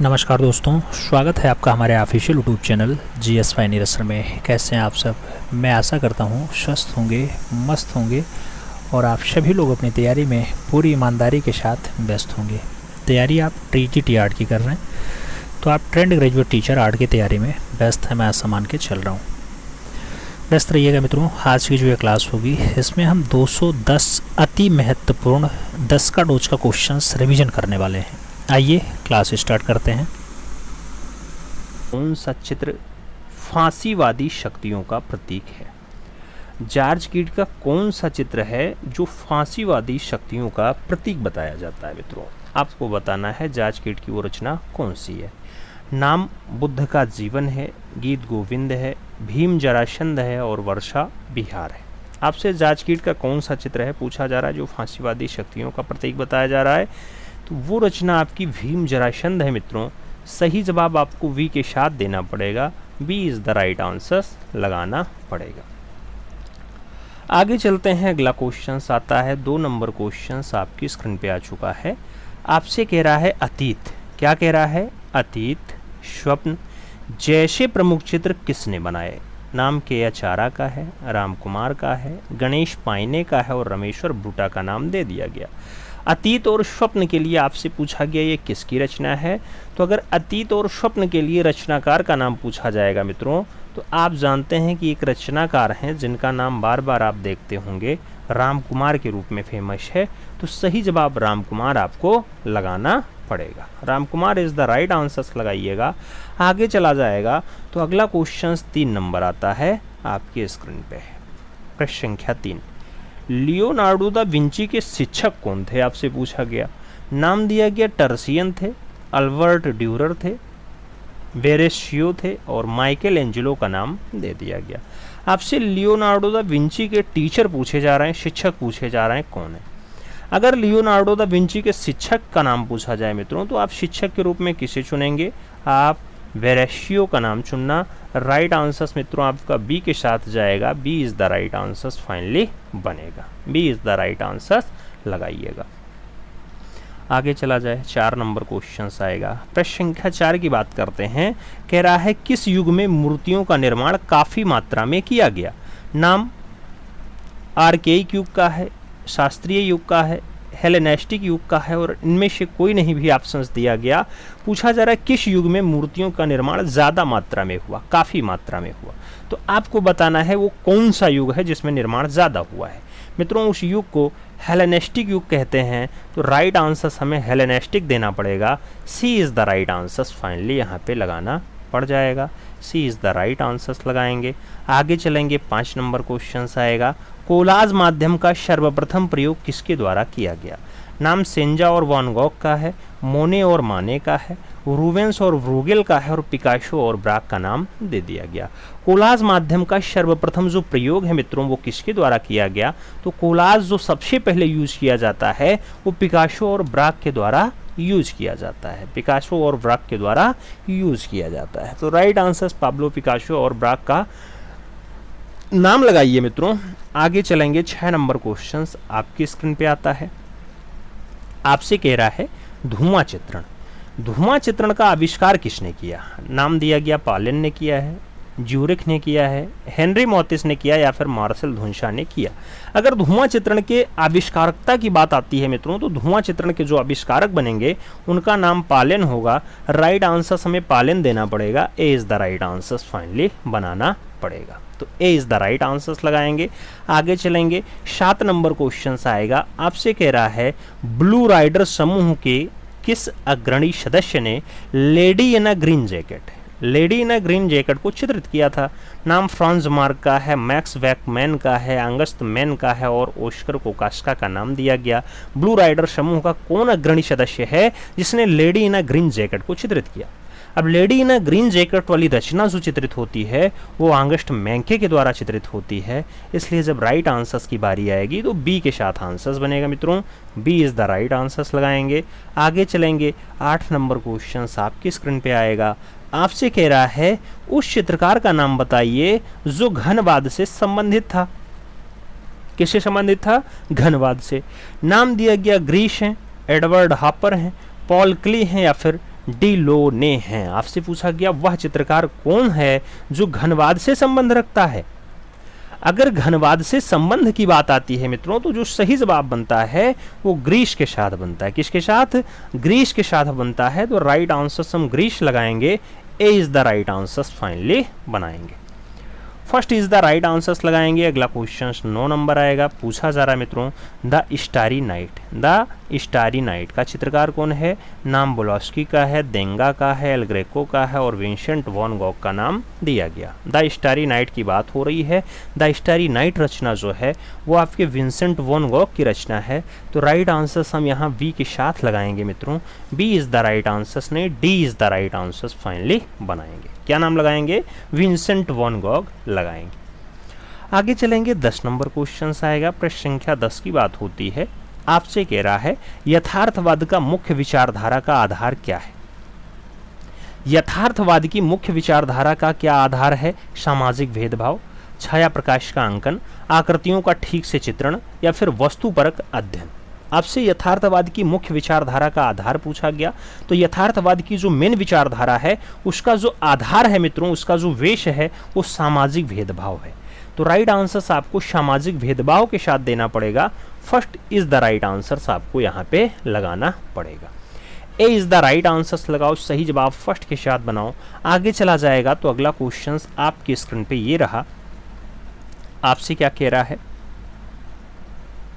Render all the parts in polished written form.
नमस्कार दोस्तों, स्वागत है आपका हमारे ऑफिशियल यूट्यूब चैनल GS फाइनी रसर में। कैसे हैं आप सब? मैं आशा करता हूँ स्वस्थ होंगे, मस्त होंगे और आप सभी लोग अपनी तैयारी में पूरी ईमानदारी के साथ व्यस्त होंगे। तैयारी आप TGT आर्ट की कर रहे हैं तो आप ट्रेंड ग्रेजुएट टीचर आर्ट की तैयारी में व्यस्त है, मैं ऐसा मान के चल रहा हूँ। व्यस्त रहिएगा मित्रों। आज की जो ये क्लास होगी इसमें हम 210 अति महत्वपूर्ण 10 का डोज का क्वेश्चंस रिवीजन करने वाले हैं। आइए क्लास स्टार्ट करते हैं। कौन सा चित्र फांसीवादी शक्तियों का प्रतीक है? जॉर्ज कीट का कौन सा चित्र है जो फांसीवादी शक्तियों का प्रतीक बताया जाता है? मित्रों, आपको बताना है जॉर्ज कीट की वो रचना कौन सी है। नाम बुद्ध का जीवन है, गीत गोविंद है, भीम जरासंध है और वर्षा बिहार है। आपसे जॉर्ज कीट का कौन सा चित्र है पूछा जा रहा है जो फांसीवादी शक्तियों का प्रतीक बताया जा रहा है, तो वो रचना आपकी भीम जरासंध है। मित्रों, सही जवाब आपको वी के साथ देना पड़ेगा। B is the right answer लगाना पड़ेगा। आगे चलते हैं। अगला क्वेश्चन आता है 2 नंबर क्वेश्चन आपकी स्क्रीन पे आ चुका है। आपसे कह रहा है अतीत। क्या कह रहा है? अतीत, स्वप्न जैसे प्रमुख चित्र किसने बनाए? नाम के आचार्य का है, राम कुमार का है, गणेश पाइने का है और रमेश्वर बूटा का नाम दे दिया गया। अतीत और स्वप्न के लिए आपसे पूछा गया ये किसकी रचना है? तो अगर अतीत और स्वप्न के लिए रचनाकार का नाम पूछा जाएगा मित्रों, तो आप जानते हैं कि एक रचनाकार हैं जिनका नाम बार बार आप देखते होंगे, राम कुमार के रूप में फेमस है। तो सही जवाब राम कुमार आपको लगाना पड़ेगा। Ram Kumar is the right answer लगाइएगा। आगे चला जाएगा तो अगला क्वेश्चन 3 नंबर आता है आपकी स्क्रीन पे। प्रश्न संख्या 3। लियोनार्डो दा विंची के शिक्षक कौन थे? आपसे पूछा गया। नाम दिया गया टर्सियन थे, अल्बर्ट ड्यूरर थे, वेरेशियो थे और माइकल एंजेलो का नाम दे दिया गया। आपसे लियोनार्डो दा विंची के टीचर पूछे जा रहे हैं, शिक्षक पूछे जा रहे हैं, कौन है? अगर लियोनार्डो दा विंची के शिक्षक का नाम पूछा जाए मित्रों, तो आप शिक्षक के रूप में किसे चुनेंगे? आप वेरेशियो का नाम चुनना। राइट आंसर मित्रों आपका बी के साथ जाएगा। B is the right answer finally बनेगा। B is the right answer लगाइएगा। आगे चला जाए। 4 नंबर क्वेश्चन आएगा। प्रश्न संख्या 4 की बात करते हैं। कह रहा है किस युग में मूर्तियों का निर्माण काफी मात्रा में किया गया? नाम आर्केइक युग का है, शास्त्रीय युग का है, हेलेनिस्टिक युग का है और इनमें से कोई नहीं भी ऑप्शंस दिया गया। पूछा जा रहा है किस युग में मूर्तियों का निर्माण ज़्यादा मात्रा में हुआ, काफ़ी मात्रा में हुआ। तो आपको बताना है वो कौन सा युग है जिसमें निर्माण ज़्यादा हुआ है। मित्रों, उस युग को हेलेनिस्टिक युग कहते हैं। तो राइट आंसर हमें हेलेनिस्टिक देना पड़ेगा। C is the right answer finally यहाँ पे लगाना पड़ जाएगा। C is the right answer लगाएंगे। आगे चलेंगे। 5 नंबर क्वेश्चन आएगा। कोलाज माध्यम का सर्वप्रथम प्रयोग किसके द्वारा किया गया? नाम सेंजा और वैन गॉग का है, मोने और माने का है, रूबेंस और व्रूगेल का है और पिकासो और ब्राक का नाम दे दिया गया। कोलाज माध्यम का सर्वप्रथम जो प्रयोग है मित्रों वो किसके द्वारा किया गया? तो कोलाज जो सबसे पहले यूज किया जाता है वो पिकासो और ब्राक के द्वारा यूज किया जाता है। पिकासो और ब्राक के द्वारा यूज किया जाता है। तो राइट आंसर पाब्लो पिकासो और ब्राक का नाम लगाइए मित्रों। आगे चलेंगे। 6 नंबर क्वेश्चन आपकी स्क्रीन पे आता है। आपसे कह रहा है धुआं चित्रण। धुआं चित्रण का आविष्कार किसने किया? नाम दिया गया पालिन ने किया है, ज्यूरिख ने किया है, हेनरी मोतिस ने किया या फिर मार्सेल धुनशा ने किया। अगर धुआं चित्रण के आविष्कारकता की बात आती है मित्रों, तो धुआं चित्रण के जो आविष्कारक बनेंगे उनका नाम पालिन होगा। राइट आंसर हमें पालिन देना पड़ेगा। A is the right answer finally बनाना पड़ेगा। तो A is the right answer लगाएंगे। आगे चलेंगे। 7 नंबर क्वेश्चन आएगा। आपसे कह रहा है ब्लू राइडर समूह के किस अग्रणी सदस्य ने lady in a green jacket को चित्रित किया था? नाम फ्रांज मार्क का है, मैक्स वैकमैन का है, अंगस्त मैन का है और ओस्कर कोकास्का का नाम दिया गया। ब्लू राइडर समूह का कौन अग्रणी सदस्य है जिसने lady in a green jacket को चित्रित किया? अब lady in a green jacket वाली रचना जो चित्रित होती है वो अंगस्ट मैंके के द्वारा चित्रित होती है। इसलिए जब राइट आंसर्स की बारी आएगी तो बी के साथ आंसर्स बनेगा मित्रों। B is the right answers लगाएंगे। आगे चलेंगे। 8 नंबर क्वेश्चन आपकी स्क्रीन पे आएगा। आपसे कह रहा है उस चित्रकार का नाम बताइए जो घनवाद से संबंधित था। किससे संबंधित था? घनवाद से। नाम दिया गया ग्रीश हैं, एडवर्ड हापर हैं, पॉल क्ली हैं या फिर डिलोने हैं। आपसे पूछा गया वह चित्रकार कौन है जो घनवाद से संबंध रखता है। अगर घनवाद से संबंध की बात आती है मित्रों, तो जो सही जवाब बनता है वो ग्रीस के साथ बनता है। किसके साथ? ग्रीस के साथ बनता है। तो राइट आंसर हम ग्रीस लगाएंगे। A is the right answer finally बनाएंगे। First is the right answers लगाएंगे। अगला क्वेश्चन 9 नंबर आएगा। पूछा जा रहा है मित्रों the starry night. The starry night का चित्रकार कौन है? नाम बोलॉस्की का है, देंगा का है, एल ग्रेको का है और विंसेंट वॉन गॉग का नाम दिया गया। द स्टारी नाइट की बात हो रही है। द स्टारी नाइट रचना जो है वो आपके विंसेंट वॉन गॉग की रचना है। तो राइट आंसर्स हम यहाँ बी के साथ लगाएंगे मित्रों। B is the right answers नहीं, D is the right answers finally बनाएंगे। क्या नाम लगाएंगे? विंसेंट वॉन गॉग लगाएंगे। आगे चलेंगे 10 नंबर क्वेश्चन आएगा। प्रश्न संख्या 10 की बात होती है। आपसे कह रहा है यथार्थवाद का मुख्य विचारधारा का आधार क्या है? यथार्थवाद की मुख्य विचारधारा का क्या आधार है? सामाजिक भेदभाव, छाया प्रकाश का अंकन, आकृतियों का ठीक से चित्रण या फिर वस्तुपरक अध्ययन। आपसे यथार्थवाद की मुख्य विचारधारा का आधार पूछा गया। तो यथार्थवाद की जो मेन विचारधारा है उसका जो आधार है मित्रों, उसका जो वेश है वो सामाजिक भेदभाव है। तो राइट आंसर्स आपको सामाजिक भेदभाव के साथ देना पड़ेगा। First is the right answers आपको यहाँ पे लगाना पड़ेगा। A is the right answers लगाओ, सही जवाब फर्स्ट के साथ बनाओ। आगे चला जाएगा तो अगला क्वेश्चन आपकी स्क्रीन पे ये रहा। आपसे क्या कह रहा है?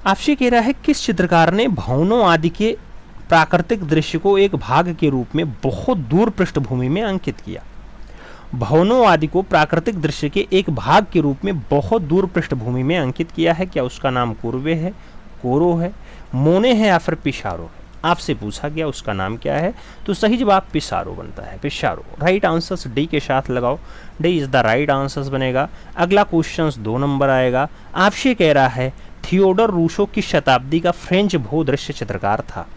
आपसे कह रहा है किस चित्रकार ने भवनों आदि के प्राकृतिक दृश्य को एक भाग के रूप में बहुत दूर पृष्ठभूमि में अंकित किया। भवनों आदि को प्राकृतिक दृश्य के एक भाग के रूप में बहुत दूर पृष्ठभूमि में अंकित किया है। क्या उसका नाम कुर्वे है, कोरो है, मोने है या फिर पिसारो है? आपसे पूछा गया उसका नाम क्या है। तो सही जवाब पिसारो बनता है, पिसारो। राइट आंसर्स डी के साथ लगाओ। D is the right answers बनेगा। अगला क्वेश्चन 2 नंबर आएगा। आपसे कह रहा है थियोडर रूसो किस शताब्दी का फ्रेंच भूदृश्य चित्रकार था?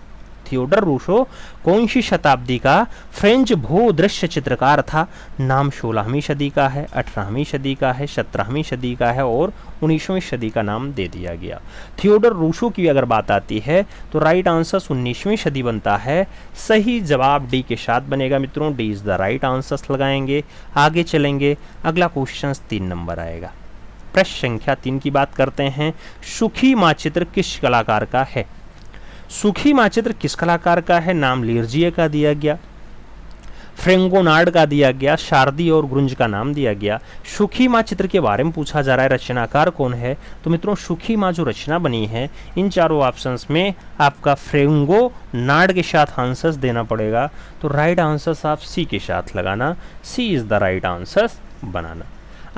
थियोडर रूसो कौन सी शताब्दी का फ्रेंच भूदृश्य चित्रकार था? नाम 16वीं सदी का है, 18वीं सदी का है, 17वीं सदी का है और 19वीं सदी का नाम दे दिया गया। थियोडर रूसो की अगर बात आती है तो राइट आंसर 19वीं सदी बनता है। सही जवाब डी के साथ बनेगा मित्रों। D is the right answers लगाएंगे। आगे चलेंगे। अगला क्वेश्चन 3 नंबर आएगा। प्रश्न संख्या 3 की बात करते हैं। सुखी माचित्र किस कलाकार का है? सुखी माचित्र किस कलाकार का है? नाम लीर्जिए का दिया गया, फ्रेंगोनार्ड का दिया गया, शारदी और ग्रुंज का नाम दिया गया। सुखी माँ चित्र के बारे में पूछा जा रहा है, रचनाकार कौन है? तो मित्रों सुखी माँ जो रचना बनी है इन चारों ऑप्शंस में आपका फ्रेंगोनार्ड के साथ आंसर्स देना पड़ेगा। तो राइट आंसर्स आप सी के साथ लगाना। C is the right answers बनाना।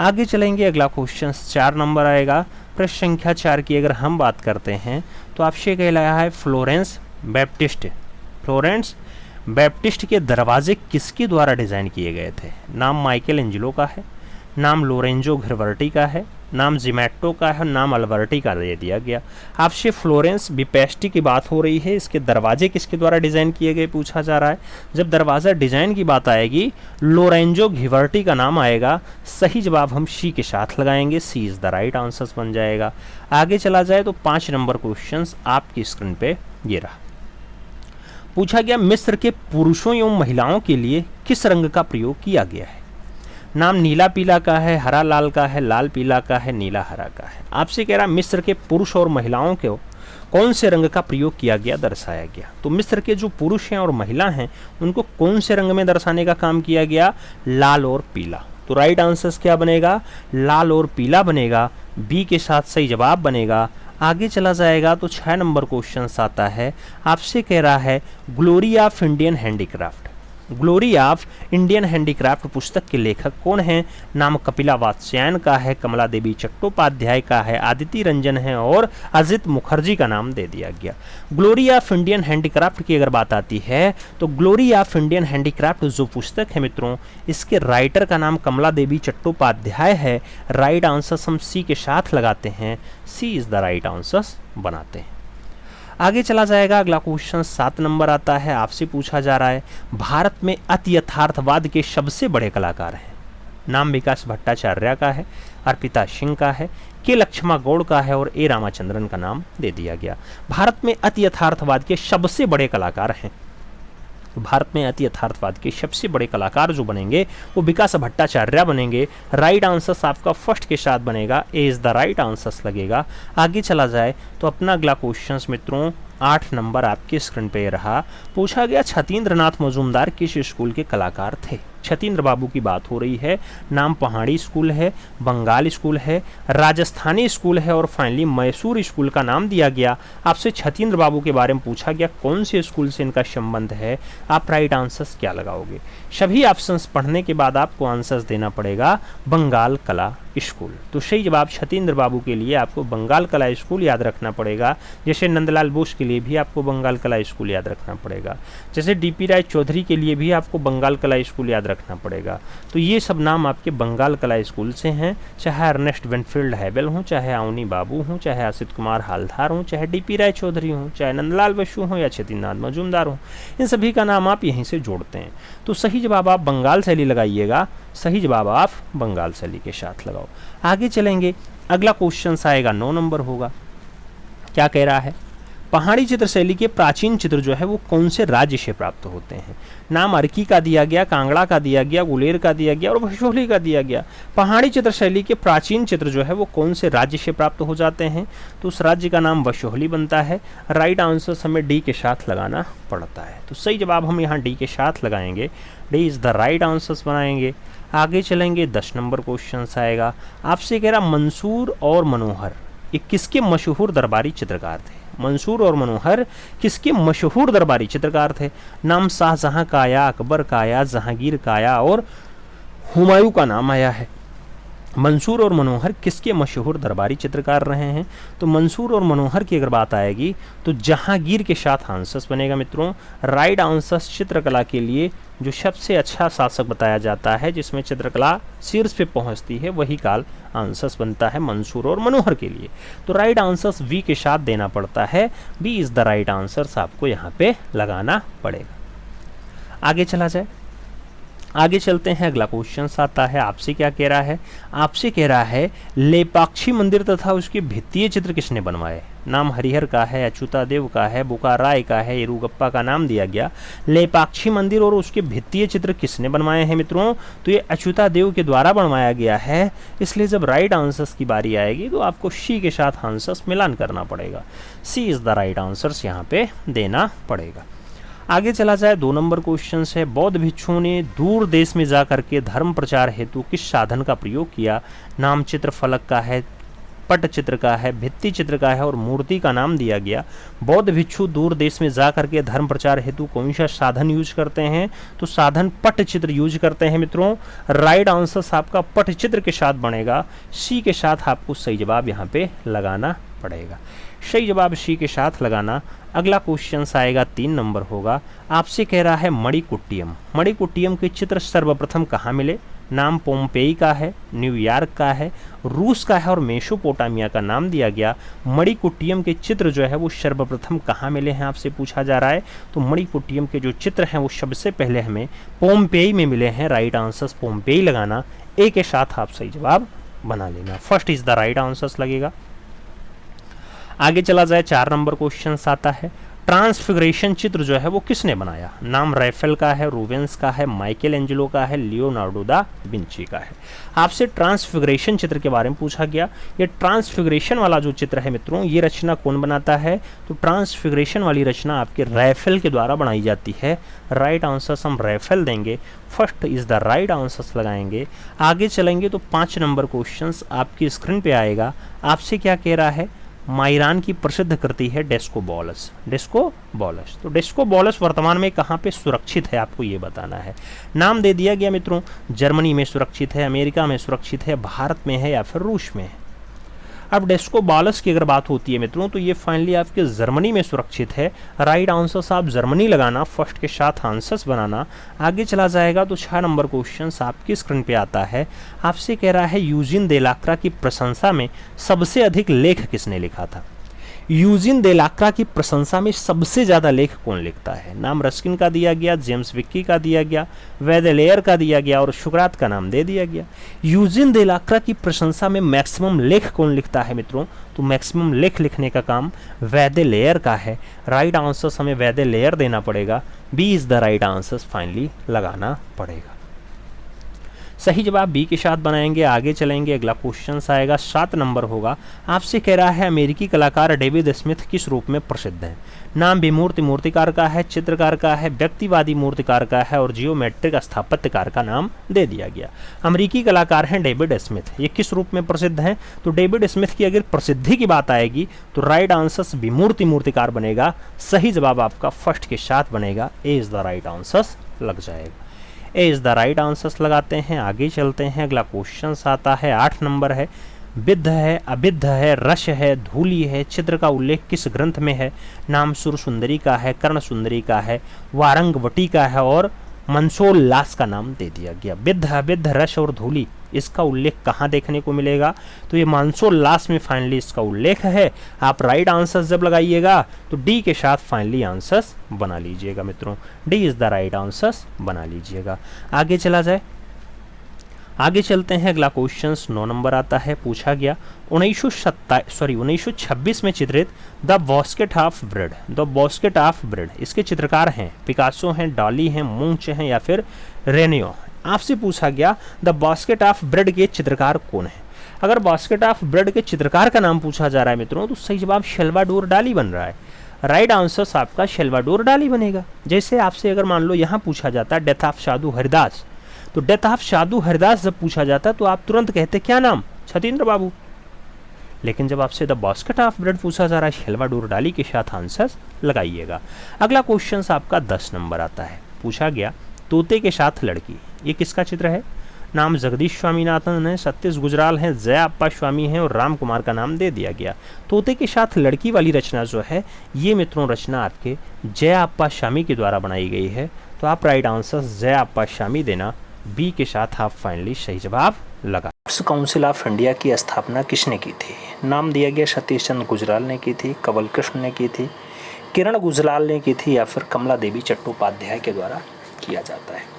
आगे चलेंगे। अगला क्वेश्चन 4 नंबर आएगा। प्रश्न संख्या 4 की अगर हम बात करते हैं तो आपसे कह रहा है फ्लोरेंस बैप्टिस्ट। फ्लोरेंस बैप्टिस्ट के दरवाजे किसके द्वारा डिज़ाइन किए गए थे? नाम माइकल एंजेलो का है, नाम लोरेंजो घिरवर्टी का है, नाम जिमेट्टो का है, नाम अल्बर्टी का दे दिया गया। आपसे फ्लोरेंस बैप्टिस्ट की बात हो रही है। इसके दरवाजे किसके द्वारा डिज़ाइन किए गए पूछा जा रहा है। जब दरवाज़ा डिज़ाइन की बात आएगी लोरेंजो घिरवर्टी का नाम आएगा। सही जवाब हम सी के साथ लगाएंगे। सी इज़ द राइट आंसर्स बन जाएगा। आगे चला जाए तो 5 नंबर क्वेश्चन आपकी स्क्रीन पे ये रहा। पूछा गया मिस्र के पुरुषों एवं महिलाओं के लिए किस रंग का प्रयोग किया गया है? नाम नीला पीला का है, हरा लाल का है, लाल पीला का है, नीला हरा का है। आपसे कह रहा मिस्र के पुरुष और महिलाओं को कौन से रंग का प्रयोग किया गया, दर्शाया गया? तो मिस्र के जो पुरुष हैं और महिला हैं उनको कौन से रंग में दर्शाने का काम किया गया? लाल और पीला। तो राइट आंसर्स क्या बनेगा? लाल और पीला बनेगा। बी के साथ सही जवाब बनेगा। आगे चला जाएगा तो 6 नंबर क्वेश्चन आता है। आपसे कह रहा है glory of Indian handicraft. Glory of Indian handicraft पुस्तक के लेखक कौन हैं? नाम कपिला वात्स्यायन का है, कमला देवी चट्टोपाध्याय का है, आदिति रंजन है और अजित मुखर्जी का नाम दे दिया गया। ग्लोरी ऑफ इंडियन हैंडीक्राफ्ट की अगर बात आती है तो ग्लोरी ऑफ इंडियन हैंडीक्राफ्ट जो पुस्तक है मित्रों इसके राइटर का नाम कमला देवी चट्टोपाध्याय है। राइट आंसर हम सी के साथ लगाते हैं। सी इज द राइट आंसर बनाते हैं। आगे चला जाएगा। अगला क्वेश्चन 7 नंबर आता है। आपसे पूछा जा रहा है भारत में अति यथार्थवाद के सबसे बड़े कलाकार हैं। नाम विकास भट्टाचार्य का है, अर्पिता सिंह का है, के लक्ष्मा गौड़ का है और ए रामाचंद्रन का नाम दे दिया गया। भारत में अति यथार्थवाद के सबसे बड़े कलाकार हैं। तो भारत में अति यथार्थवाद के सबसे बड़े कलाकार जो बनेंगे वो विकास भट्टाचार्य बनेंगे। राइट आंसर आपका फर्स्ट के साथ बनेगा, ए इज द राइट आंसर लगेगा। आगे चला जाए तो अपना अगला क्वेश्चन मित्रों 8 नंबर आपके स्क्रीन पे रहा। पूछा गया छतीन्द्रनाथ मजूमदार किस स्कूल के कलाकार थे। छतीन्द्र बाबू की बात हो रही है। नाम पहाड़ी स्कूल है, बंगाल स्कूल है, राजस्थानी स्कूल है और फाइनली मैसूर स्कूल का नाम दिया गया। आपसे छतीन्द्र बाबू के बारे में पूछा गया कौन से स्कूल से इनका संबंध है। आप राइट आंसर्स क्या लगाओगे। सभी ऑप्शंस पढ़ने के बाद आपको आंसर्स देना पड़ेगा बंगाल कला स्कूल। तो सही जवाब छतीन्द्र बाबू के लिए आपको बंगाल कला स्कूल याद रखना पड़ेगा। जैसे नंदलाल बोस के लिए भी आपको बंगाल कला स्कूल याद रखना पड़ेगा। जैसे डीपी राय चौधरी के लिए भी आपको बंगाल कला स्कूल याद रखना पड़ेगा। तो ये सब नाम आपके बंगाल कला स्कूल से हैं। चाहे अर्नेस्ट वेनफील्ड हैवेल हों, चाहे अवनी बाबू हों, चाहे असित कुमार हालधार हों, चाहे डीपी राय चौधरी हों, चाहे नंदलाल बसु हों या छतीन्द्रनाथ मजूमदार हों, इन सभी का नाम आप यहीं से जोड़ते हैं। तो सही जवाब आप बंगाल शैली लगाइएगा। सही जवाब आप बंगाल शैली के साथ लगाओ। आगे चलेंगे, अगला क्वेश्चन आएगा 9 नंबर होगा। क्या कह रहा है, पहाड़ी चित्र शैली के प्राचीन चित्र जो है वो कौन से राज्य से प्राप्त होते हैं। नाम अर्की का दिया गया, कांगड़ा का दिया गया, गुलेर का दिया गया और भशोली का दिया गया। पहाड़ी चित्र शैली के प्राचीन चित्र जो है वो कौन से राज्य से प्राप्त हो जाते हैं। तो उस राज्य का नाम भशोली बनता है। राइट आंसर हमें डी के साथ लगाना पड़ता है। तो सही जवाब हम यहाँ डी के साथ लगाएंगे। D is the right answer बनाएंगे। आगे चलेंगे, 10 नंबर क्वेश्चन आएगा। आपसे कह रहा मंसूर और मनोहर ये किसके मशहूर दरबारी चित्रकार थे। मंसूर और मनोहर किसके मशहूर दरबारी चित्रकार थे। नाम शाहजहां का आया, अकबर का आया, जहांगीर का आया और हुमायूं का नाम आया है। मंसूर और मनोहर किसके मशहूर दरबारी चित्रकार रहे हैं। तो मंसूर और मनोहर की अगर बात आएगी तो जहांगीर के साथ आंसर्स बनेगा मित्रों। राइट आंसर्स चित्रकला के लिए जो सबसे अच्छा शासक बताया जाता है, जिसमें चित्रकला शीर्ष पे पहुंचती है, वही काल आंसर्स बनता है मंसूर और मनोहर के लिए। तो राइट आंसर्स वी के साथ देना पड़ता है। B is the right answers आपको यहाँ पे लगाना पड़ेगा। आगे चला जाए, आगे चलते हैं। अगला क्वेश्चन आता है, आपसे क्या कह रहा है। आपसे कह रहा है लेपाक्षी मंदिर तथा उसके भित्तीय चित्र किसने बनवाए। नाम हरिहर का है, अच्युता देव का है, बुका राय का है, येरुगप्पा का नाम दिया गया। लेपाक्षी मंदिर और उसके भित्तीय चित्र किसने बनवाए हैं मित्रों। तो ये अच्युता देव के द्वारा बनवाया गया है। इसलिए जब राइट आंसर्स की बारी आएगी तो आपको सी के साथ आंसर्स मिलान करना पड़ेगा। सी इज द राइट आंसर्स यहाँ पे देना पड़ेगा। आगे चला जाए, 2 नंबर क्वेश्चन है। बौद्ध भिक्षुओं ने दूर देश में जाकर के धर्म प्रचार हेतु किस साधन का प्रयोग किया। नाम चित्र फलक का है, पट चित्र का है, भित्ति चित्र का है और मूर्ति का नाम दिया गया। बौद्ध भिक्षु दूर देश में जाकर के धर्म प्रचार हेतु कौन सा साधन यूज करते हैं। तो साधन पट चित्र यूज करते हैं मित्रों। राइट आंसर आपका पट चित्र के साथ बनेगा। सी के साथ आपको सही जवाब यहाँ पे लगाना पड़ेगा। सही जवाब सी के साथ लगाना। अगला क्वेश्चन आएगा 3 नंबर होगा। आपसे कह रहा है मणिकुट्टियम। मणिकुट्टियम के चित्र सर्वप्रथम कहाँ मिले। नाम पोम्पेई का है, न्यूयॉर्क का है, रूस का है और मेसोपोटामिया का नाम दिया गया। मणिकुट्टियम के चित्र जो है वो सर्वप्रथम कहाँ मिले हैं आपसे पूछा जा रहा है। तो मणिकुट्टियम के जो चित्र हैं वो सबसे पहले हमें पोम्पेई में मिले हैं। राइट आंसर पोम्पेई लगाना। ए के साथ आप सही जवाब बना लेना। First is the right answer लगेगा। आगे चला जाए, 4 नंबर क्वेश्चन आता है। ट्रांसफिगरेशन चित्र जो है वो किसने बनाया। नाम राफेल का है, रूबेंस का है, माइकल एंजेलो का है, लियोनार्डो दा विंची का है। आपसे ट्रांसफिगरेशन चित्र के बारे में पूछा गया। ये ट्रांसफिगरेशन वाला जो चित्र है मित्रों, ये रचना कौन बनाता है। तो ट्रांसफिगरेशन वाली रचना आपके राफेल के द्वारा बनाई जाती है। राइट आंसर हम राफेल देंगे। First is the right answer लगाएंगे। आगे चलेंगे तो 5 नंबर क्वेश्चन आपकी स्क्रीन पे आएगा। आपसे क्या कह रहा है। माइरान की प्रसिद्ध कृति है डेस्कोबॉलस। डेस्कोबॉलस, तो डेस्कोबॉलस वर्तमान में कहाँ पे सुरक्षित है आपको ये बताना है। नाम दे दिया गया मित्रों, जर्मनी में सुरक्षित है, अमेरिका में सुरक्षित है, भारत में है या फिर रूस में है। अब डेस्कोबॉलस की अगर बात होती है मित्रों तो ये फाइनली आपके जर्मनी में सुरक्षित है। राइट आंसर्स आप जर्मनी लगाना, फर्स्ट के साथ आंसर्स बनाना। आगे चला जाएगा तो 6 नंबर क्वेश्चन आपकी स्क्रीन पे आता है। आपसे कह रहा है यूजीन देलाक्रा की प्रशंसा में सबसे अधिक लेख किसने लिखा था। यूजिन देलाक्रा की प्रशंसा में सबसे ज़्यादा लेख कौन लिखता है? नाम रस्किन का दिया गया, जेम्स विक्की का दिया गया, वेदेलेयर का दिया गया और सुकरात का नाम दे दिया गया। यूजिन देलाक्रा की प्रशंसा में मैक्सिमम लेख कौन लिखता है मित्रों? तो मैक्सिमम लेख लिखने का काम वेदेलेयर का है। राइट आंसर हमें वेदेलेयर देना पड़ेगा। B is the right answer finally लगाना पड़ेगा। सही जवाब बी के साथ बनाएंगे। आगे चलेंगे, अगला क्वेश्चन आएगा 7 नंबर होगा। आपसे कह रहा है अमेरिकी कलाकार डेविड स्मिथ किस रूप में प्रसिद्ध हैं? नाम विमूर्ति मूर्तिकार का है, चित्रकार का है, व्यक्तिवादी मूर्तिकार का है और जियोमेट्रिक स्थापत्यकार का नाम दे दिया गया। अमेरिकी कलाकार हैं डेविड स्मिथ। ये किस रूप में प्रसिद्ध हैं? तो डेविड स्मिथ की अगर प्रसिद्धि की बात आएगी तो राइट आंसर विमूर्ति मूर्तिकार बनेगा। सही जवाब आपका फर्स्ट के साथ बनेगा। ए इज द राइट आंसर लग जाएगा। ए इज़ द राइट आंसर्स लगाते हैं। आगे चलते हैं, अगला क्वेश्चन आता है 8 नंबर है। विद्ध है, अविद्ध है, रस है, धूली है, चित्र का उल्लेख किस ग्रंथ में है? नाम सुर सुंदरी का है, कर्ण सुंदरी का है, वारंगवटी का है और मनसोल्लास का नाम दे दिया गया। विद्ध, अविद्ध, रस और धूली, इसका उल्लेख कहाँ देखने को मिलेगा? तो ये मनसोल्लास में फाइनली इसका उल्लेख है। आप राइट आंसर जब लगाइएगा तो डी के साथ फाइनली आंसर्स बना लीजिएगा मित्रों। D is the right answers बना लीजिएगा। आगे चला जाए, आगे चलते हैं, अगला क्वेश्चन 9 नंबर आता है। पूछा गया 1926 में चित्रित the basket of bread. The basket of bread, इसके चित्रकार हैं पिकासो हैं, डाली हैं, मूंच हैं या फिर रेनियो। आपसे पूछा गया द बास्केट ऑफ ब्रेड के चित्रकार कौन है? अगर बास्केट ऑफ ब्रेड के चित्रकार का नाम पूछा जा रहा है मित्रों तो सही जवाब सल्वाडोर डाली बन रहा है। राइट आंसर आपका सल्वाडोर डाली बनेगा। जैसे आपसे अगर मान लो यहाँ पूछा जाता है डेथ ऑफ साधु हरिदास, तो डेथ ऑफ साधु हरिदास जब पूछा जाता तो आप तुरंत कहते क्या नाम? सत्येंद्र बाबू। लेकिन जब आपसे द बास्केट ऑफ ब्रेड पूछा जा रहा है सल्वाडोर डाली के साथ आंसर लगाइएगा। अगला क्वेश्चन आपका 10 नंबर आता है। पूछा गया तोते के साथ लड़की, ये किसका चित्र है? नाम जगदीश स्वामीनाथन है, सतीश गुजराल हैं, जया अप्पा स्वामी हैं और राम कुमार का नाम दे दिया गया। तोते के साथ लड़की वाली रचना जो है ये मित्रों रचना आपके जया अप्पा स्वामी के द्वारा बनाई गई है। तो आप राइट आंसर जया अप्पा स्वामी देना। बी के साथ आप फाइनली सही जवाब लगा। काउंसिल ऑफ इंडिया की स्थापना किसने की थी? नाम दिया गया सतीश चंद्र गुजराल ने की थी, कंवल कृष्ण ने की थी, किरण गुजराल ने की थी या फिर कमला देवी चट्टोपाध्याय के द्वारा किया जाता है।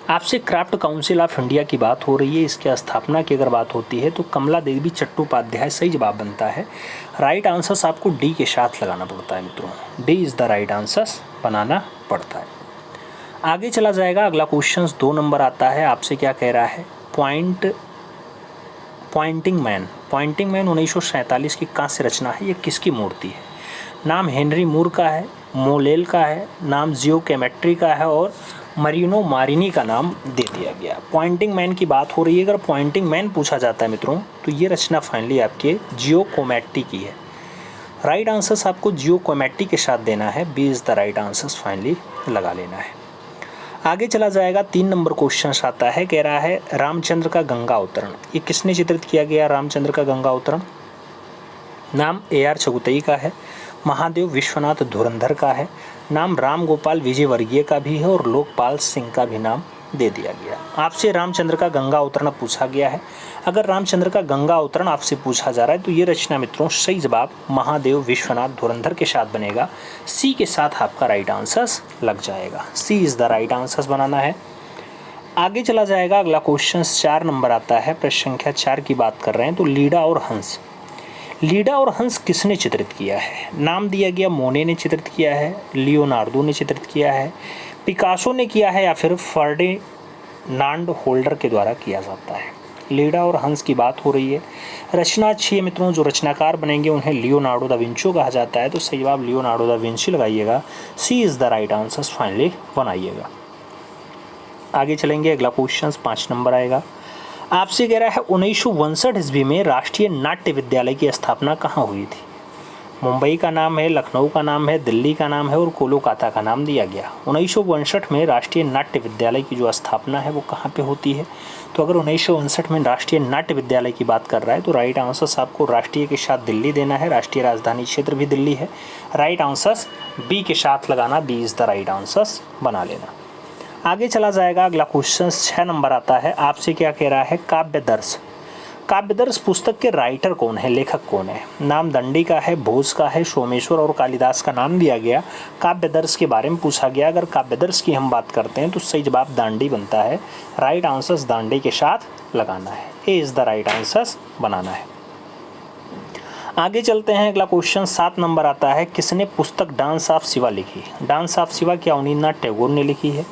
आपसे क्राफ्ट काउंसिल ऑफ इंडिया की बात हो रही है, इसकी स्थापना की अगर बात होती है तो कमला देवी चट्टोपाध्याय सही जवाब बनता है। राइट आंसर्स आपको डी के साथ लगाना पड़ता है मित्रों। D is the right answers बनाना पड़ता है। आगे चला जाएगा, अगला क्वेश्चन 2 नंबर आता है। आपसे क्या कह रहा है? पॉइंटिंग मैन 1947 की कांस्य रचना है, ये किसकी मूर्ति है? नाम हेनरी मूर का है, मोलेल का है, नाम जियोकेमेट्री का है और मरीनो मारिनी का नाम दे दिया गया। पॉइंटिंग मैन की बात हो रही है। अगर पॉइंटिंग मैन पूछा जाता है मित्रों तो ये रचना फाइनली आपके जियोकोमेट्री की है। राइट आंसर्स आपको जियोकोमेट्री के साथ देना है। B is the right answers finally लगा लेना है। आगे चला जाएगा, 3 नंबर क्वेश्चन आता है। कह रहा है रामचंद्र का गंगा अवतरण, ये किसने चित्रित किया गया? रामचंद्र का गंगा अवतरण नाम AR छगुतई का है, महादेव विश्वनाथ धुरंधर का है, नाम राम गोपाल विजयवर्गीय का भी है और लोकपाल सिंह का भी नाम दे दिया गया। आपसे रामचंद्र का गंगा अवतरण पूछा गया है। अगर रामचंद्र का गंगा अवतरण आपसे पूछा जा रहा है तो ये रचना मित्रों सही जवाब महादेव विश्वनाथ धुरंधर के साथ बनेगा। सी के साथ आपका राइट आंसर्स लग जाएगा। C is the right answers बनाना है। आगे चला जाएगा, अगला क्वेश्चन 4 नंबर आता है। प्रश्न संख्या 4 की बात कर रहे हैं तो लीडा और हंस, लीडा और हंस किसने चित्रित किया है? नाम दिया गया मोने ने चित्रित किया है, लियोनार्डो ने चित्रित किया है, पिकासो ने किया है या फिर फर्डिनांड होल्डर के द्वारा किया जाता है। लीडा और हंस की बात हो रही है। रचना अच्छी है मित्रों, जो रचनाकार बनेंगे उन्हें लियोनार्डो दा विंची कहा जाता है। तो सही जवाब लियोनार्डो दा विंची लगाइएगा। C is the right answer finally बनाइएगा। आगे चलेंगे, अगला क्वेश्चन 5 नंबर आएगा। आपसे कह रहा है 1962 ईस्वी में राष्ट्रीय नाट्य विद्यालय की स्थापना कहाँ हुई थी? मुंबई का नाम है, लखनऊ का नाम है, दिल्ली का नाम है और कोलकाता का नाम दिया गया। 1962 में राष्ट्रीय नाट्य विद्यालय की जो स्थापना है वो कहाँ पे होती है? तो अगर 1962 में राष्ट्रीय नाट्य विद्यालय की बात कर रहा है तो राइट आंसर्स आपको राष्ट्रीय के साथ दिल्ली देना है। राष्ट्रीय राजधानी क्षेत्र भी दिल्ली है। राइट आंसर्स बी के साथ लगाना। B is the right answers बना लेना। आगे चला जाएगा, अगला क्वेश्चन 6 नंबर आता है। आपसे क्या कह रहा है? काव्य दर्श, काव्यदर्श पुस्तक के राइटर कौन है, लेखक कौन है? नाम दंडी का है, भोज का है, सोमेश्वर और कालिदास का नाम दिया गया। काव्यदर्श के बारे में पूछा गया। अगर काव्यदर्श की हम बात करते हैं तो सही जवाब दांडी बनता है। राइट आंसर दांडी के साथ लगाना है। A is the right answer बनाना है। आगे चलते हैं। अगला क्वेश्चन 7 नंबर आता है, किसने पुस्तक डांस ऑफ शिवा लिखी? डांस ऑफ शिवा क्या अवनींद्रनाथ टैगोर ने लिखी है,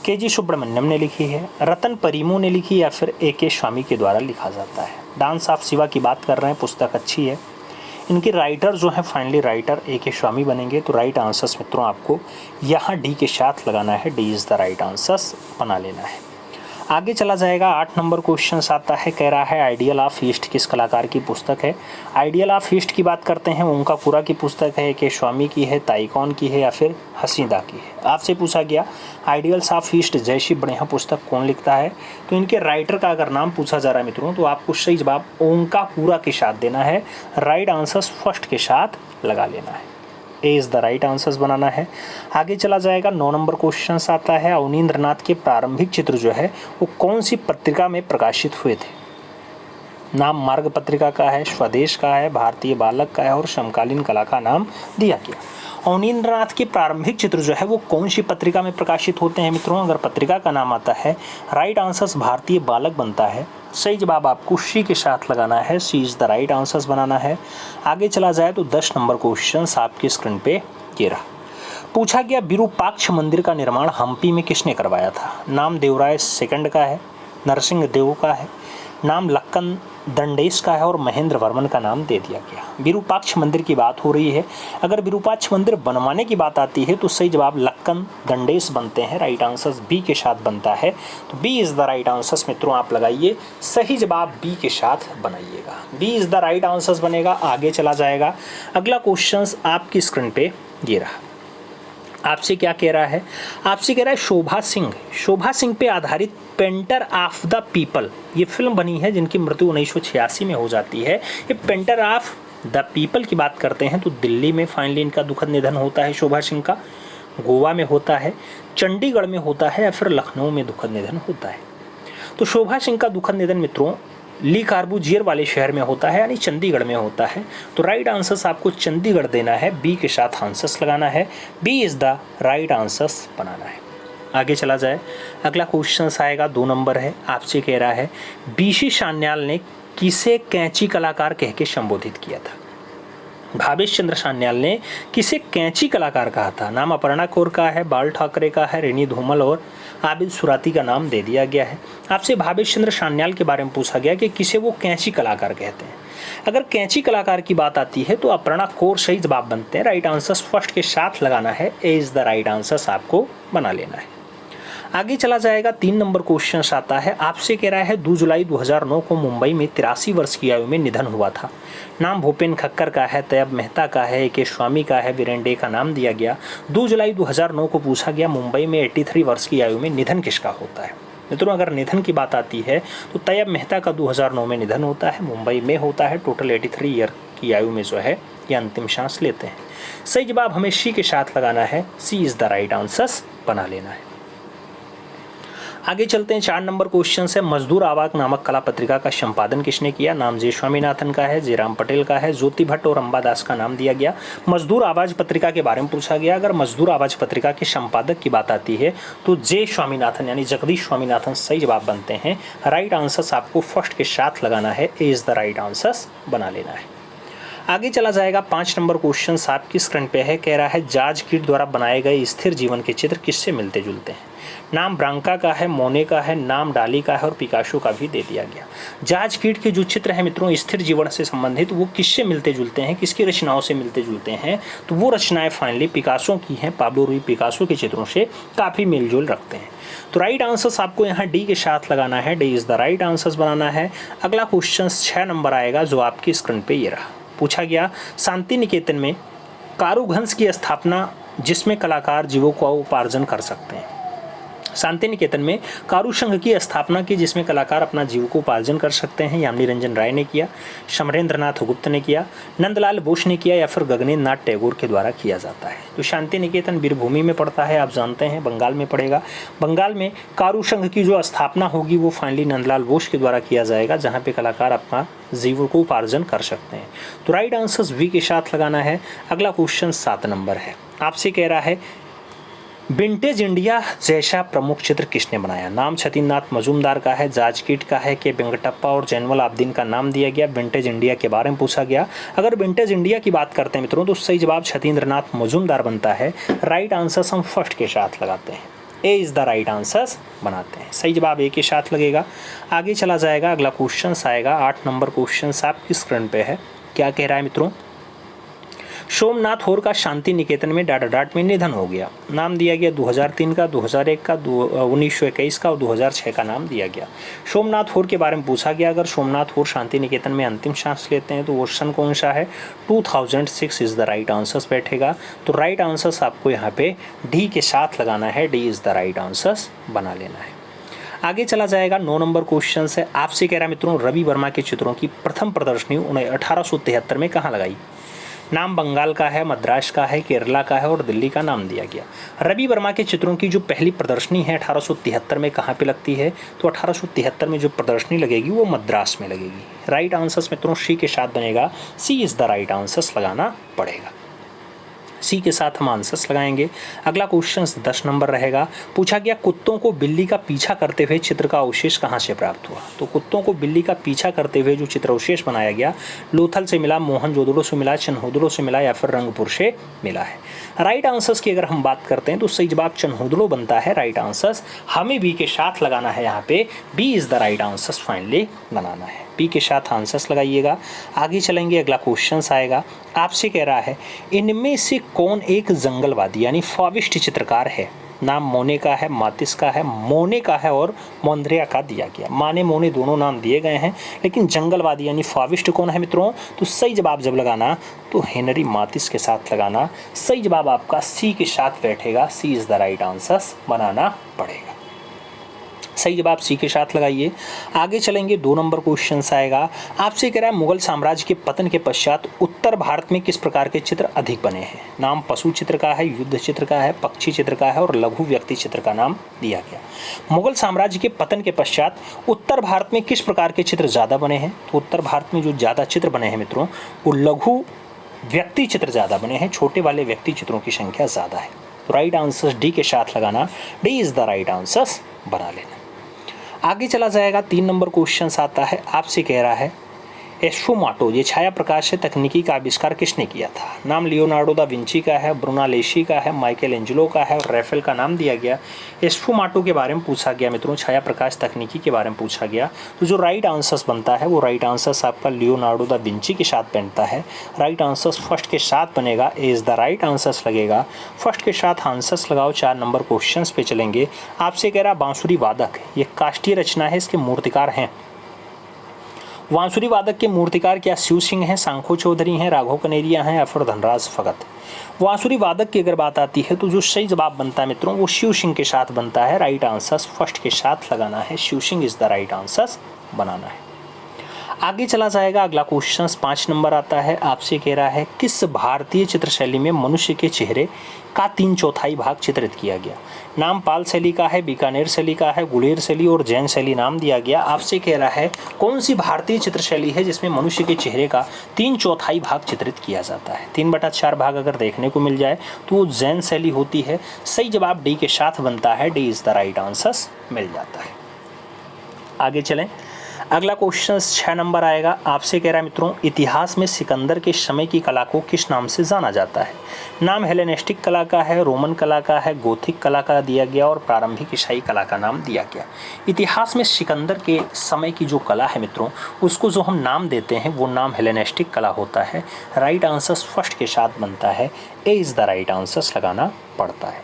के.जी. सुब्रमण्यम ने लिखी है, रतन परिमो ने लिखी या फिर ए.के. स्वामी के द्वारा लिखा जाता है? डांस ऑफ शिवा की बात कर रहे हैं, पुस्तक अच्छी है। इनके राइटर जो हैं फाइनली राइटर ए.के. स्वामी बनेंगे। तो राइट आंसर्स मित्रों आपको यहाँ डी के साथ लगाना है। D is the right answers बना लेना है। आगे चला जाएगा। 8 नंबर क्वेश्चन आता है, कह रहा है आइडियल ऑफ ईस्ट किस कलाकार की पुस्तक है? आइडियल ऑफ ईस्ट की बात करते हैं, ओंकापुरा की पुस्तक है, के स्वामी की है, ताइकॉन की है या फिर हसीदा की है? आपसे पूछा गया आइडियल्स ऑफ ईस्ट जयश्री बढ़िया पुस्तक कौन लिखता है? तो इनके राइटर का अगर नाम पूछा जा रहा है मित्रों तो आपको सही जवाब ओंकापुरा के साथ देना है। राइट आंसर फर्स्ट के साथ लगा लेना है। A is the right answers बनाना है। आगे चला जाएगा। 9 नंबर क्वेश्चन आता है, अवनींद्रनाथ के प्रारंभिक चित्र जो है वो कौन सी पत्रिका में प्रकाशित हुए थे? नाम मार्ग पत्रिका का है, स्वदेश का है, भारतीय बालक का है और समकालीन कला का नाम दिया गया। अवनींद्रनाथ के प्रारंभिक चित्र जो है वो कौन सी पत्रिका में प्रकाशित होते हैं मित्रों? अगर पत्रिका का नाम आता है राइट आंसर्स भारतीय बालक बनता है। सही जवाब आपको सी के साथ लगाना है। C is the right answers बनाना है। आगे चला जाए तो 10 नंबर क्वेश्चन आपकी स्क्रीन पे ये रहा। पूछा गया विरूपाक्ष मंदिर का निर्माण हम्पी में किसने करवाया था? नाम देवराय सेकंड का है, नरसिंह देव का है, नाम लक्कन दंडेश का है और महेंद्र वर्मन का नाम दे दिया गया। विरूपाक्ष मंदिर की बात हो रही है। अगर विरूपाक्ष मंदिर बनवाने की बात आती है तो सही जवाब लक्कन दंडेश बनते हैं। राइट आंसर बी के साथ बनता है। तो B is the right answers मित्रों आप लगाइए। सही जवाब बी के साथ बनाइएगा। B is the right answers बनेगा। आगे चला जाएगा। अगला क्वेश्चन आपकी स्क्रीन पे ये रहा। आपसे क्या कह रहा है? आपसे कह रहा है शोभा सिंह पे आधारित पेंटर ऑफ द पीपल ये फिल्म बनी है जिनकी मृत्यु 1986 में हो जाती है। ये पेंटर ऑफ द पीपल की बात करते हैं तो दिल्ली में फाइनली इनका दुखद निधन होता है। शोभा सिंह का गोवा में होता है, चंडीगढ़ में होता है या फिर लखनऊ में दुखद निधन होता है? तो शोभा सिंह का दुखद निधन मित्रों ली कार्बूजियर वाले शहर में होता है यानी चंडीगढ़ में होता है। तो राइट आंसर्स आपको चंडीगढ़ देना है। बी के साथ आंसर्स लगाना है। B is the right answers बनाना है। आगे चला जाए। अगला क्वेश्चन आएगा 2 नंबर है। आपसे कह रहा है बीसी सान्याल ने किसे कैंची कलाकार कह के संबोधित किया था? भावेश चंद्र सान्याल ने किसे कैंची कलाकार कहा था? नाम अपर्णा कौर का है, बाल ठाकरे का है, रेनी धूमल और आबिद सुराती का नाम दे दिया गया है। आपसे भावेश चंद्र सान्याल के बारे में पूछा गया कि किसे वो कैंची कलाकार कहते हैं। अगर कैंची कलाकार की बात आती है तो अपर्णा कौर सही जवाब बनते हैं। राइट आंसर फर्स्ट के साथ लगाना है। A is the right answers आपको बना लेना है। आगे चला जाएगा। 3 नंबर क्वेश्चन आता है। आपसे कह रहा है 2 जुलाई 2009 को मुंबई में 83 वर्ष की आयु में निधन हुआ था। नाम भूपेन खक्कर का है, तैयब मेहता का है, ए.के. स्वामी का है, वीरेन डे का नाम दिया गया। 2 जुलाई 2009 को पूछा गया मुंबई में 83 वर्ष की आयु में निधन किसका होता है? मित्रों अगर निधन की बात आती है तो तैयब मेहता का 2009 में निधन होता है, मुंबई में होता है। टोटल 83 ईयर की आयु में जो है ये अंतिम सांस लेते हैं। सही जवाब हमें सी के साथ लगाना है। C is the right answers बना लेना है। आगे चलते हैं। 4 नंबर क्वेश्चन से मजदूर आवाज नामक कला पत्रिका का संपादन किसने किया? नाम जे स्वामीनाथन का है, जयराम पटेल का है, ज्योति भट्ट और अंबादास का नाम दिया गया। मजदूर आवाज पत्रिका के बारे में पूछा गया। अगर मजदूर आवाज पत्रिका के संपादक की बात आती है तो जे स्वामीनाथन यानी जगदीश स्वामीनाथन सही जवाब बनते हैं। राइट आंसर्स आपको फर्स्ट के साथ लगाना है। A is the right answers बना लेना है। आगे चला जाएगा। 5 नंबर क्वेश्चन आपकी स्क्रीन पे है। कह रहा है जॉर्ज कीट द्वारा बनाए गए स्थिर जीवन के चित्र किससे मिलते जुलते हैं? नाम ब्रांका का है, मोने का है, नाम डाली का है और पिकासो का भी दे दिया गया। जॉर्ज कीट के जो चित्र हैं मित्रों स्थिर जीवन से संबंधित वो किससे मिलते जुलते हैं, किसकी रचनाओं से मिलते जुलते हैं? तो वो रचनाएं फाइनली पिकासो की हैं। पाब्लो रूई पिकासो के चित्रों से काफ़ी मेलजोल रखते हैं। तो राइट आंसर्स आपको यहाँ डी के साथ लगाना है। D is the right answers बनाना है। अगला क्वेश्चन 6 नंबर आएगा जो आपकी स्क्रीन पे ये रहा। पूछा गया शांति निकेतन में कारुघंस की स्थापना जिसमें कलाकार जीवों का उपार्जन कर सकते हैं। शांति निकेतन में कारु संघ की स्थापना की, जिसमें कलाकार अपना जीविकोपार्जन कर सकते हैं। यामिनी रंजन राय ने किया, समरेंद्र नाथ गुप्त ने किया, नंदलाल बोस ने किया या फिर गगनेंद्र नाथ टैगोर के द्वारा किया जाता है। तो शांति निकेतन वीरभूमि में पड़ता है, आप जानते हैं, बंगाल में पड़ेगा। बंगाल में कारु संघ की जो स्थापना होगी वो फाइनली नंदलाल बोस के द्वारा किया जाएगा, जहाँ पे कलाकार अपना जीविकोपार्जन कर सकते हैं। तो राइट आंसर वी के साथ लगाना है। अगला क्वेश्चन 7 नंबर है, आपसे कह रहा है विंटेज इंडिया जैसा प्रमुख चित्र किसने बनाया? नाम छतीन्द्रनाथ मजूमदार का है, जार्ज किट का है, के वेंकटप्पा और जैनुअल आब्दीन का नाम दिया गया। विंटेज इंडिया के बारे में पूछा गया। अगर विंटेज इंडिया की बात करते हैं मित्रों तो सही जवाब छतीन्द्रनाथ मजूमदार बनता है। राइट आंसर हम फर्स्ट के साथ लगाते हैं, ए इज़ द राइट आंसर बनाते हैं। सही जवाब ए के साथ लगेगा। आगे चला जाएगा, अगला क्वेश्चन आएगा 8 नंबर क्वेश्चन आपकी स्क्रीन पे है। क्या कह रहा है मित्रों? सोमनाथ होर का शांति निकेतन में डाडाडाट में निधन हो गया। नाम दिया गया 2003 का, 2001 का, 1921 का और 2006 का नाम दिया गया। सोमनाथ होर के बारे में पूछा गया। अगर सोमनाथ होर शांति निकेतन में अंतिम सांस लेते हैं तो वो सन कौन सा है? 2006 इज़ द राइट आंसर बैठेगा। तो राइट आंसर आपको यहाँ पे डी के साथ लगाना है, D is the right answer बना लेना है। आगे चला जाएगा 9 नंबर क्वेश्चन है। आपसे कह रहा है मित्रों रवि वर्मा के चित्रों की प्रथम प्रदर्शनी 1873 में कहाँ लगाई? नाम बंगाल का है, मद्रास का है, केरला का है और दिल्ली का नाम दिया गया। रवि वर्मा के चित्रों की जो पहली प्रदर्शनी है 1873 में कहाँ पे लगती है? तो 1873 में जो प्रदर्शनी लगेगी वो मद्रास में लगेगी। राइट आंसर मित्रों सी के साथ बनेगा, C is the right answer लगाना पड़ेगा। सी के साथ हम आंसर्स लगाएंगे। अगला क्वेश्चन 10 नंबर रहेगा। पूछा गया कुत्तों को बिल्ली का पीछा करते हुए चित्र का अवशेष कहाँ से प्राप्त हुआ? तो कुत्तों को बिल्ली का पीछा करते हुए जो चित्र अवशेष बनाया गया, लोथल से मिला, मोहनजोदड़ो से मिला, चन्होदड़ो से मिला या फिर रंगपुर से मिला है। राइट आंसर्स की अगर हम बात करते हैं तो सही जवाब चन्होदड़ो बनता है। राइट आंसर्स हमें बी के साथ लगाना है, यहाँ पे B is the right answers finally बनाना है। बी के साथ आंसर्स लगाइएगा। आगे चलेंगे, अगला क्वेश्चन आएगा। आपसे कह रहा है इनमें से कौन एक जंगलवादी यानी फाविस्ट चित्रकार है? नाम मोने का है, मातिस का है, मोने का है और मोंद्रिया का दिया गया। माने मोने दोनों नाम दिए गए हैं, लेकिन जंगलवादी यानी फाविस्ट कौन है मित्रों? तो सही जवाब जब लगाना तो हेनरी मातिस के साथ लगाना। सही जवाब आपका सी के साथ बैठेगा, सी इज़ द राइट आंसर बनाना पड़ेगा। सही जवाब सी के साथ लगाइए। आगे चलेंगे, 2 नंबर क्वेश्चन आएगा। आपसे कह रहा है मुगल साम्राज्य के पतन के पश्चात उत्तर भारत में किस प्रकार के चित्र अधिक बने हैं? नाम पशु चित्र का है, युद्ध चित्र का है, पक्षी चित्र का है और लघु व्यक्ति चित्र का नाम दिया गया। मुगल साम्राज्य के पतन के पश्चात उत्तर भारत में किस प्रकार के चित्र ज़्यादा बने हैं? तो उत्तर भारत में जो ज़्यादा चित्र बने हैं मित्रों वो लघु व्यक्ति चित्र ज़्यादा बने हैं, छोटे वाले व्यक्ति चित्रों की संख्या ज़्यादा है। तो राइट आंसर डी के साथ लगाना, D is the right answer बना लेना। आगे चला जाएगा, 3 नंबर क्वेश्चन आता है। आपसे कह रहा है एस्फुमाटो ये छाया प्रकाश से तकनीकी का आविष्कार किसने किया था? नाम लियोनार्डो दा विंची का है, ब्रुनालेसी का है, माइकल एंजेलो का है और रैफेल का नाम दिया गया। एस्फुमाटो के बारे में पूछा गया मित्रों, छाया प्रकाश तकनीकी के बारे में पूछा गया। तो जो राइट आंसर्स बनता है वो राइट आंसर्स आपका लियोनार्डो दा विंची के साथ बनता है। राइट आंसर्स फर्स्ट के साथ बनेगा, ए इज़ द राइट आंसर्स लगेगा। फर्स्ट के साथ आंसर्स लगाओ। 4 नंबर क्वेश्चन पे चलेंगे। आपसे कह रहा बांसुरी वादक ये काष्ठीय रचना है, इसके मूर्तिकार हैं। बांसुरी वादक के मूर्तिकार क्या शिव सिंह हैं, सांखो चौधरी हैं, राघव कनेरिया हैं या फिर धनराज भगत? बांसुरी वादक की अगर बात आती है तो जो सही जवाब बनता है मित्रों वो शिव सिंह के साथ बनता है। राइट आंसर फर्स्ट के साथ लगाना है, Shiv Singh is the right answer बनाना है। आगे चला जाएगा, अगला क्वेश्चन 5 नंबर आता है। आपसे कह रहा है किस भारतीय चित्र शैली में मनुष्य के चेहरे का 3/4 भाग चित्रित किया गया? नाम पाल शैली का है, बीकानेर शैली का है, गुलेर शैली और जैन शैली नाम दिया गया। आपसे कह रहा है कौन सी भारतीय चित्र शैली है जिसमें मनुष्य के चेहरे का 3/4 भाग चित्रित किया जाता है? 3/4 भाग अगर देखने को मिल जाए तो वो जैन शैली होती है। सही जवाब डी के साथ बनता है, D is the right answer मिल जाता है। आगे चलें, अगला क्वेश्चन 6 नंबर आएगा। आपसे कह रहा है मित्रों इतिहास में सिकंदर के समय की कला को किस नाम से जाना जाता है? नाम हेलेनिस्टिक कला का है, रोमन कला का है, गोथिक कला का दिया गया और प्रारंभिक ईसाई कला का नाम दिया गया। इतिहास में सिकंदर के समय की जो कला है मित्रों उसको जो हम नाम देते हैं वो नाम हेलेनिस्टिक कला होता है। राइट आंसर फर्स्ट के साथ बनता है, A is the right answer लगाना पड़ता है।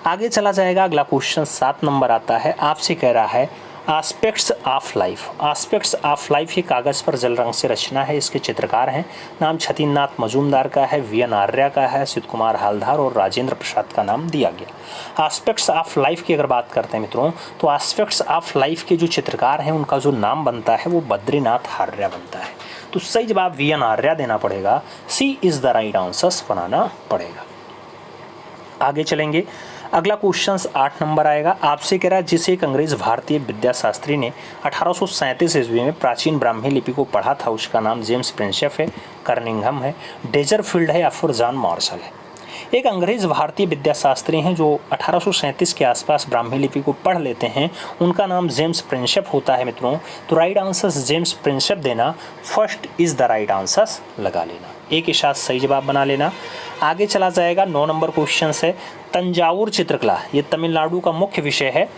आगे चला जाएगा, अगला क्वेश्चन 7 नंबर आता है। आपसे कह रहा है aspects of life. Aspects of life ये कागज़ पर जल रंग से रचना है। इसके चित्रकार हैं, नाम छतीन्द्रनाथ मजूमदार का है, वी एन आर्या का है, सिद्ध कुमार हालधार और राजेंद्र प्रसाद का नाम दिया गया। आस्पेक्ट्स ऑफ लाइफ की अगर बात करते हैं मित्रों, तो आस्पेक्ट्स ऑफ लाइफ के जो चित्रकार हैं उनका जो नाम बनता है वो बद्रीनाथ आर्या बनता है। तो सही जवाब वी एन आर्या देना पड़ेगा, C is the right answer बनाना पड़ेगा। आगे चलेंगे, अगला क्वेश्चन 8 नंबर आएगा। आपसे कह रहा है जिसे एक अंग्रेज भारतीय विद्याशास्त्री ने 1837 ईस्वी में प्राचीन ब्राह्मी लिपि को पढ़ा था, उसका नाम जेम्स प्रिंसेप है, कर्निंघम है, डेजरफील्ड है या फिर जॉन मार्शल है। एक अंग्रेज भारतीय विद्याशास्त्री हैं जो 1837 के आसपास ब्राह्मी लिपि को पढ़ लेते हैं, उनका नाम जेम्स प्रिंसेप होता है मित्रों। तो राइट आंसर जेम्स प्रिंसेप देना, first is the right answer लगा लेना, एक के साथ सही जवाब बना लेना। आगे चला जाएगा, 9 नंबर क्वेश्चन है तंजावुर चित्रकला। ये तमिलनाडु का मुख्य विषय है।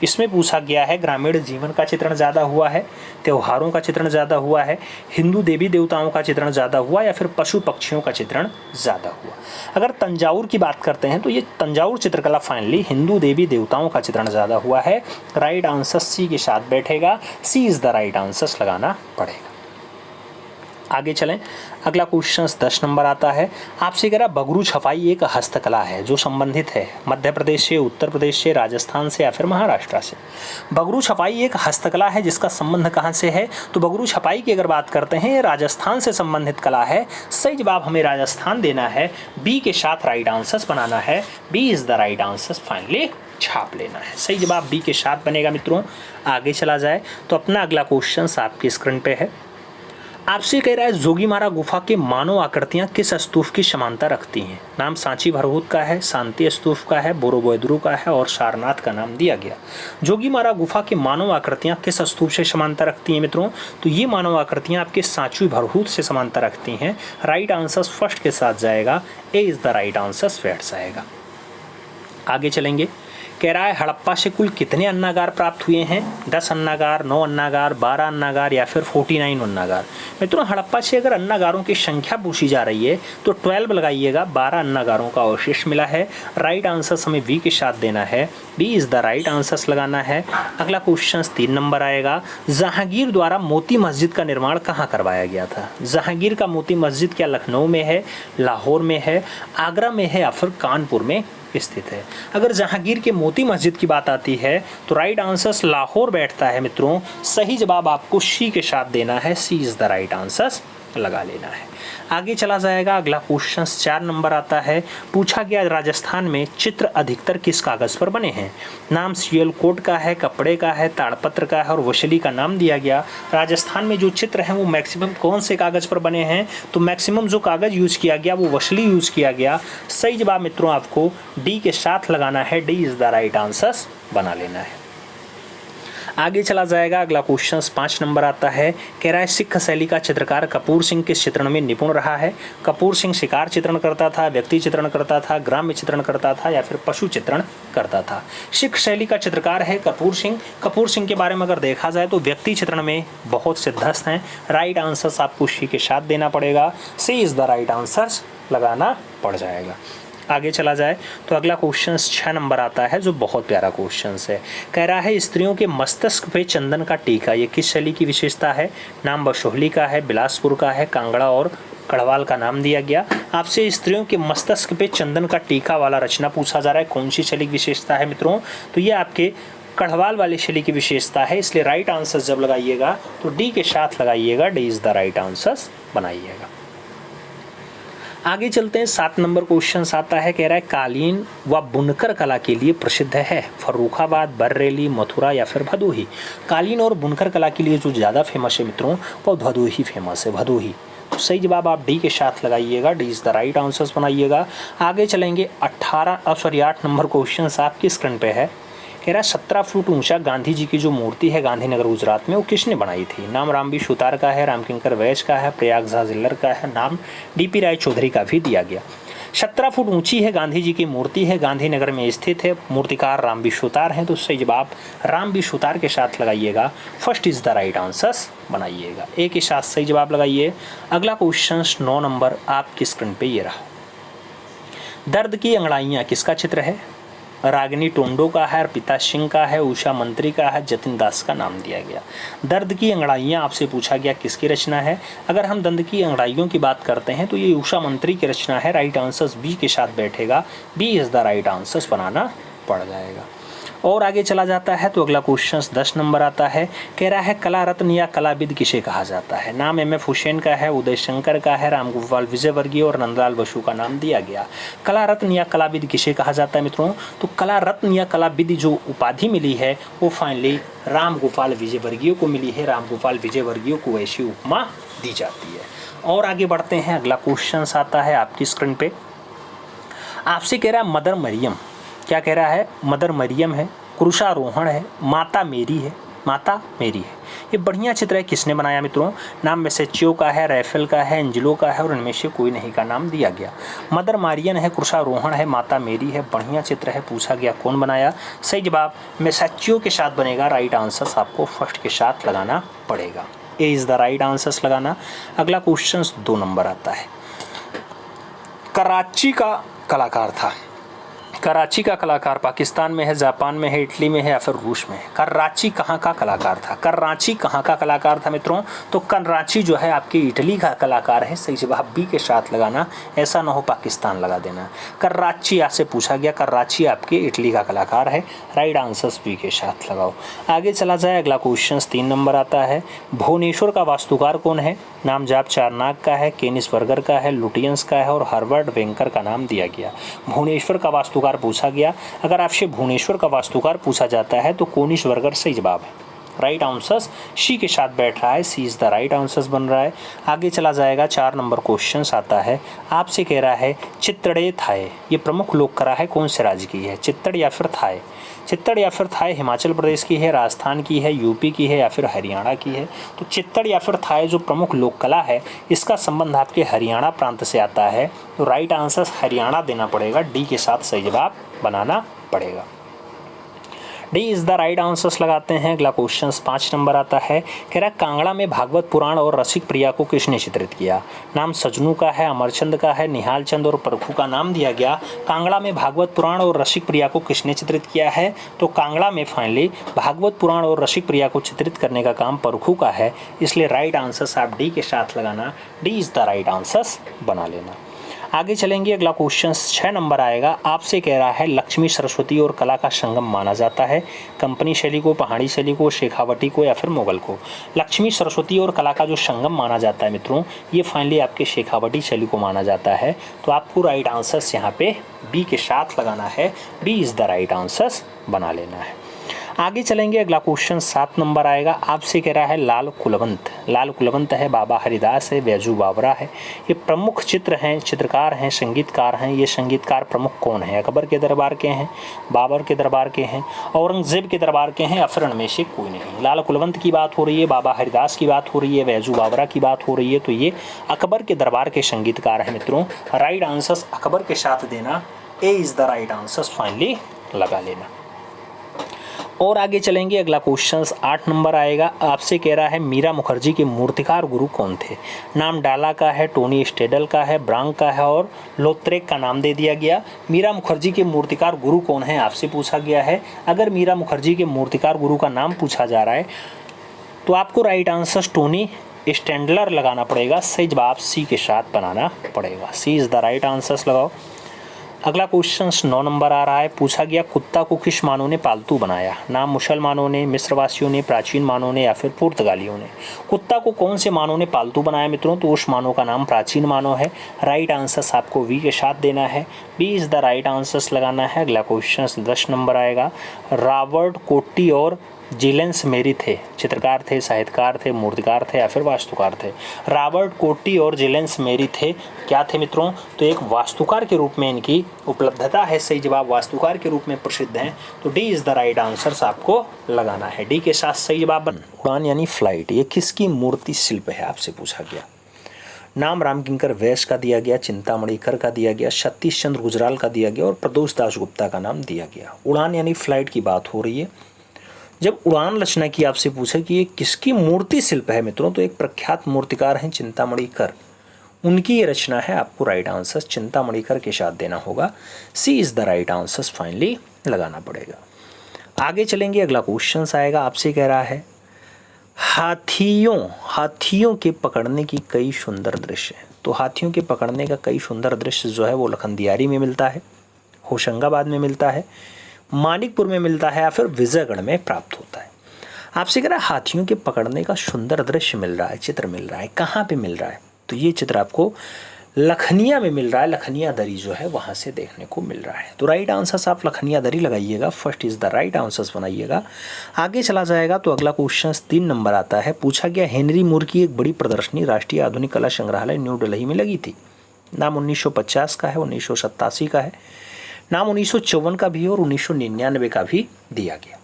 इसमें पूछा गया है ग्रामीण जीवन का चित्रण ज़्यादा हुआ है, त्योहारों का चित्रण ज़्यादा हुआ है, हिंदू देवी देवताओं का चित्रण ज़्यादा हुआ या फिर पशु पक्षियों का चित्रण ज़्यादा हुआ। अगर तंजावुर की बात करते हैं तो ये तंजावुर चित्रकला फाइनली हिंदू देवी देवताओं का चित्रण ज़्यादा हुआ है। राइट आंसर सी के साथ बैठेगा, सी इज़ द राइट आंसर लगाना पड़ेगा। आगे चलें, अगला क्वेश्चन 10 नंबर आता है। आपसे कह रहा बगरू छपाई एक हस्तकला है जो संबंधित है मध्य प्रदेश से, उत्तर प्रदेश से, राजस्थान से या फिर महाराष्ट्र से। बगरू छपाई एक हस्तकला है जिसका संबंध कहाँ से है, तो बगरू छपाई की अगर बात करते हैं राजस्थान से संबंधित कला है। सही जवाब हमें राजस्थान देना है, बी के साथ राइट आंसर बनाना है, B is the right answer finally छाप लेना है। सही जवाब बी के साथ बनेगा मित्रों। आगे चला जाए तो अपना अगला क्वेश्चन आपकी स्क्रीन पे है। आपसे कह रहा है जोगीमारा गुफा के मानव आकृतियाँ किस स्तूप की समानता रखती हैं। नाम सांची भरहुत का है, शांति स्तूप का है, बोरोबोदरू का है और सारनाथ का नाम दिया गया। जोगीमारा गुफा के मानव आकृतियाँ किस स्तूप से समानता रखती हैं मित्रों, तो ये मानव आकृतियाँ आपके सांची भरहुत से समानता रखती हैं। राइट आंसर फर्स्ट के साथ जाएगा, ए इज़ द राइट आंसर बैठ जाएगा। आगे चलेंगे, कह रहा है हड़प्पा से कुल कितने अन्नागार प्राप्त हुए हैं। 10 अन्नागार, 9 अन्नागार, 12 अन्नागार या फिर 49 अन्नागार। मित्रों हड़प्पा से अगर अन्नागारों की संख्या पूछी जा रही है तो 12 लगाइएगा, 12 अन्नागारों का अवशेष मिला है। राइट आंसर हमें बी के साथ देना है, B is the right answer लगाना है। अगला क्वेश्चन 3 नंबर आएगा। जहांगीर द्वारा मोती मस्जिद का निर्माण कहाँ करवाया गया था। जहांगीर का मोती मस्जिद क्या लखनऊ में है, लाहौर में है, आगरा में है या फिर कानपुर में स्थित है। अगर जहांगीर के मोती मस्जिद की बात आती है तो राइट आंसर लाहौर बैठता है मित्रों। सही जवाब आपको सी के साथ देना है, C is the right answer लगा लेना है। आगे चला जाएगा, अगला क्वेश्चन 4 नंबर आता है। पूछा गया राजस्थान में चित्र अधिकतर किस कागज़ पर बने हैं। नाम सियालकोट का है, कपड़े का है, ताड़पत्र का है और वशली का नाम दिया गया। राजस्थान में जो चित्र हैं वो मैक्सिमम कौन से कागज़ पर बने हैं, तो मैक्सिमम जो कागज़ यूज़ किया गया वो वशली यूज़ किया गया। सही जवाब मित्रों आपको डी के साथ लगाना है, D is the right answer बना लेना है। आगे चला जाएगा, अगला क्वेश्चन 5 नंबर आता है। कह रहा है सिख शैली का चित्रकार कपूर सिंह किस चित्रण में निपुण रहा है। कपूर सिंह शिकार चित्रण करता था, व्यक्ति चित्रण करता था, ग्राम्य चित्रण करता था या फिर पशु चित्रण करता था। सिख शैली का चित्रकार है कपूर सिंह। कपूर सिंह के बारे में अगर देखा जाए तो व्यक्ति चित्रण में बहुत सिद्धस्त हैं। राइट आंसर आपको सी के साथ देना पड़ेगा, C is the right answer लगाना पड़ जाएगा। आगे चला जाए तो अगला क्वेश्चन 6 नंबर आता है जो बहुत प्यारा क्वेश्चन है। कह रहा है स्त्रियों के मस्तिष्क पे चंदन का टीका ये किस शैली की विशेषता है। नाम बसोहली का है, बिलासपुर का है, कांगड़ा और कड़वाल का नाम दिया गया। आपसे स्त्रियों के मस्तिष्क पे चंदन का टीका वाला रचना पूछा जा रहा है, कौन सी शैली की विशेषता है मित्रों, तो ये आपके कड़वाल वाली शैली की विशेषता है। इसलिए राइट आंसर जब लगाइएगा तो डी के साथ लगाइएगा, D is the right answer बनाइएगा। आगे चलते हैं, 7 नंबर क्वेश्चन आता है। कह रहा है कालीन व बुनकर कला के लिए प्रसिद्ध है फर्रुखाबाद, बरेली, मथुरा या फिर भदोही। कालीन और बुनकर कला के लिए जो ज़्यादा फेमस है मित्रों वो भदोही फेमस है, भदोही। तो सही जवाब आप डी के साथ लगाइएगा, D is the right answer बनाइएगा। आगे चलेंगे 8 नंबर क्वेश्चन आपकी स्क्रीन पे है। कह रहा है 17 फुट ऊंचा गांधी जी की जो मूर्ति है गांधीनगर गुजरात में वो किसने बनाई थी। नाम रामबी सुतार का है, रामकिंकर वैश का है, प्रयाग झा जिल्लर का है, नाम डीपी राय चौधरी का भी दिया गया। 17 फुट ऊंची है गांधी जी की मूर्ति है, गांधीनगर में स्थित है, मूर्तिकार रामबी सुतार हैं। तो सही जवाब रामबी सुतार के साथ लगाइएगा, first is the right answer बनाइएगा, ए के साथ सही जवाब लगाइए। अगला क्वेश्चन 9 नंबर आपकी स्क्रीन पे ये रहा। दर्द की अंगड़ाइयाँ किसका चित्र है। रागिनी टोंडो का है, अर्पिता सिंह का है, उषा मंत्री का है, जतिन दास का नाम दिया गया। दर्द की अंगड़ाइयाँ आपसे पूछा गया किसकी रचना है। अगर हम दर्द की अंगड़ाइयों की बात करते हैं तो ये उषा मंत्री की रचना है। राइट आंसर बी के साथ बैठेगा, B is the right answer बनाना पड़ जाएगा। और आगे चला जाता है तो अगला क्वेश्चन 10 नंबर आता है, कह रहा है कला रत्न या कलाविद किसे कहा जाता है। नाम एम.एफ. हुसैन का है, उदय शंकर का है, रामगोपाल विजयवर्गीय और नंदलाल बसु का नाम दिया गया। कला रत्न या कलाविद किसे कहा जाता है मित्रों, तो कला रत्न या कलाविद जो उपाधि मिली है वो फाइनली रामगोपाल विजयवर्गीय को मिली है। रामगोपाल विजयवर्गीय को ऐसी उपमा दी जाती है। और आगे बढ़ते हैं, अगला क्वेश्चन आता है आपकी स्क्रीन पे, आपसे कह रहा है मदर मरियम, क्या कह रहा है, मदर मरियम है, क्रूसारोहण है, माता मेरी है, माता मेरी है। ये बढ़िया चित्र है, किसने बनाया मित्रों, नाम मेसेच्यो का है, रैफेल का है, एंजिलो का है और इनमें से कोई नहीं का नाम दिया गया। मदर मारियन है, क्रूसारोहण है, माता मेरी है, बढ़िया चित्र है, पूछा गया कौन बनाया। सही जवाब मेसेच्यो के साथ बनेगा। राइट आंसर आपको फर्स्ट के साथ लगाना पड़ेगा, ए इज़ द राइट आंसर लगाना। अगला क्वेश्चन 2 नंबर आता है, कराची का कलाकार था। कराची का कलाकार पाकिस्तान में है, जापान में है, इटली में है या फिर रूस में है। कराची कहाँ का कलाकार था, कराची कहाँ का कलाकार था मित्रों, तो कराची जो है आपकी इटली का कलाकार है। सही जवाब बी के साथ लगाना, ऐसा ना हो पाकिस्तान लगा देना। कराची आपसे पूछा गया, कराची आपके इटली का कलाकार है। राइट आंसर बी के साथ लगाओ। आगे चला जाए, अगला क्वेश्चन 3 नंबर आता है, भुवनेश्वर का वास्तुकार कौन है। नाम जाप चारनाक का है, केनिस बर्गर का है, लुटियंस का है और हर्बर्ट वेंकर का नाम दिया गया। भुवनेश्वर का वास्तुकार पूछा गया। अगर आपसे भुवनेश्वर का वास्तुकार पूछा जाता है तो कोनिस बर्गर सही जवाब है। राइट आंसर सी के साथ बैठ रहा है, C is the right answer बन रहा है। आगे चला जाएगा, 4 नंबर क्वेश्चन आता है, आपसे कह रहा है चित्तड़े थाय ये प्रमुख लोक कला है कौन से राज्य की है। चित्तड़ या फिर थाय, चित्तड़ या फिर थाय हिमाचल प्रदेश की है, राजस्थान की है, यूपी की है या फिर हरियाणा की है। तो चित्तड़ या फिर थाय जो प्रमुख लोक कला है इसका संबंध आपके हरियाणा प्रांत से आता है। तो राइट आंसर हरियाणा देना पड़ेगा, डी के साथ सही जवाब बनाना पड़ेगा। D is the right answers लगाते हैं। अगला क्वेश्चन 5 नंबर आता है, कह रहा है कांगड़ा में भागवत पुराण और रसिक प्रिया को किसने चित्रित किया। नाम सजनू का है, अमरचंद का है, निहाल चंद और परखू का नाम दिया गया। कांगड़ा में भागवत पुराण और रसिक प्रिया को किसने चित्रित किया है, तो कांगड़ा में फाइनली भागवत पुराण और रसिक प्रिया को चित्रित करने का काम परखू का है। इसलिए राइट आंसर्स आप डी के साथ लगाना, D is the right answers बना लेना। आगे चलेंगे, अगला क्वेश्चन 6 नंबर आएगा, आपसे कह रहा है लक्ष्मी सरस्वती और कला का संगम माना जाता है। कंपनी शैली को, पहाड़ी शैली को, शेखावटी को या फिर मुगल को। लक्ष्मी सरस्वती और कला का जो संगम माना जाता है मित्रों, ये फाइनली आपके शेखावटी शैली को माना जाता है। तो आपको राइट आंसर्स यहाँ पे बी के साथ लगाना है, B is the right answers बना लेना है। आगे चलेंगे, अगला क्वेश्चन 7 नंबर आएगा, आपसे कह रहा है लाल कुलवंत। लाल कुलवंत है, बाबा हरिदास है, बैजू बावरा है। ये प्रमुख चित्र हैं, चित्रकार हैं, संगीतकार हैं। ये संगीतकार प्रमुख कौन है, अकबर के दरबार के हैं, बाबर के दरबार के हैं, औरंगजेब के दरबार के हैं या फिर इनमें से कोई नहीं। लाल कुलवंत की बात हो रही है, बाबा हरिदास की बात हो रही है, बैजू बावरा की बात हो रही है, तो ये अकबर के दरबार के संगीतकार हैं मित्रों। राइट आंसर अकबर के साथ देना, ए is the right answer finally लगा लेना। और आगे चलेंगे, अगला क्वेश्चन 8 नंबर आएगा, आपसे कह रहा है मीरा मुखर्जी के मूर्तिकार गुरु कौन थे। नाम डाला का है, टोनी स्टेडल का है, ब्रांक का है और लोत्रेक का नाम दे दिया गया। मीरा मुखर्जी के मूर्तिकार गुरु कौन है आपसे पूछा गया है। अगर मीरा मुखर्जी के मूर्तिकार गुरु का नाम पूछा जा रहा है तो आपको राइट आंसर टोनी स्टेंडलर लगाना पड़ेगा। सही जवाब सी के साथ बनाना पड़ेगा, C is the right answer लगाओ। अगला क्वेश्चन 9 नंबर आ रहा है, पूछा गया कुत्ता को किस मानव ने पालतू बनाया। नाम मुसलमानों ने, मिस्रवासियों ने, प्राचीन मानव ने या फिर पुर्तगालियों ने। कुत्ता को कौन से मानव ने पालतू बनाया मित्रों, तो उस मानव का नाम प्राचीन मानव है। राइट आंसर आपको वी के साथ देना है, B is the right answer लगाना है। अगला क्वेश्चन 10 नंबर आएगा, रॉबर्ट कोट्टी और जिलेंस मेरी थे, चित्रकार थे, साहित्यकार थे, मूर्तिकार थे या फिर वास्तुकार थे। रॉबर्ट कोट्टी और जिलेंस मेरी थे, क्या थे मित्रों, तो एक वास्तुकार के रूप में इनकी उपलब्धता है। सही जवाब वास्तुकार के रूप में प्रसिद्ध हैं, तो D is the right answer आपको लगाना है, डी के साथ सही जवाब बन। उड़ान यानी फ्लाइट, ये किसकी मूर्ति शिल्प है आपसे पूछा गया। नाम रामकिंकर वैश्य का दिया गया, चिंतामणि कर का दिया गया, सतीश चंद्र गुजराल का दिया गया और प्रदोष दास गुप्ता का नाम दिया गया। उड़ान यानी फ्लाइट की बात हो रही है। जब उड़ान रचना की आपसे पूछे कि ये किसकी मूर्ति शिल्प है मित्रों, तो एक प्रख्यात मूर्तिकार हैं चिंतामणि कर, उनकी ये रचना है। आपको राइट आंसर चिंतामणि कर के साथ देना होगा। C is the right answer finally लगाना पड़ेगा। आगे चलेंगे, अगला क्वेश्चन आएगा, आपसे कह रहा है हाथियों के पकड़ने की कई सुंदर दृश्य हैं। तो हाथियों के पकड़ने का कई सुंदर दृश्य जो है वो लखनदियारी में मिलता है, होशंगाबाद में मिलता है, मानिकपुर में मिलता है या फिर विजयगढ़ में प्राप्त होता है। आपसे कह रहा है हाथियों के पकड़ने का सुंदर दृश्य मिल रहा है, चित्र मिल रहा है, कहाँ पे मिल रहा है? तो ये चित्र आपको लखनिया में मिल रहा है। लखनिया दरी जो है वहाँ से देखने को मिल रहा है। तो राइट आंसर आप लखनिया दरी लगाइएगा, first is the right answer बनाइएगा। आगे चला जाएगा तो अगला क्वेश्चन 3 नंबर आता है। पूछा गया हेनरी मूर की एक बड़ी प्रदर्शनी राष्ट्रीय आधुनिक कला संग्रहालय न्यू दिल्ली में लगी थी। नाम 1950 का है, 1987 का है, नाम 1954 का भी है और 1999 का भी दिया गया।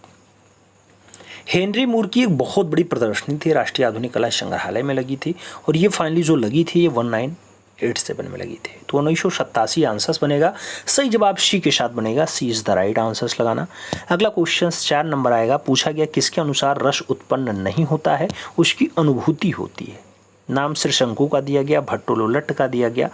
हेनरी मूर की एक बहुत बड़ी प्रदर्शनी थी, राष्ट्रीय आधुनिक कला संग्रहालय में लगी थी और ये फाइनली जो लगी थी ये 1987 में लगी थी। तो 1987 आंसर्स बनेगा। सही जवाब सी के साथ बनेगा, C is the right answers लगाना। अगला क्वेश्चन 4 नंबर आएगा। पूछा गया किसके अनुसार रस उत्पन्न नहीं होता है, उसकी अनुभूति होती है। नाम श्रीशंकु का दिया गया, भट्टोलोलट का दिया गया,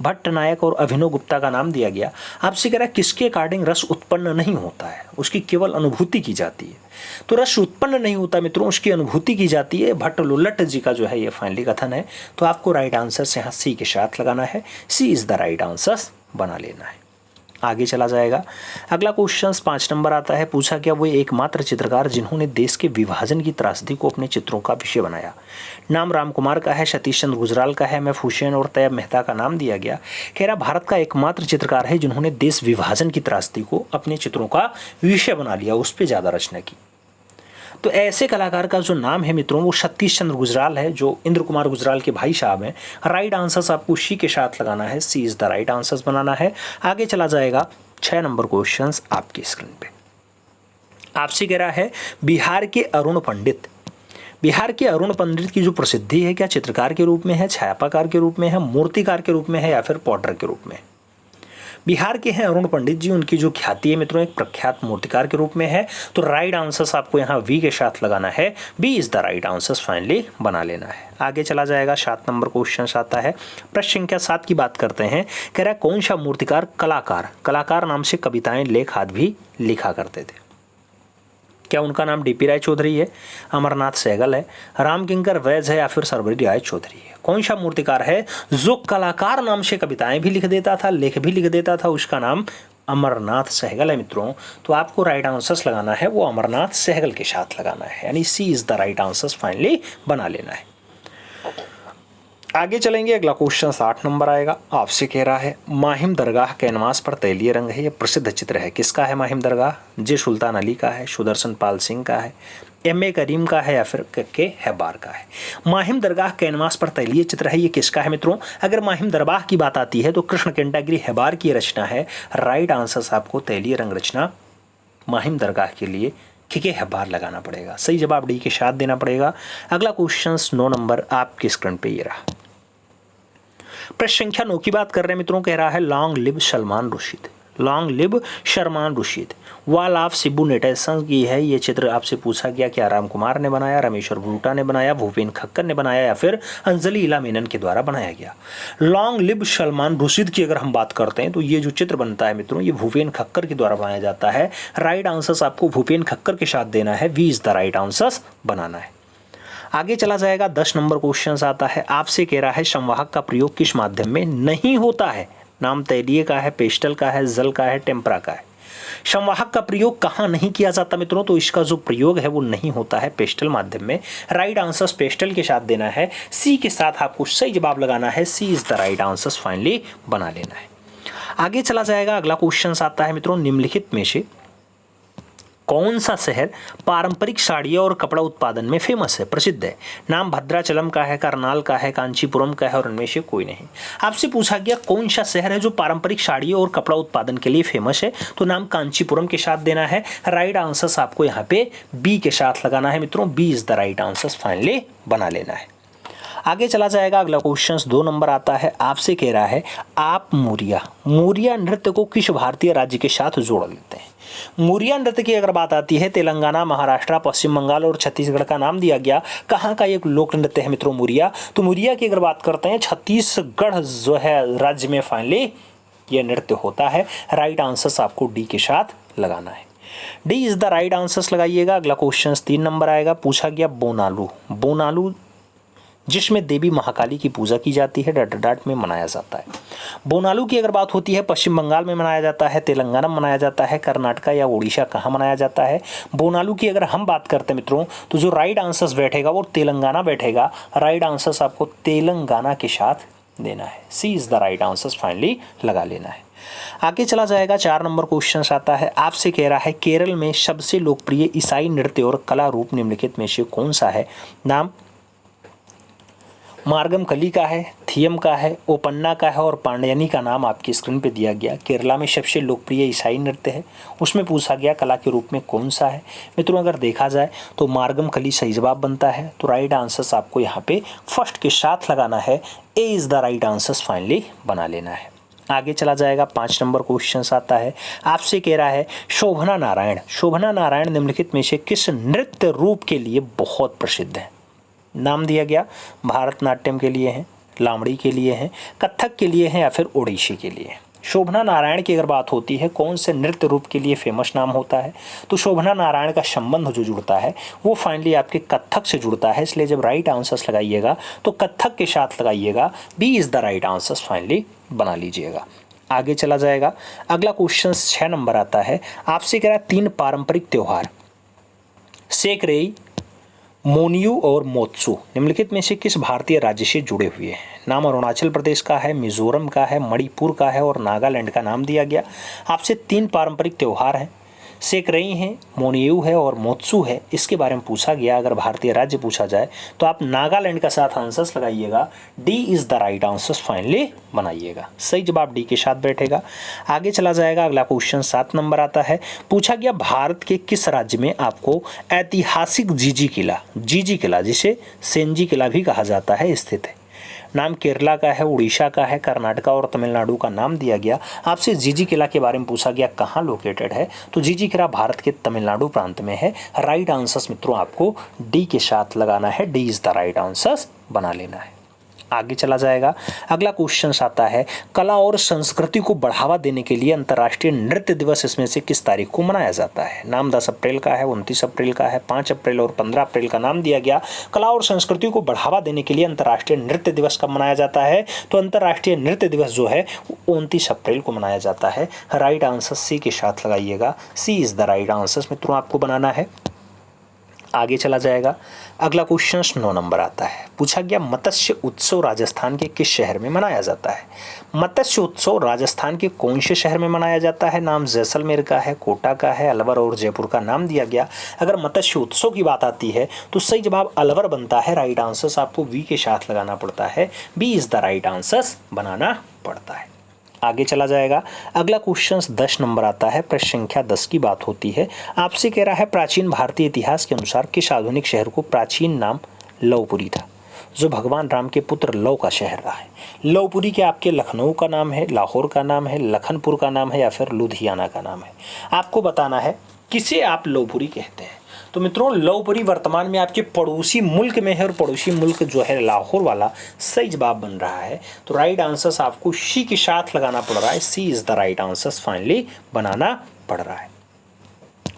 भट्ट नायक और अभिनव गुप्ता का नाम दिया गया। आपसे कह रहा है किसके अकॉर्डिंग रस उत्पन्न नहीं होता है, उसकी केवल अनुभूति की जाती है। तो रस उत्पन्न नहीं होता मित्रों, उसकी अनुभूति की जाती है। भट्टोलोलट जी का जो है ये फाइनली कथन है। तो आपको राइट आंसर यहाँ सी के साथ लगाना है, C is the right answer बना लेना है। आगे चला जाएगा, अगला क्वेश्चन 5 नंबर आता है। पूछा गया वो एकमात्र चित्रकार जिन्होंने देश के विभाजन की त्रासदी को अपने चित्रों का विषय बनाया। नाम राम कुमार का है, सतीश चंद्र गुजराल का है, एम.एफ. हुसैन और तैयब मेहता का नाम दिया गया। कह रहा भारत का एकमात्र चित्रकार है जिन्होंने देश विभाजन की त्रासदी को अपने चित्रों का विषय बना लिया, उस पर ज़्यादा रचना की। तो ऐसे कलाकार का जो नाम है मित्रों वो सतीश चंद्र गुजराल है, जो इंद्र कुमार गुजराल के भाई साहब हैं। राइट आंसर आपको सी के साथ लगाना है, C is the right answer बनाना है। आगे चला जाएगा 6 नंबर क्वेश्चन आपकी स्क्रीन पे। आपसे कह रहा है बिहार के अरुण पंडित की जो प्रसिद्धि है क्या चित्रकार के रूप में है, छापाकार के रूप में है, मूर्तिकार के रूप में है या फिर पॉटर के रूप में? बिहार के हैं अरुण पंडित जी, उनकी जो ख्याति है मित्रों एक प्रख्यात मूर्तिकार के रूप में है। तो राइट आंसर आपको यहाँ वी के साथ लगाना है, B is the right answer finally बना लेना है। आगे चला जाएगा 7 नंबर क्वेश्चन आता है। प्रश्न संख्या 7 की बात करते हैं। कह रहा है कौन सा मूर्तिकार कलाकार नाम से कविताएं लेख आदि भी लिखा करते थे? क्या उनका नाम डीपी राय चौधरी है, अमरनाथ सहगल है, राम किंकर वैज है या फिर सरवरी राय चौधरी है? कौन सा मूर्तिकार है जो कलाकार नाम से कविताएं भी लिख देता था, लेख भी लिख देता था? उसका नाम अमरनाथ सहगल है मित्रों। तो आपको राइट आंसर्स लगाना है वो अमरनाथ सहगल के साथ लगाना है, यानी C is the right answers finally बना लेना है। आगे चलेंगे, अगला क्वेश्चन 8 नंबर आएगा। आपसे कह रहा है माहिम दरगाह कैनवास पर तैलीय रंग है, ये प्रसिद्ध चित्र है। किसका है माहिम दरगाह? जे सुल्तान अली का है, सुदर्शन पाल सिंह का है, एम.ए. करीम का है या फिर के हैबार का है? माहिम दरगाह कैनवास पर तैलीय चित्र है, ये किसका है मित्रों? अगर माहिम दरगाह की बात आती है तो कृष्ण केंटागिरी हैबार की रचना है। राइट आंसर आपको तैलीय रंग रचना माहिम दरगाह के लिए के हैबार लगाना पड़ेगा। सही जवाब डी के साथ देना पड़ेगा। अगला क्वेश्चन 9 नंबर आपकी स्क्रीन पे ये रहा। प्रश्न संख्या 9 की बात कर रहे हैं मित्रों। कह रहा है long live Salman Rushdie wall of सिब्बू नेटेशन की है ये चित्र। आपसे पूछा गया क्या राम कुमार ने बनाया, रमेश्वर ब्रूटा ने बनाया, भूपेन खक्कर ने बनाया या फिर अंजलि इला मेनन के द्वारा बनाया गया? लॉन्ग लिव सलमान रुशीद की अगर हम बात करते हैं तो ये जो चित्र बनता है मित्रों ये भूपेन खक्कर के द्वारा बनाया जाता है। राइट आंसर आपको भूपेन खक्कर के साथ देना है, V is the right answer बनाना है। आगे चला जाएगा 10 नंबर क्वेश्चन आता है। आपसे कह रहा है संवाहक का प्रयोग किस माध्यम में नहीं होता है? नाम तैलीय का है, पेस्टल का है, जल का है, टेम्परा का है? संवाहक का प्रयोग कहाँ नहीं किया जाता मित्रों? तो इसका जो प्रयोग है वो नहीं होता है पेस्टल माध्यम में। राइट आंसर पेस्टल के साथ देना है, सी के साथ आपको सही जवाब लगाना है, C is the right answer finally बना लेना है। आगे चला जाएगा, अगला क्वेश्चन आता है मित्रों निम्नलिखित में से कौन सा शहर पारंपरिक साड़ियों और कपड़ा उत्पादन में फेमस है, प्रसिद्ध है? नाम भद्राचलम का है, करनाल का है, कांचीपुरम का है और इनमें से कोई नहीं। आपसे पूछा गया कौन सा शहर है जो पारंपरिक साड़ियों और कपड़ा उत्पादन के लिए फेमस है? तो नाम कांचीपुरम के साथ देना है। राइट आंसर आपको यहाँ पे बी के साथ लगाना है मित्रों, B is the right answer finally बना लेना है। आगे चला जाएगा, अगला क्वेश्चन 2 नंबर आता है। आपसे कह रहा है आप मोरिया नृत्य को किस भारतीय राज्य के साथ जोड़ लेते हैं? मुरिया नृत्य की अगर बात आती है, तेलंगाना, महाराष्ट्र, पश्चिम बंगाल और छत्तीसगढ़ का नाम दिया गया। कहाँ का एक लोक नृत्य है मित्रों मुरिया? तो मुरिया की अगर बात करते हैं, छत्तीसगढ़ जो है राज्य में फाइनली ये नृत्य होता है। राइट आंसर आपको डी के साथ लगाना है। D is the right answer लगाइएगा। अगला क्वेश्चन 3 नंबर आएगा, पूछा गया बोनालू। बोनालू जिसमें देवी महाकाली की पूजा की जाती है, डॉट डॉट में मनाया जाता है। बोनालू की अगर बात होती है, पश्चिम बंगाल में मनाया जाता है, तेलंगाना में मनाया जाता है, कर्नाटका या उड़ीसा कहाँ मनाया जाता है? बोनालू की अगर हम बात करते हैं मित्रों, तो जो राइट आंसर बैठेगा वो तेलंगाना बैठेगा। राइट आंसर आपको तेलंगाना के साथ देना है। C is the right answer finally लगा लेना है। आगे चला जाएगा, 4 नंबर क्वेश्चन आता है, आपसे कह रहा है केरल में सबसे लोकप्रिय ईसाई नृत्य और कला रूप निम्नलिखित में से कौन सा है? नाम मार्गम कली का है, थियम का है, ओपन्ना का है और पांड्यानी का नाम आपकी स्क्रीन पे दिया गया। केरला में सबसे लोकप्रिय ईसाई नृत्य है, उसमें पूछा गया कला के रूप में कौन सा है? मित्रों अगर देखा जाए तो मार्गम कली सही जवाब बनता है। तो राइट आंसर आपको यहाँ पे फर्स्ट के साथ लगाना है। A is the right answer finally बना लेना है। आगे चला जाएगा, 5 नंबर क्वेश्चन आता है, आपसे कह रहा है शोभना नारायण। शोभना नारायण निम्नलिखित में से किस नृत्य रूप के लिए बहुत प्रसिद्ध है? नाम दिया गया, भारतनाट्यम के लिए है, लावड़ी के लिए है, कथक के लिए है या फिर ओडिसी के लिए है? शोभना नारायण की अगर बात होती है, कौन से नृत्य रूप के लिए फेमस नाम होता है? तो शोभना नारायण का संबंध जो जुड़ता है वो फाइनली आपके कथक से जुड़ता है। इसलिए जब राइट आंसर लगाइएगा तो कथक के साथ लगाइएगा। B is the right answer finally बना लीजिएगा। आगे चला जाएगा, अगला क्वेश्चन 6 नंबर आता है, आपसे कह रहा है 3 पारंपरिक त्यौहार सेकरेई, मोनियू और मोत्सू निम्नलिखित में से किस भारतीय राज्य से जुड़े हुए हैं? नाम अरुणाचल प्रदेश का है, मिजोरम का है, मणिपुर का है और नागालैंड का नाम दिया गया। आपसे 3 पारंपरिक त्यौहार हैं, सेकरई है, मोनियू है और मोत्सू है, इसके बारे में पूछा गया। अगर भारतीय राज्य पूछा जाए तो आप नागालैंड का साथ आंसर लगाइएगा। D is the right answer finally बनाइएगा। सही जवाब डी के साथ बैठेगा। आगे चला जाएगा, अगला क्वेश्चन 7 नंबर आता है, पूछा गया भारत के किस राज्य में आपको ऐतिहासिक जीजी किला जिसे सेंजी किला भी कहा जाता है स्थित है? नाम केरला का है, उड़ीसा का है, कर्नाटका और तमिलनाडु का नाम दिया गया। आपसे जीजी किला के बारे में पूछा गया कहाँ लोकेटेड है? तो जीजी किला भारत के तमिलनाडु प्रांत में है। राइट आंसर मित्रों आपको डी के साथ लगाना है। D is the right answer बना लेना है। आगे चला जाएगा, अगला क्वेश्चन आता है, कला और संस्कृति को बढ़ावा देने के लिए अंतर्राष्ट्रीय नृत्य दिवस इसमें से किस तारीख को मनाया जाता है? नाम 10 अप्रैल का है, 29 अप्रैल का है, 5 अप्रैल और 15 अप्रैल का नाम दिया गया। कला और संस्कृति को बढ़ावा देने के लिए अंतर्राष्ट्रीय नृत्य दिवस कब मनाया जाता है? तो अंतर्राष्ट्रीय नृत्य दिवस जो है 29 अप्रैल को मनाया जाता है। राइट आंसर सी के साथ लगाइएगा। सी इज द राइट आंसर मित्रों आपको बनाना है। आगे चला जाएगा, अगला क्वेश्चन 9 नंबर आता है, पूछा गया मत्स्य उत्सव राजस्थान के किस शहर में मनाया जाता है? मत्स्य उत्सव राजस्थान के कौन से शहर में मनाया जाता है? नाम जैसलमेर का है, कोटा का है, अलवर और जयपुर का नाम दिया गया। अगर मत्स्य उत्सव की बात आती है तो सही जवाब अलवर बनता है। राइट आंसर आपको वी के साथ लगाना पड़ता है। B is the right answer बनाना पड़ता है। आगे चला जाएगा, अगला क्वेश्चन 10 नंबर आता है, प्रश्न संख्या 10 की बात होती है। आपसे कह रहा है प्राचीन भारतीय इतिहास के अनुसार किस आधुनिक शहर को प्राचीन नाम लवपुरी था, जो भगवान राम के पुत्र लव का शहर रहा है? लवपुरी के आपके लखनऊ का नाम है, लाहौर का नाम है, लखनपुर का नाम है या फिर लुधियाना का नाम है? आपको बताना है किसे आप लवपुरी कहते हैं। तो मित्रों लवपुरी वर्तमान में आपके पड़ोसी मुल्क में है और पड़ोसी मुल्क जो है लाहौर वाला सही जवाब बन रहा है। तो राइट आंसर आपको सी के साथ लगाना पड़ रहा है। C is the right answer finally बनाना पड़ रहा है।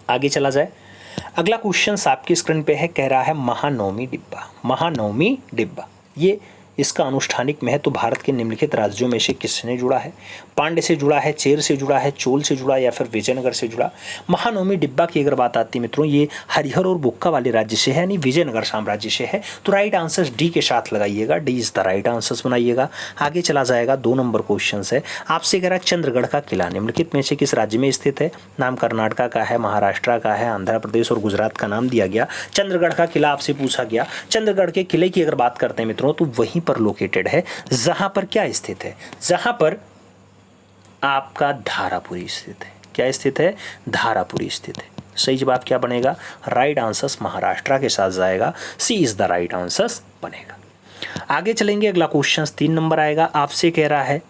आगे चला जाए, अगला क्वेश्चन आपकी स्क्रीन पे है, कह रहा है महानवमी डिब्बा। महानवमी डिब्बा ये इसका अनुष्ठानिक महत्व भारत के निम्नलिखित राज्यों में से किसने जुड़ा है? पांड्य से जुड़ा है, चेर से जुड़ा है, चोल से जुड़ा या फिर विजयनगर से जुड़ा? महानवमी डिब्बा की अगर बात आती है मित्रों, ये हरिहर और बुक्का वाले राज्य से है, यानी विजयनगर साम्राज्य से है। तो राइट आंसर डी के साथ लगाइएगा। D is the right answer बनाइएगा। आगे चला जाएगा, 2 नंबर क्वेश्चन है, आपसे कह रहा है चंद्रगढ़ का किला निम्नलिखित में से किस राज्य में स्थित है? नाम कर्नाटका का है, महाराष्ट्र का है, आंध्र प्रदेश और गुजरात का नाम दिया गया। चंद्रगढ़ का किला आपसे पूछा गया। चंद्रगढ़ के किले की अगर बात करते हैं मित्रों तो वहीं पर लोकेटेड है जहां पर क्या स्थित है? जहां पर आपका धारापुरी स्थित है। क्या स्थित है? धारापुरी स्थित है। सही जवाब क्या बनेगा? राइट आंसर महाराष्ट्र के साथ जाएगा। सी इज द राइट आंसर बनेगा। आगे चलेंगे, अगला क्वेश्चन 3 नंबर आएगा, आपसे कह रहा है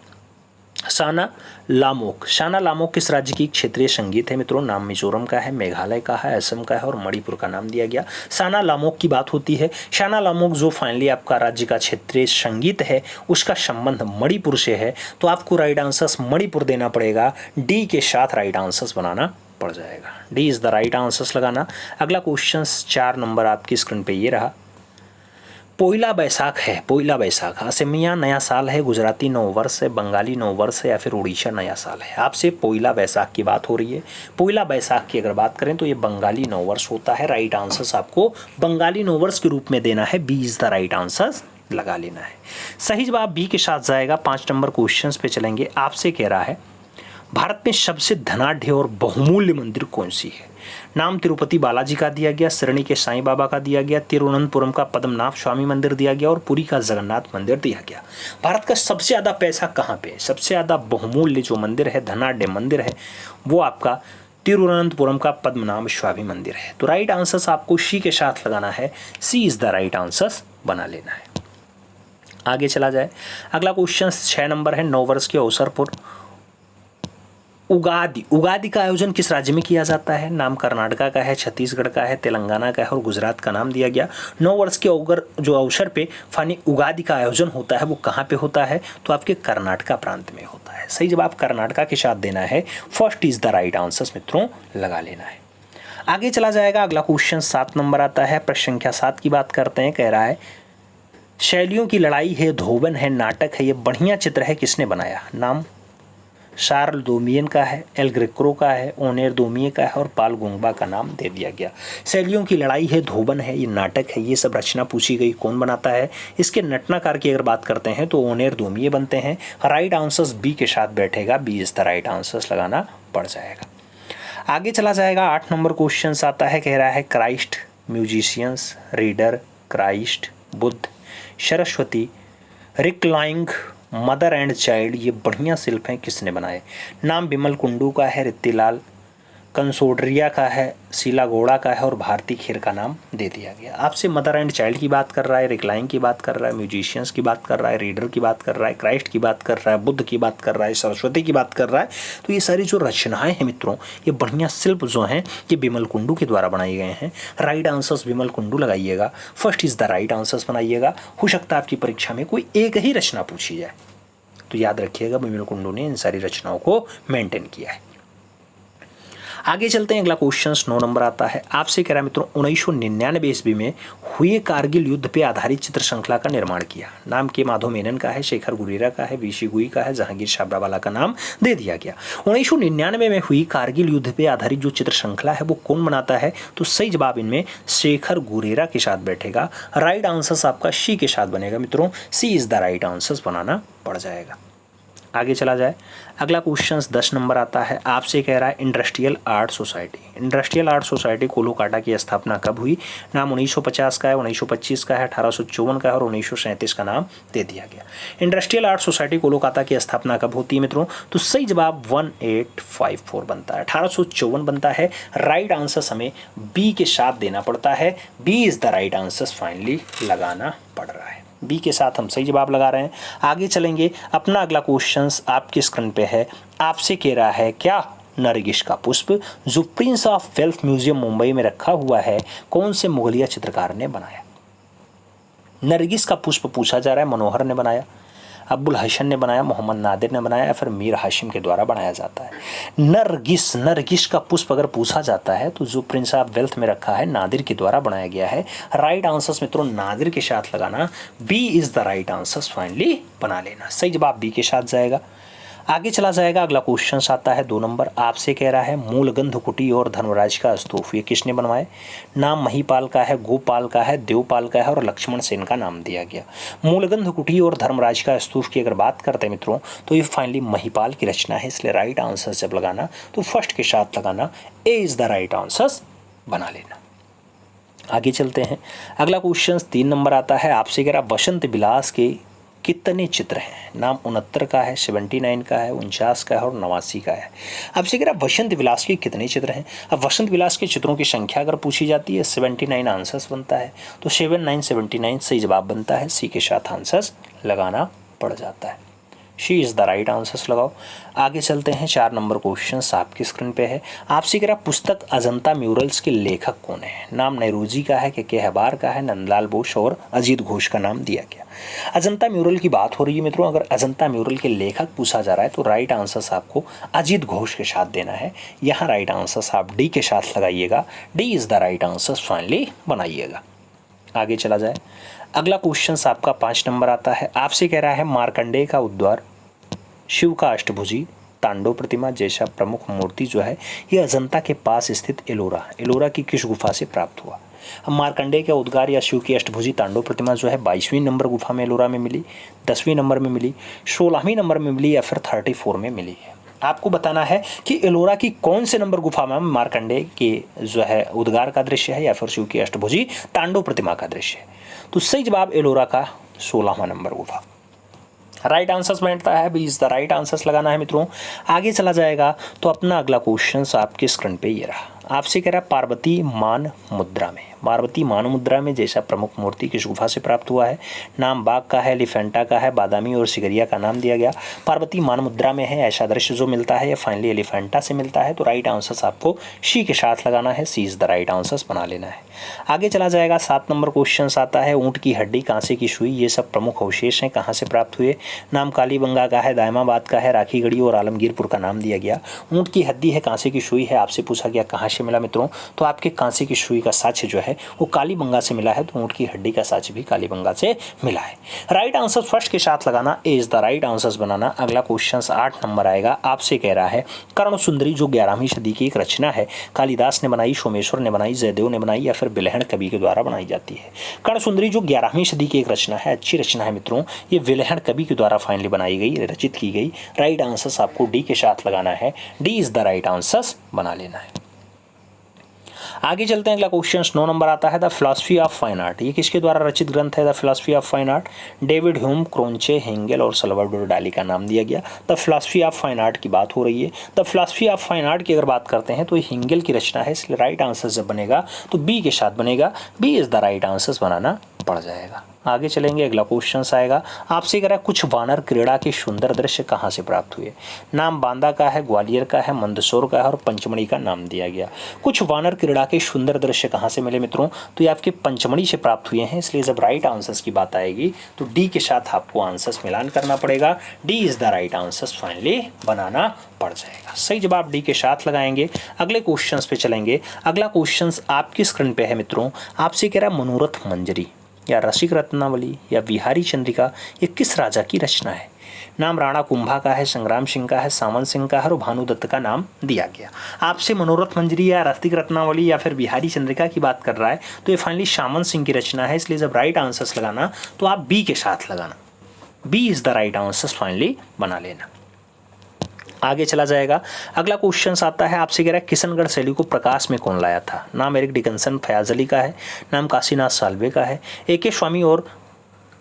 शाना लामोक। शाना लामोक किस राज्य की क्षेत्रीय संगीत है मित्रों? नाम मिजोरम का है, मेघालय का है, असम का है और मणिपुर का नाम दिया गया। शाना लामोक की बात होती है। शाना लामोक जो फाइनली आपका राज्य का क्षेत्रीय संगीत है उसका संबंध मणिपुर से है, तो आपको राइट आंसर मणिपुर देना पड़ेगा। डी के साथ राइट आंसर बनाना पड़ जाएगा। D is the right answer लगाना। अगला क्वेश्चन 4 नंबर आपकी स्क्रीन पे ये रहा। पोइला बैसाख है, पोइला बैसाख असमिया नया साल है, गुजराती नव वर्ष है, बंगाली नव वर्ष है या फिर उड़ीसा नया साल है? आपसे पोइला बैसाख की बात हो रही है। पोइला बैसाख की अगर बात करें तो ये बंगाली नव वर्ष होता है। राइट आंसर आपको बंगाली नव वर्ष के रूप में देना है। B is the right answer लगा लेना है। सही जवाब बी के साथ जाएगा। 5 नंबर क्वेश्चन पे चलेंगे। आपसे कह रहा है भारत में सबसे धनाढ्य और बहुमूल्य मंदिर कौन सी है? नाम तिरुपति बालाजी का दिया गया, श्रेणी के साईं बाबा का दिया गया, तिरुवनंतपुरम का पद्मनाभ स्वामी मंदिर दिया गया और पुरी का जगन्नाथ मंदिर दिया गया। भारत का सबसे ज़्यादा पैसा कहाँ पे है? सबसे ज़्यादा बहुमूल्य जो मंदिर है, धनाढ्य मंदिर है, वो आपका तिरुवनंतपुरम का पद्मनाभ स्वामी मंदिर है। तो राइट आंसर आपको सी के साथ लगाना है। C is the right answer बना लेना है। आगे चला जाए। अगला क्वेश्चन 6 नंबर है। नव वर्ष के अवसर पर उगादि, उगादि का आयोजन किस राज्य में किया जाता है? नाम कर्नाटका का है, छत्तीसगढ़ का है, तेलंगाना का है और गुजरात का नाम दिया गया। नव वर्ष के अवसर पे फानी उगादि का आयोजन होता है, वो कहाँ पे होता है? तो आपके कर्नाटका प्रांत में होता है। सही जवाब कर्नाटका के साथ देना है। First is the right answer मित्रों लगा लेना है। आगे चला जाएगा। अगला क्वेश्चन 7 नंबर आता है। प्रश्न संख्या 7 की बात करते हैं। कह रहा है शैलियों की लड़ाई है, धोबन है, नाटक है, ये बढ़िया चित्र है, किसने बनाया? नाम शार्ल डोमियन का है, एल ग्रेको का है, ओनेर डोमिये का है और पाल गुंगबा का नाम दे दिया गया। शैलियों की लड़ाई है, धोबन है, ये नाटक है, ये सब रचना पूछी गई, कौन बनाता है? इसके नटनाकार की अगर बात करते हैं तो ओनेर डोमिये बनते हैं। राइट आंसर बी के साथ बैठेगा। B is the right answer लगाना पड़ जाएगा। आगे चला जाएगा। 8 नंबर क्वेश्चन आता है। कह रहा है Christ, musicians, reader, Christ, Buddha, Saraswati, reclining, mother and child, ये बढ़िया शिल्प हैं, किसने बनाए? नाम बिमल कुंडू का है, रित्तीलाल कंसोड्रिया का है, शीला गौड़ा का है और भारती खेर का नाम दे दिया गया। आपसे मदर एंड चाइल्ड की बात कर रहा है, रिक्लाइंग की बात कर रहा है, म्यूजिशियंस की बात कर रहा है, रीडर की बात कर रहा है, क्राइस्ट की बात कर रहा है, बुद्ध की बात कर रहा है, सरस्वती की बात कर रहा है। तो ये सारी जो रचनाएं हैं मित्रों, ये बढ़िया शिल्प जो हैं, ये बिमल कुंडू के द्वारा बनाए गए हैं। राइट आंसर्स बिमल कुंडू लगाइएगा। First is the right answers बनाइएगा। हो सकता है आपकी परीक्षा में कोई एक ही रचना पूछी जाए, तो याद रखिएगा बिमल कुंडू ने इन सारी रचनाओं को मेंटेन किया है। आगे चलते हैं। अगला क्वेश्चन 9 नंबर आता है। आपसे कह रहा है मित्रों 1999 ईस्वी में हुए कारगिल युद्ध पे आधारित चित्र श्रृंखला का निर्माण किया। नाम के माधव मेनन का है, शेखर गुरेरा का है, वीसी गुई का है, जहांगीर छाबरावाला का नाम दे दिया गया। 1999 में हुई कारगिल युद्ध पे आधारित जो चित्र श्रृंखला है वो कौन बनाता है? तो सही जवाब इनमें शेखर गुरेरा के साथ बैठेगा। राइट आंसर आपका सी के साथ बनेगा मित्रों। सी इज द राइट आंसर बनाना पड़ जाएगा। आगे चला जाए। अगला क्वेश्चन 10 नंबर आता है। आपसे कह रहा है industrial art society, industrial art society Kolkata की स्थापना कब हुई? नाम 1950 का है, 1925 का है, 1854 का है और 1937 का नाम दे दिया गया। इंडस्ट्रियल आर्ट सोसाइटी कोलकाता की स्थापना कब होती है मित्रों? तो सही जवाब 1854 बनता है, 1854 बनता है। राइट आंसर हमें बी के साथ देना पड़ता है। B is the right answer finally लगाना पड़ रहा है। बी के साथ हम सही जवाब लगा रहे हैं। आगे चलेंगे। अपना अगला क्वेश्चन आपके स्क्रीन पे है। आपसे कह रहा है क्या नरगिस का पुष्प जो Prince of wealth museum Mumbai में रखा हुआ है, कौन से मुगलिया चित्रकार ने बनाया? नरगिस का पुष्प पूछा जा रहा है। मनोहर ने बनाया, अब्बुल हसन ने बनाया, मोहम्मद नादिर ने बनाया या फिर मीर हाशिम के द्वारा बनाया जाता है? नरगिस, नरगिस का पुष्प अगर पूछा जाता है तो जो प्रिंस ऑफ वेल्थ में रखा है नादिर के द्वारा बनाया गया है। राइट आंसर्स मित्रों नादिर के साथ लगाना। B is the right answers finally बना लेना। सही जवाब बी के साथ जाएगा। आगे चला जाएगा। अगला क्वेश्चन आता है 2 नंबर। आपसे कह रहा है मूलगंध कुटी और धर्मराज का स्तूप ये किसने बनवाए? नाम महिपाल का है, गोपाल का है, देवपाल का है और लक्ष्मण सेन का नाम दिया गया। मूलगंध कुटी और धर्मराज का स्तूप की अगर बात करते हैं मित्रों तो ये फाइनली महिपाल की रचना है, इसलिए राइट आंसर जब लगाना तो फर्स्ट के साथ लगाना। ए इज द राइट आंसर बना लेना। आगे चलते हैं। अगला क्वेश्चन 3 नंबर आता है। आपसे कह रहा बसंत विलास के कितने चित्र हैं? नाम 69 का है, 79 का है, 49 का है और 89 का है। आपसे कह रहा बसंत विलास के कितने चित्र हैं? अब बसंत विलास के चित्रों की संख्या अगर पूछी जाती है 79 आंसर्स बनता है, तो 79 79 सही जवाब बनता है। सी के साथ आंसर्स लगाना पड़ जाता है। She is the right answers लगाओ। आगे चलते हैं, 4 नंबर क्वेश्चन आपकी स्क्रीन पे है। आपसे कह रहा पुस्तक अजंता म्यूरल्स के लेखक कौन है? नाम नेहरूजी का है, के हबार का है, नंदलाल बोस और अजीत घोष का नाम दिया गया। अजंता म्यूरल की बात हो रही है मित्रों। अगर अजंता म्यूरल के लेखक पूछा जा रहा है तो राइट आंसर्स आपको अजीत घोष के साथ देना है। यहाँ राइट आंसर्स आप डी के साथ लगाइएगा। D is the right answers finally बनाइएगा। आगे चला जाए, अगला क्वेश्चन आपका 5 नंबर आता है। आपसे कह रहा है मार्कंडेय का उद्वार, शिव का अष्टभुजी, तांडव प्रतिमा जैसा प्रमुख मूर्ति जो है ये अजंता के पास स्थित एलोरा की किस गुफा से प्राप्त हुआ? मार्कंडेय का उद्गार या शिव की अष्टभुजी तांडव प्रतिमा जो है 22वीं नंबर गुफा में एलोरा में मिली, 10वीं नंबर में मिली, 16वीं नंबर में मिली या फिर 34 में मिली है। आपको बताना है कि एलोरा की कौन से नंबर गुफा में मार्कंडेय के जो है उद्गार का दृश्य है या फिर शिव की अष्टभुजी तांडव प्रतिमा का दृश्य है। तो सही जवाब एलोरा का 16वां नंबर गुफा। राइट आंसर्स बैठता है, B is the right answers लगाना है मित्रों। आगे चला जाएगा तो अपना अगला क्वेश्चन आपके स्क्रीन पे ये रहा। आपसे कह रहा पार्वती मान मुद्रा में, पार्वती मान मुद्रा में जैसा प्रमुख मूर्ति किस गुफा से प्राप्त हुआ है? नाम बाघ का है, एलिफेंटा का है, बादामी और सिगरिया का नाम दिया गया। पार्वती मान मुद्रा में है, ऐसा दृश्य जो मिलता है ये फाइनली एलिफेंटा से मिलता है। तो राइट आंसर्स आपको सी के साथ लगाना है, C is the right answers बना लेना है। आगे चला जाएगा, 7 नंबर क्वेश्चन आता है। ऊँट की हड्डी, कांसे की सुई, ये सब प्रमुख अवशेष हैं, कहाँ से प्राप्त हुए? नाम कालीबंगा का है, दायमाबाद का है, राखीगढ़ी और आलमगीरपुर का नाम दिया गया। ऊँट की हड्डी है, कांसे की सुई है, आपसे पूछा गया कहाँ से मिला मित्रों? तो आपके कांसे की सुई का साक्ष्य जो है वो कालीबंगा से मिला है, तो ऊँट की हड्डी का साक्ष्य भी कालीबंगा से मिला है। राइट आंसर फर्स्ट के साथ लगाना, ए इज द राइट आंसर्स बनाना। अगला क्वेश्चन 8 नंबर आएगा। आपसे कह रहा है कर्ण सुंदरी जो 11वीं सदी की एक रचना है, कालिदास ने बनाई, सोमेश्वर ने बनाई, जयदेव ने बनाई या फिर विलहण कवि के द्वारा बनाई जाती है? कर्ण सुंदरी जो 11वीं सदी की एक रचना है, अच्छी रचना है मित्रों, ये विलहण कवि के द्वारा फाइनली बनाई गई, रचित की गई। राइट आंसर्स आपको डी के साथ लगाना है, D is the right answers बना लेना है। आगे चलते हैं, अगला क्वेश्चन 9 नंबर आता है। The philosophy of fine art, ये किसके द्वारा रचित ग्रंथ है? The philosophy of fine art, David Hume, Croce, हेंगेल और सल्वाडोर डाली का नाम दिया गया। The philosophy of fine art की बात हो रही है। The philosophy of fine art की अगर बात करते हैं तो ये हेंगेल की रचना है, इसलिए राइट आंसर जब बनेगा तो बी के साथ बनेगा, B is the right answers बनाना पड़ जाएगा। आगे चलेंगे, अगला क्वेश्चन आएगा। आपसे कह रहा है कुछ वानर क्रीड़ा के सुंदर दृश्य कहाँ से प्राप्त हुए? नाम बांदा का है, ग्वालियर का है, मंदसौर का है और पंचमढ़ी का नाम दिया गया। कुछ वानर क्रीड़ा के सुंदर दृश्य कहाँ से मिले मित्रों? तो ये आपके पंचमढ़ी से प्राप्त हुए हैं, इसलिए जब राइट आंसर्स की बात आएगी तो डी के साथ आपको आंसर्स मिलान करना पड़ेगा। D is the right answers finally बनाना पड़ जाएगा। सही जवाब डी के साथ लगाएंगे। अगले क्वेश्चंस पे चलेंगे। अगला क्वेश्चन आपकी स्क्रीन पे है मित्रों। आपसे कह रहा है मनोरथ मंजरी या रसिक रत्नावली या बिहारी चंद्रिका, ये किस राजा की रचना है? नाम राणा कुंभा का है, संग्राम सिंह का है, सामंत सिंह का है और भानुदत्त का नाम दिया गया। आपसे मनोरथ मंजरी या रसिक रत्नावली या फिर बिहारी चंद्रिका की बात कर रहा है तो ये फाइनली सामंत सिंह की रचना है, इसलिए जब राइट आंसर्स लगाना तो आप बी के साथ लगाना, B is the right answers finally बना लेना। आगे चला जाएगा, अगला क्वेश्चन आता है। आपसे कह रहा है किशनगढ़ शैली को प्रकाश में कौन लाया था? नाम एरिक डिकन्सन, फयाज अली का है, नाम काशीनाथ साल्वे का है, ए.के. स्वामी और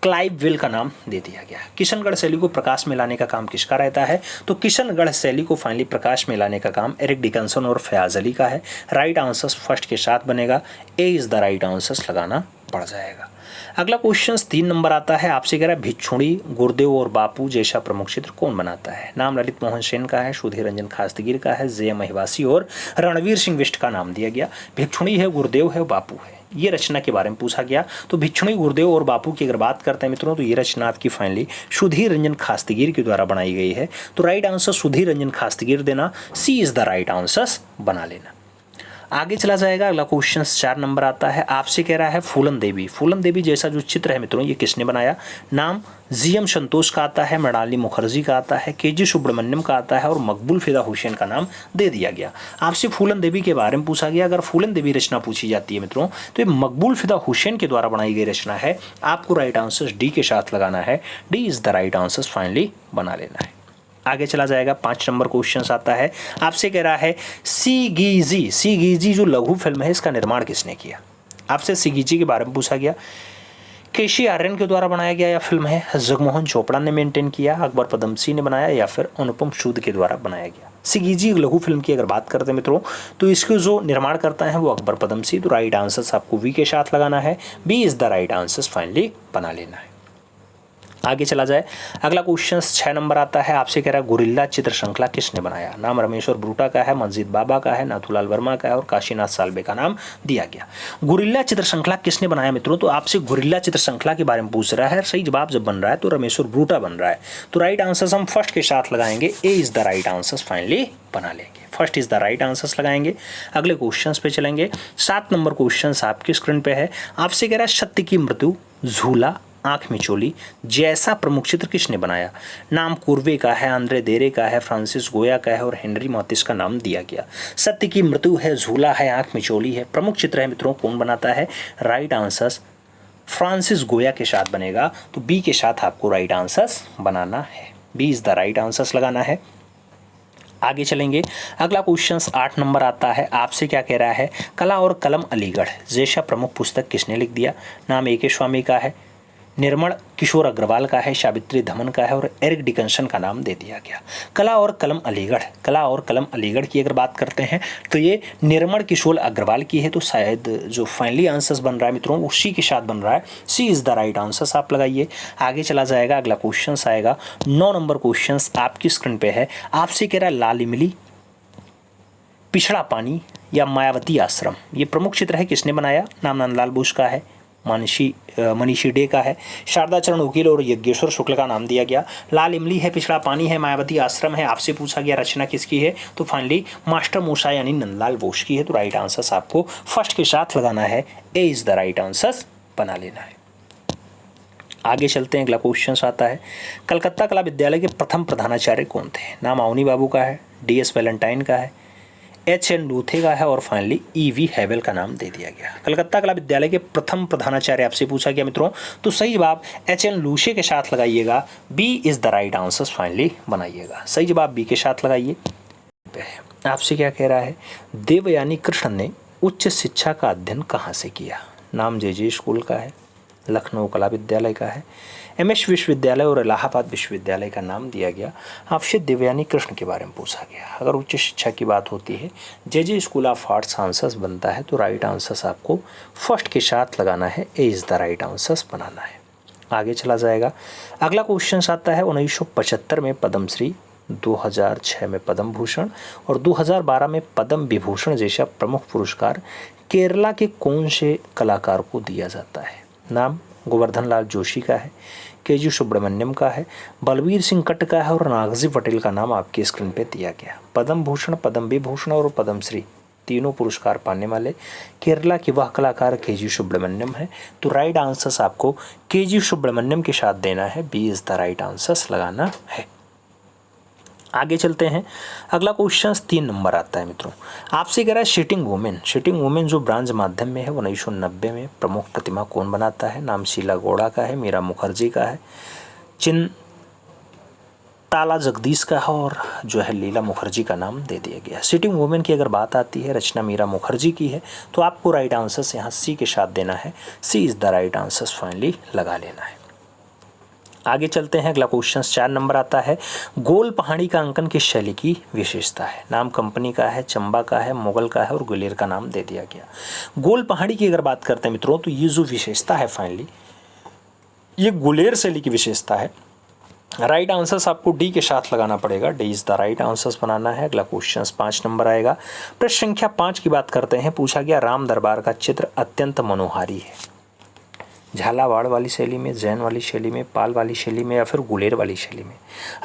क्लाइव विल का नाम दे दिया गया। किशनगढ़ शैली को प्रकाश में लाने का काम किसका रहता है? तो किशनगढ़ शैली को फाइनली प्रकाश में लाने का काम एरिक डिकन्सन और फयाज अली का है। राइट आंसर्स फर्स्ट के साथ बनेगा, ए इज द राइट आंसर्स लगाना पड़ जाएगा। अगला क्वेश्चन 3 नंबर आता है। आपसे कह रहा है भिक्षुणी, गुरुदेव और बापू जैसा प्रमुख चित्र कौन बनाता है? नाम ललित मोहन सेन का है, सुधीर रंजन खास्तगीर का है, जे महिवासी और रणवीर सिंह बिष्ट का नाम दिया गया। भिक्षुणी है, गुरुदेव है, बापू है, ये रचना के बारे में पूछा गया। तो भिक्षुणी, गुरुदेव और बापू की अगर बात करते हैं मित्रों तो ये रचना आपकी फाइनली सुधीर रंजन खास्तगीर के द्वारा बनाई गई है। तो राइट आंसर सुधीर रंजन खास्तगीर देना, सी इज द राइट आंसर्स बना लेना। आगे चला जाएगा, अगला क्वेश्चन 4 नंबर आता है। आपसे कह रहा है फूलन देवी, फूलन देवी जैसा जो चित्र है मित्रों ये किसने बनाया? नाम जी.एम. संतोष का आता है, मृणालिनी मुखर्जी का आता है, के.जी. सुब्रमण्यम का आता है और मकबूल फिदा हुसैन का नाम दे दिया गया। आपसे फूलन देवी के बारे में पूछा गया। अगर फूलन देवी रचना पूछी जाती है मित्रों तो ये मकबूल फिदा हुसैन के द्वारा बनाई गई रचना है। आपको राइट आंसर डी के साथ लगाना है, D is the right answer finally बना लेना है। आगे चला जाएगा, 5 नंबर क्वेश्चन आता है। आपसे कह रहा है सीगीजी, सीगीजी जो लघु फिल्म है इसका निर्माण किसने किया? आपसे सीगीजी के बारे में पूछा गया। केशी आर्यन के द्वारा बनाया गया या फिल्म है, जगमोहन चोपड़ा ने मेंटेन किया, अकबर पदमसी ने बनाया या फिर अनुपम सूद के द्वारा बनाया गया? सीगीजी लघु फिल्म की अगर बात करते हैं मित्रों तो इसको जो निर्माण करता है वो अकबर पदमसी। तो राइट आंसर आपको वी के साथ लगाना है, B is the right answer finally बना लेना है। आगे चला जाए, अगला क्वेश्चन 6 नंबर आता है, आपसे कह रहा है गुरिल्ला चित्र श्रृंखला किसने बनाया। नाम रमेश्वर ब्रूटा का है, मस्जिद बाबा का है, नाथूलाल वर्मा का है और काशीनाथ साल्वे का नाम दिया गया। गुरिल्ला चित्र श्रृंखला किसने बनाया मित्रों, तो आपसे गुरिल्ला चित्र श्रृंखला के बारे में पूछ रहा है। सही जवाब जब बन रहा है तो रमेश्वर ब्रूटा बन रहा है, तो राइट आंसर हम फर्स्ट के साथ लगाएंगे, A is the right answer finally बना लेंगे। First is the right answers लगाएंगे। अगले क्वेश्चंस पे चलेंगे। 7 नंबर क्वेश्चंस आपकी स्क्रीन पे है, आपसे कह रहा है सत्य की मृत्यु, झूला, आंख मिचोली जैसा प्रमुख चित्र किसने बनाया। नाम कुर्वे का है, आंद्रे देरे का है, फ्रांसिस गोया का है और हेनरी मॉतिस का नाम दिया गया। सत्य की मृत्यु है, झूला है, आंख मिचोली है, प्रमुख चित्र है मित्रों, कौन बनाता है। राइट आंसर्स फ्रांसिस गोया के साथ बनेगा, तो बी के साथ आपको राइट आंसर्स बनाना है, B is the right answers लगाना है। आगे चलेंगे, अगला क्वेश्चन 8 नंबर आता है, आपसे क्या कह रहा है, कला और कलम अलीगढ़ जैसा प्रमुख पुस्तक किसने लिख दिया। नाम ए.के. स्वामी का है, निर्मल किशोर अग्रवाल का है, सावित्री धमन का है और एरिक डिकन्सन का नाम दे दिया गया। कला और कलम अलीगढ़, कला और कलम अलीगढ़ की अगर बात करते हैं तो ये निर्मल किशोर अग्रवाल की है, तो शायद जो फाइनली आंसर्स बन रहा है मित्रों वो सी के साथ बन रहा है, C is the right answers आप लगाइए। आगे चला जाएगा, अगला क्वेश्चन आएगा 9 नंबर क्वेश्चन आपकी स्क्रीन पे है, आपसे कह रहा है लाल इमली, पिछड़ा पानी या मायावती आश्रम ये प्रमुख चित्र है, किसने बनाया। नाम नंदलाल बोस का है, मनीषी डे का है, शारदा चरण वकील और यज्ञेश्वर शुक्ल का नाम दिया गया। लाल इमली है, पिछड़ा पानी है, मायावती आश्रम है। आपसे पूछा गया रचना किसकी है, तो फाइनली मास्टर मूसा यानी नंदलाल बोस की है, तो राइट आंसर्स आपको फर्स्ट के साथ लगाना है, A is the right answers बना लेना है। आगे चलते हैं, अगला क्वेश्चन आता है, कलकत्ता कला विद्यालय के प्रथम प्रधानाचार्य कौन थे। नाम अवनी बाबू का है, डी.एस. वैलेंटाइन का है, एच.एन. लूथे का है और फाइनली ई.वी. हैवेल का नाम दे दिया गया। कलकत्ता कला विद्यालय के प्रथम प्रधानाचार्य आपसे पूछा गया मित्रों, तो सही जवाब एच.एन. लूसे के साथ लगाइएगा, B is the right answer finally बनाइएगा। सही जवाब बी के साथ लगाइए। आपसे क्या कह रहा है, देवयानी कृष्ण ने उच्च शिक्षा का अध्ययन कहाँ से किया। नाम जे स्कूल का है, लखनऊ कला विद्यालय का है, एमएस विश्वविद्यालय और इलाहाबाद विश्वविद्यालय का नाम दिया गया। आपसे देवयानी कृष्ण के बारे में पूछा गया। अगर उच्च शिक्षा की बात होती है, जे स्कूल ऑफ आर्ट्स आंसर्स बनता है, तो राइट आंसर्स आपको फर्स्ट के साथ लगाना है, A is the right answers बनाना है। आगे चला जाएगा, अगला क्वेश्चन आता है 1975 में पद्मश्री, 2006 में पद्म भूषण और 2012 में पद्म विभूषण जैसा प्रमुख पुरस्कार केरला के कौन से कलाकार को दिया जाता है। नाम गोवर्धन लाल जोशी का है, के.जी. सुब्रमण्यम का है, बलबीर सिंह कट्ट का है और नागजी पटेल का नाम आपकी स्क्रीन पे दिया गया। पद्म भूषण, पद्म विभूषण और पद्मश्री तीनों पुरस्कार पाने वाले केरला के वह कलाकार के.जी. सुब्रमण्यम है, तो राइट आंसर्स आपको के.जी. सुब्रमण्यम के साथ देना है, B is the right answers लगाना है। आगे चलते हैं, अगला क्वेश्चन 3 नंबर आता है मित्रों, आपसे कह रहा है सिटिंग वुमेन जो ब्रांज माध्यम में है 1990 में प्रमुख प्रतिमा कौन बनाता है। नाम शीला गौड़ा का है, मीरा मुखर्जी का है, चिंताला जगदीश का है और जो है लीला मुखर्जी का नाम दे दिया गया। सिटिंग वुमेन की अगर बात आती है, रचना मीरा मुखर्जी की है, तो आपको राइट आंसर्स यहाँ सी के साथ देना है, C is the right answers finally लगा लेना है। आगे चलते हैं, अगला क्वेश्चन 4 नंबर आता है, गोल पहाड़ी का अंकन किस शैली की विशेषता है। नाम कंपनी का है, चंबा का है, मुगल का है और गुलेर का नाम दे दिया गया। गोल पहाड़ी की अगर बात करते हैं मित्रों, तो ये जो विशेषता है फाइनली ये गुलेर शैली की विशेषता है। राइट आंसर्स आपको डी के साथ लगाना पड़ेगा, D is the right answers बनाना है। अगला क्वेश्चन 5 नंबर आएगा, प्रश्न संख्या 5 की बात करते हैं, पूछा गया राम दरबार का चित्र अत्यंत मनोहारी है। झालावाड़ वाली शैली में, जैन वाली शैली में, पाल वाली शैली में या फिर गुलेर वाली शैली में।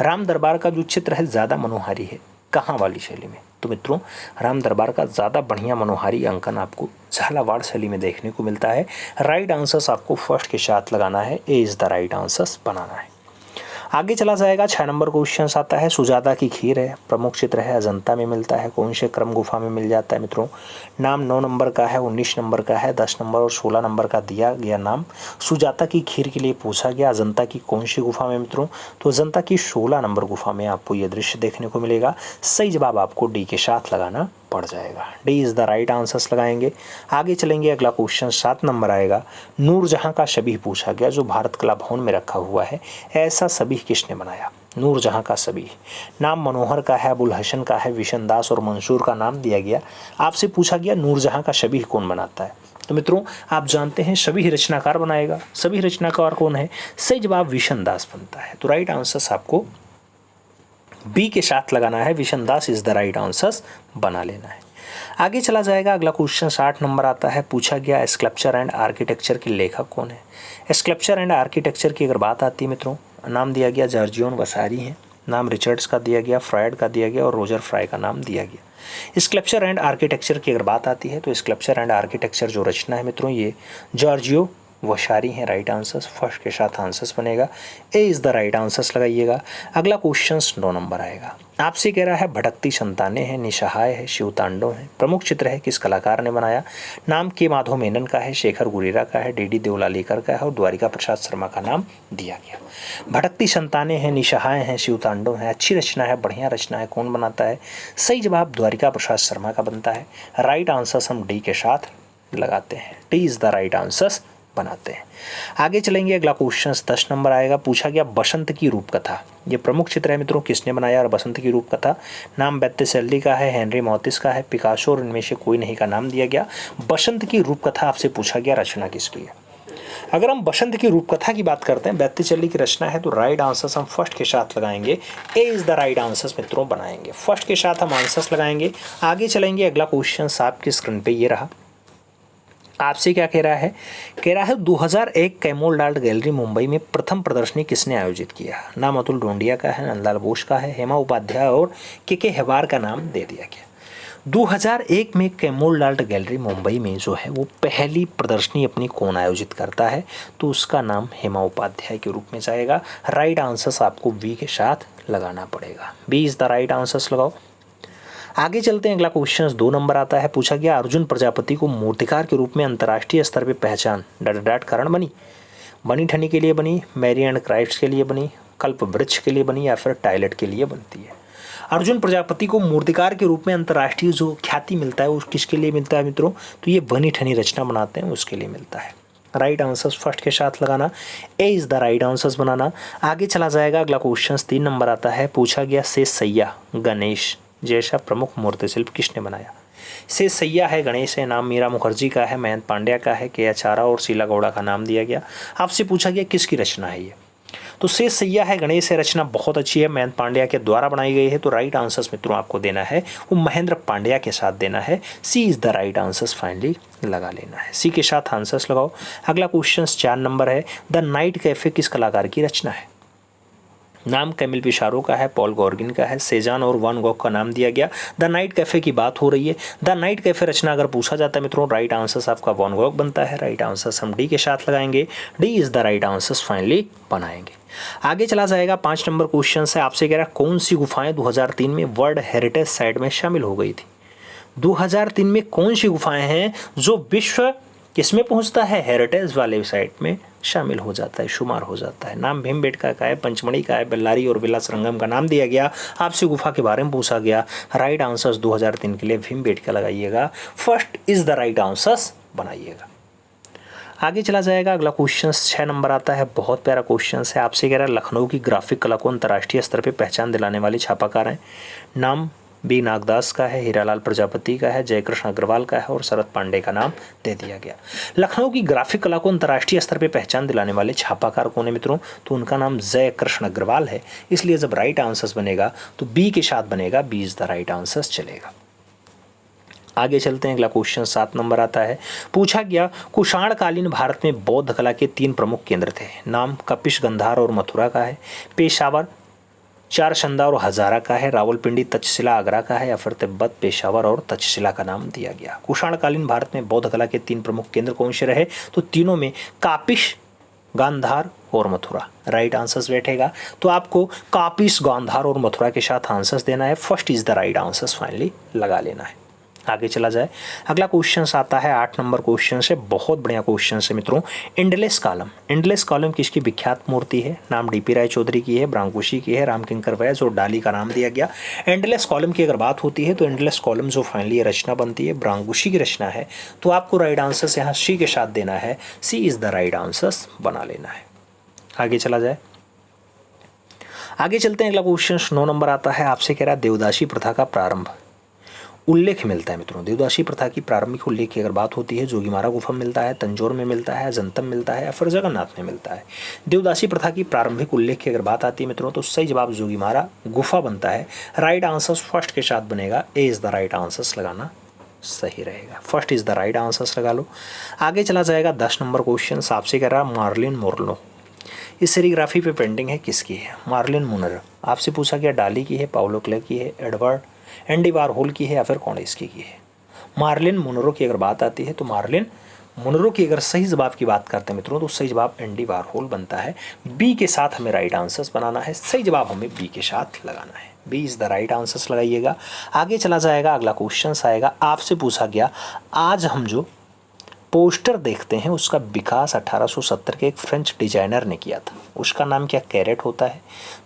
राम दरबार का जो चित्र है ज़्यादा मनोहारी है कहाँ वाली शैली में, तो मित्रों राम दरबार का ज़्यादा बढ़िया मनोहारी अंकन आपको झालावाड़ शैली में देखने को मिलता है। राइट आंसर्स आपको फर्स्ट के साथ लगाना है, A is the right answers बनाना है। आगे चला जाएगा, 6 नंबर क्वेश्चन आता है, सुजाता की खीर है, प्रमुख चित्र है, अजंता में मिलता है, कौन से क्रम गुफा में मिल जाता है मित्रों। नाम 9 नंबर का है, 19 नंबर का है, 10 नंबर और 16 नंबर का दिया गया नाम। सुजाता की खीर के लिए पूछा गया अजंता की कौन सी गुफा में मित्रों, तो अजंता की 16 नंबर गुफा में आपको यह दृश्य देखने को मिलेगा। सही जवाब आपको डी के साथ लगाना पड़ जाएगा, D is the right answers लगाएंगे। आगे चलेंगे, अगला क्वेश्चन 7 नंबर आएगा, नूरजहां का शबीह पूछा गया जो भारत कला भवन में रखा हुआ है, ऐसा शबीह किसने बनाया। नूरजहां का शबीह, नाम मनोहर का है, अबुल हसन का है, विशन दास और मंसूर का नाम दिया गया। आपसे पूछा गया नूरजहां का शबीह कौन बनाता है। तो मित्रों आप जानते हैं सभी ही रचनाकार बनाएगा। सभी रचनाकार कौन है? सही जवाब विशन दास बनता है। तो राइट आंसर आपको बी के साथ लगाना है, Vishan Das is the right answer बना लेना है। आगे चला जाएगा। अगला क्वेश्चन 60 नंबर आता है। पूछा गया स्कल्पचर एंड आर्किटेक्चर के लेखक कौन है? स्कल्पचर एंड आर्किटेक्चर की अगर बात आती है मित्रों, नाम दिया गया जॉर्जियो वासारी है, नाम रिचर्ड्स का दिया गया, फ्रायड का दिया गया और रोजर फ्राई का नाम दिया गया। स्कल्पचर एंड आर्किटेक्चर की अगर बात आती है तो स्कल्पचर एंड आर्किटेक्चर जो रचना है मित्रों ये जॉर्जियो वासारी है। राइट आंसर फर्स्ट के साथ आंसर्स बनेगा, ए इज़ द राइट आंसर्स लगाइएगा। अगला क्वेश्चन 9 नंबर आएगा। आपसे कह रहा है भटकती संतानें हैं, निसहाय है, शिवतांडव है, प्रमुख चित्र है, किस कलाकार ने बनाया? नाम के माधव मेनन का है, शेखर गुरेरा का है, डी देवलालीकर का है और द्वारिका प्रसाद शर्मा का नाम दिया गया। भटकती संतानें हैं, निसहाय हैं, शिवतांडव है, अच्छी रचना है, बढ़िया रचना है, कौन बनाता है? सही जवाब द्वारिका प्रसाद शर्मा का बनता है। राइट आंसर्स हम डी के साथ लगाते हैं, D is the right answers बनाते हैं। आगे चलेंगे। अगला क्वेश्चन 10 नंबर आएगा। पूछा गया बसंत की रूपकथा, ये प्रमुख चित्र है मित्रों, किसने बनाया? और बसंत की रूपकथा नाम बेत्तिसेल्ली का है, हेनरी मॉतिस का है, पिकासो और इनमें से कोई नहीं का नाम दिया गया। बसंत की रूपकथा आपसे पूछा गया रचना किसकी है? अगर हम बसंत की रूपकथा की बात करते हैं, बेत्तिसेल्ली की रचना है, तो राइट आंसर्स हम फर्स्ट के साथ लगाएंगे, ए इज़ द राइट आंसर्स मित्रों बनाएंगे। फर्स्ट के साथ हम आंसर्स लगाएंगे। आगे चलेंगे। अगला क्वेश्चन आपकी स्क्रीन पे ये रहा। आपसे क्या कह रहा है? कह रहा है 2001 कैमोल आर्ट गैलरी मुंबई में प्रथम प्रदर्शनी किसने आयोजित किया? नाम अतुल ढोंडिया का है, नंदलाल बोस का है, हेमा उपाध्याय और के हेबार का नाम दे दिया गया। 2001 में कैमोल आर्ट गैलरी मुंबई में जो है वो पहली प्रदर्शनी अपनी कौन आयोजित करता है? तो उसका नाम हेमा उपाध्याय के रूप में जाएगा। राइट आंसर्स आपको बी के साथ लगाना पड़ेगा, B is the right answers लगाओ। आगे चलते हैं। अगला क्वेश्चन 2 नंबर आता है। पूछा गया अर्जुन प्रजापति को मूर्तिकार के रूप में अंतर्राष्ट्रीय स्तर पर पहचान डट कारण बनी ठनी के लिए बनी, मैरी एंड क्राइफ्ट के लिए बनी, कल्प वृक्ष के लिए बनी या फिर टॉयलेट के लिए बनती है? अर्जुन प्रजापति को मूर्तिकार के रूप में अंतर्राष्ट्रीय जो ख्याति मिलता है वो किसके लिए मिलता है मित्रों? तो ये बनी ठनी रचना बनाते हैं उसके लिए मिलता है। राइट आंसर्स फर्स्ट के साथ लगाना, A is the right answers बनाना। आगे चला जाएगा। अगला क्वेश्चन 3 नंबर आता है। पूछा गया शेष सैया गणेश जैसा प्रमुख मूर्ति शिल्प किसने बनाया? शेष सैया है, गणेश है, नाम मीरा मुखर्जी का है, मयंक पांड्या का है, के आचारा और शीला गौड़ा का नाम दिया गया। आपसे पूछा गया किसकी रचना है ये? तो शेष सैया है, गणेश है, रचना बहुत अच्छी है, मयंक पांड्या के द्वारा बनाई गई है। तो राइट आंसर्स मित्रों आपको देना है वो महेंद्र पांड्या के साथ देना है, C is the right answers finally लगा लेना है, सी के साथ आंसर्स लगाओ। अगला क्वेश्चन 4 नंबर है। द नाइट कैफे किस कलाकार की रचना है? नाम कैमिल पिसारो का है, पॉल गॉर्गिन का है, सेजान और वान गॉग का नाम दिया गया। द नाइट कैफे की बात हो रही है। द नाइट कैफे रचना अगर पूछा जाता है मित्रों, राइट आंसर्स आपका वान गॉग बनता है। राइट आंसर्स हम डी के साथ लगाएंगे, D is the right answers finally बनाएंगे। आगे चला जाएगा। 5 नंबर क्वेश्चन से आपसे कह रहा है कौन सी गुफाएं 2003 में वर्ल्ड हेरिटेज साइट में शामिल हो गई थी? 2003 में कौन सी गुफाएं हैं जो विश्व किसमें पहुंचता है? हेरिटेज वाले साइट में शामिल हो जाता है, शुमार हो जाता है। नाम भीमबेटका का है, पंचमढ़ी का है, बेल्लारी और विलासरंगम का नाम दिया गया। आपसे गुफा के बारे में पूछा गया। राइट आंसर्स 2003 के लिए भीमबेटका लगाइएगा, first is the right answers बनाइएगा। आगे चला जाएगा। अगला क्वेश्चन 6 नंबर आता है। बहुत प्यारा क्वेश्चन है। आपसे कह रहा है लखनऊ की ग्राफिक कला को अंतर्राष्ट्रीय स्तर पर पहचान दिलाने वाले छापाकार हैं। नाम बी नागदास का है, हीरालाल प्रजापति का है, जयकृष्ण अग्रवाल का है और शरद पांडे का नाम दे दिया गया। लखनऊ की ग्राफिक कला को अंतर्राष्ट्रीय स्तर पर पहचान दिलाने वाले छापाकार कौन है मित्रों? तो उनका नाम जयकृष्ण अग्रवाल है। इसलिए जब राइट आंसर्स बनेगा तो बी के साथ बनेगा, B is the right answers चलेगा। आगे चलते हैं। अगला क्वेश्चन 7 नंबर आता है। पूछा गया कुषाणकालीन भारत में बौद्ध कला के 3 प्रमुख केंद्र थे। नाम कपिश, गंधार और मथुरा का है, पेशावर, चारशंदा और हजारा का है, रावलपिंडी, तक्षशिला, आगरा का है या फिर तिब्बत, पेशावर और तक्षशिला का नाम दिया गया। कुषाणकालीन भारत में बौद्ध कला के 3 प्रमुख केंद्र कौन से रहे? तो तीनों में कापिश, गांधार और मथुरा। राइट आंसर्स बैठेगा तो आपको कापिश, गांधार और मथुरा के साथ आंसर्स देना है, first is the right answers finally लगा लेना है। आगे चला जाए। अगला क्वेश्चन आता है 8 नंबर क्वेश्चन से। बहुत बढ़िया क्वेश्चन है मित्रों। इंडलेस कॉलम, इंडलेस कॉलम किसकी विख्यात मूर्ति है? नाम डीपी राय चौधरी की है, ब्रांकुशी की है, रामकिंकर वैस और डाली का नाम दिया गया। इंडलेस कॉलम की अगर बात होती है तो इंडलेस कॉलम जो फाइनली रचना बनती है ब्रांकुशी की रचना है। तो आपको राइट आंसर्स यहाँ सी के साथ देना है, C is the right answers बना लेना है। आगे चला जाए। आगे चलते हैं। अगला क्वेश्चन 9 नंबर आता है। आपसे कह रहा है देवदासी प्रथा का प्रारंभ उल्लेख मिलता है मित्रों। देवदासी प्रथा की प्रारंभिक उल्लेख की अगर बात होती है, जोगीमारा गुफा मिलता है, तंजौर में मिलता है, अजंतम मिलता है या फिर जगन्नाथ में मिलता है। देवदासी प्रथा की प्रारंभिक उल्लेख की अगर बात आती है मित्रों तो सही जवाब जोगीमारा गुफा बनता है। राइट आंसर फर्स्ट के साथ बनेगा, ए इज द राइट आंसर लगाना सही रहेगा। First is the right answer लगा लो। आगे चला जाएगा 10 नंबर क्वेश्चन आपसे कह रहा है मार्लिन मोरलो इस सेरीग्राफी पे पेंटिंग है किसकी है? Marilyn Monroe. आपसे पूछा गया डाली की है, पाउलो क्ले की है, एडवर्ड एंडी वारहोल की है या फिर कॉन्डिस्की की है? मार्लिन मुनरो की अगर बात आती है तो मार्लिन मुनरो की अगर सही जवाब की बात करते हैं मित्रों तो सही जवाब एंडी वारहोल बनता है। बी के साथ हमें राइट आंसर्स बनाना है, सही जवाब हमें बी के साथ लगाना है। B is the right answers लगाइएगा। आगे चला जाएगा, अगला क्वेश्चन आएगा। आपसे पूछा गया आज हम जो पोस्टर देखते हैं उसका विकास 1870 के एक फ्रेंच डिजाइनर ने किया था, उसका नाम क्या कैरेट होता है,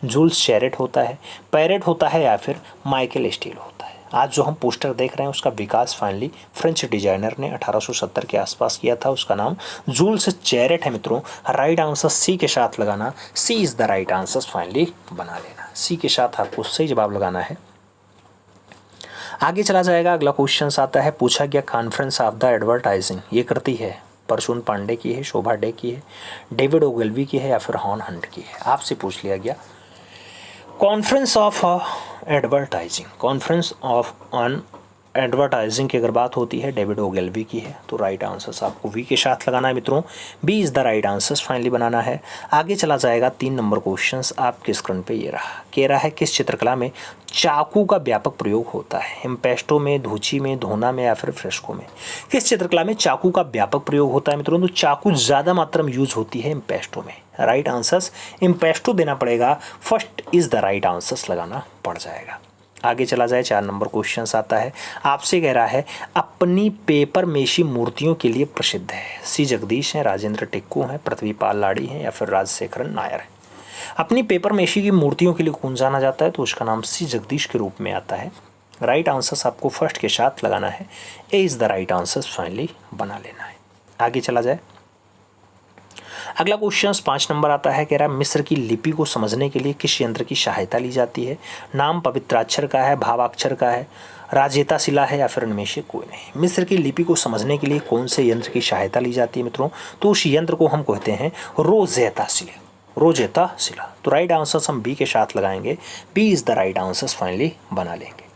जूल्स चैरेट होता है, पैरेट होता है या फिर माइकल स्टील होता है? आज जो हम पोस्टर देख रहे हैं उसका विकास फाइनली फ्रेंच डिजाइनर ने 1870 के आसपास किया था, उसका नाम जूल्स चैरेट है मित्रों। राइट आंसर सी के साथ लगाना, C is the right answer finally बना लेना। सी के साथ आपको सही जवाब लगाना है। आगे चला जाएगा, अगला क्वेश्चन आता है। पूछा गया कॉन्फ्रेंस ऑफ द एडवर्टाइजिंग ये करती है परशुन पांडे की है, शोभा डे की है, डेविड ओगेल्वी की है या फिर हॉर्न हंट की है? आपसे पूछ लिया गया conference of advertising, conference of on advertising की अगर बात होती है डेविड ओगेल्वी की है, तो राइट आंसर्स आपको वी के साथ लगाना है मित्रों। B is the right answers finally बनाना है। आगे चला जाएगा, 3 नंबर क्वेश्चंस आपके स्क्रीन पे ये रहा। कह रहा है किस चित्रकला में चाकू का व्यापक प्रयोग होता है? इम्पेस्टो में, धूची में, धोना में या फिर फ्रेस्को में? किस चित्रकला में चाकू का व्यापक प्रयोग होता है मित्रों? तो चाकू ज़्यादा मात्रा में यूज होती है इम्पेस्टो में। राइट आंसर्स इम्पेस्टो देना पड़ेगा, first is the right answers लगाना पड़ जाएगा। आगे चला जाए, 4 नंबर क्वेश्चन आता है। आपसे कह रहा है अपनी पेपर मेशी मूर्तियों के लिए प्रसिद्ध है। सी जगदीश हैं, राजेंद्र टिक्कू हैं, पृथ्वीपाल लाड़ी हैं या फिर राजशेखरन नायर है? अपनी पेपर मेशी की मूर्तियों के लिए कौन जाना जाता है? तो उसका नाम सी जगदीश के रूप में आता है। राइट आंसर्स आपको फर्स्ट के साथ लगाना है, A is the right answers finally बना लेना है। आगे चला जाए, अगला क्वेश्चन 5 नंबर आता है। कह रहा है मिस्र की लिपि को समझने के लिए किस यंत्र की सहायता ली जाती है? नाम पवित्राक्षर का है, भावाक्षर का है, राजेता शिला है या फिर इनमें से कोई नहीं? मिस्र की लिपि को समझने के लिए कौन से यंत्र की सहायता ली जाती है मित्रों? तो उस यंत्र को हम कहते हैं रोजेता शिला, रोजेता शिला। तो राइट आंसर्स हम बी के साथ लगाएंगे, B is the right answers finally बना लेंगे।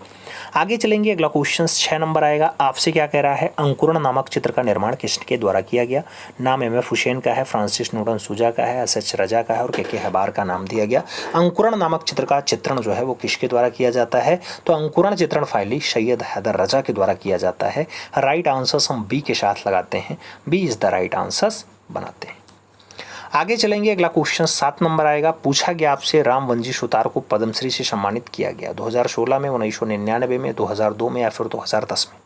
आगे चलेंगे, अगला क्वेश्चन 6 नंबर आएगा। आपसे क्या कह रहा है अंकुरण नामक चित्र का निर्माण किसके द्वारा किया गया? नाम एम एफ हुसैन का है, फ्रांसिस नोडन सूजा का है, एस एच रजा का है और के हबार का नाम दिया गया। अंकुरण नामक चित्र का चित्रण जो है वो किसके द्वारा किया जाता है? तो अंकुरण चित्रण फाइनली सैयद हैदर रजा के द्वारा किया जाता है। राइट आंसर्स हम बी के साथ लगाते हैं, B is the right answers बनाते हैं। आगे चलेंगे, अगला क्वेश्चन 7 नंबर आएगा। पूछा गया आपसे रामवंजी सुतार को पद्मश्री से सम्मानित किया गया 2016 में, 1999 में, 2002 में या फिर 2010 में?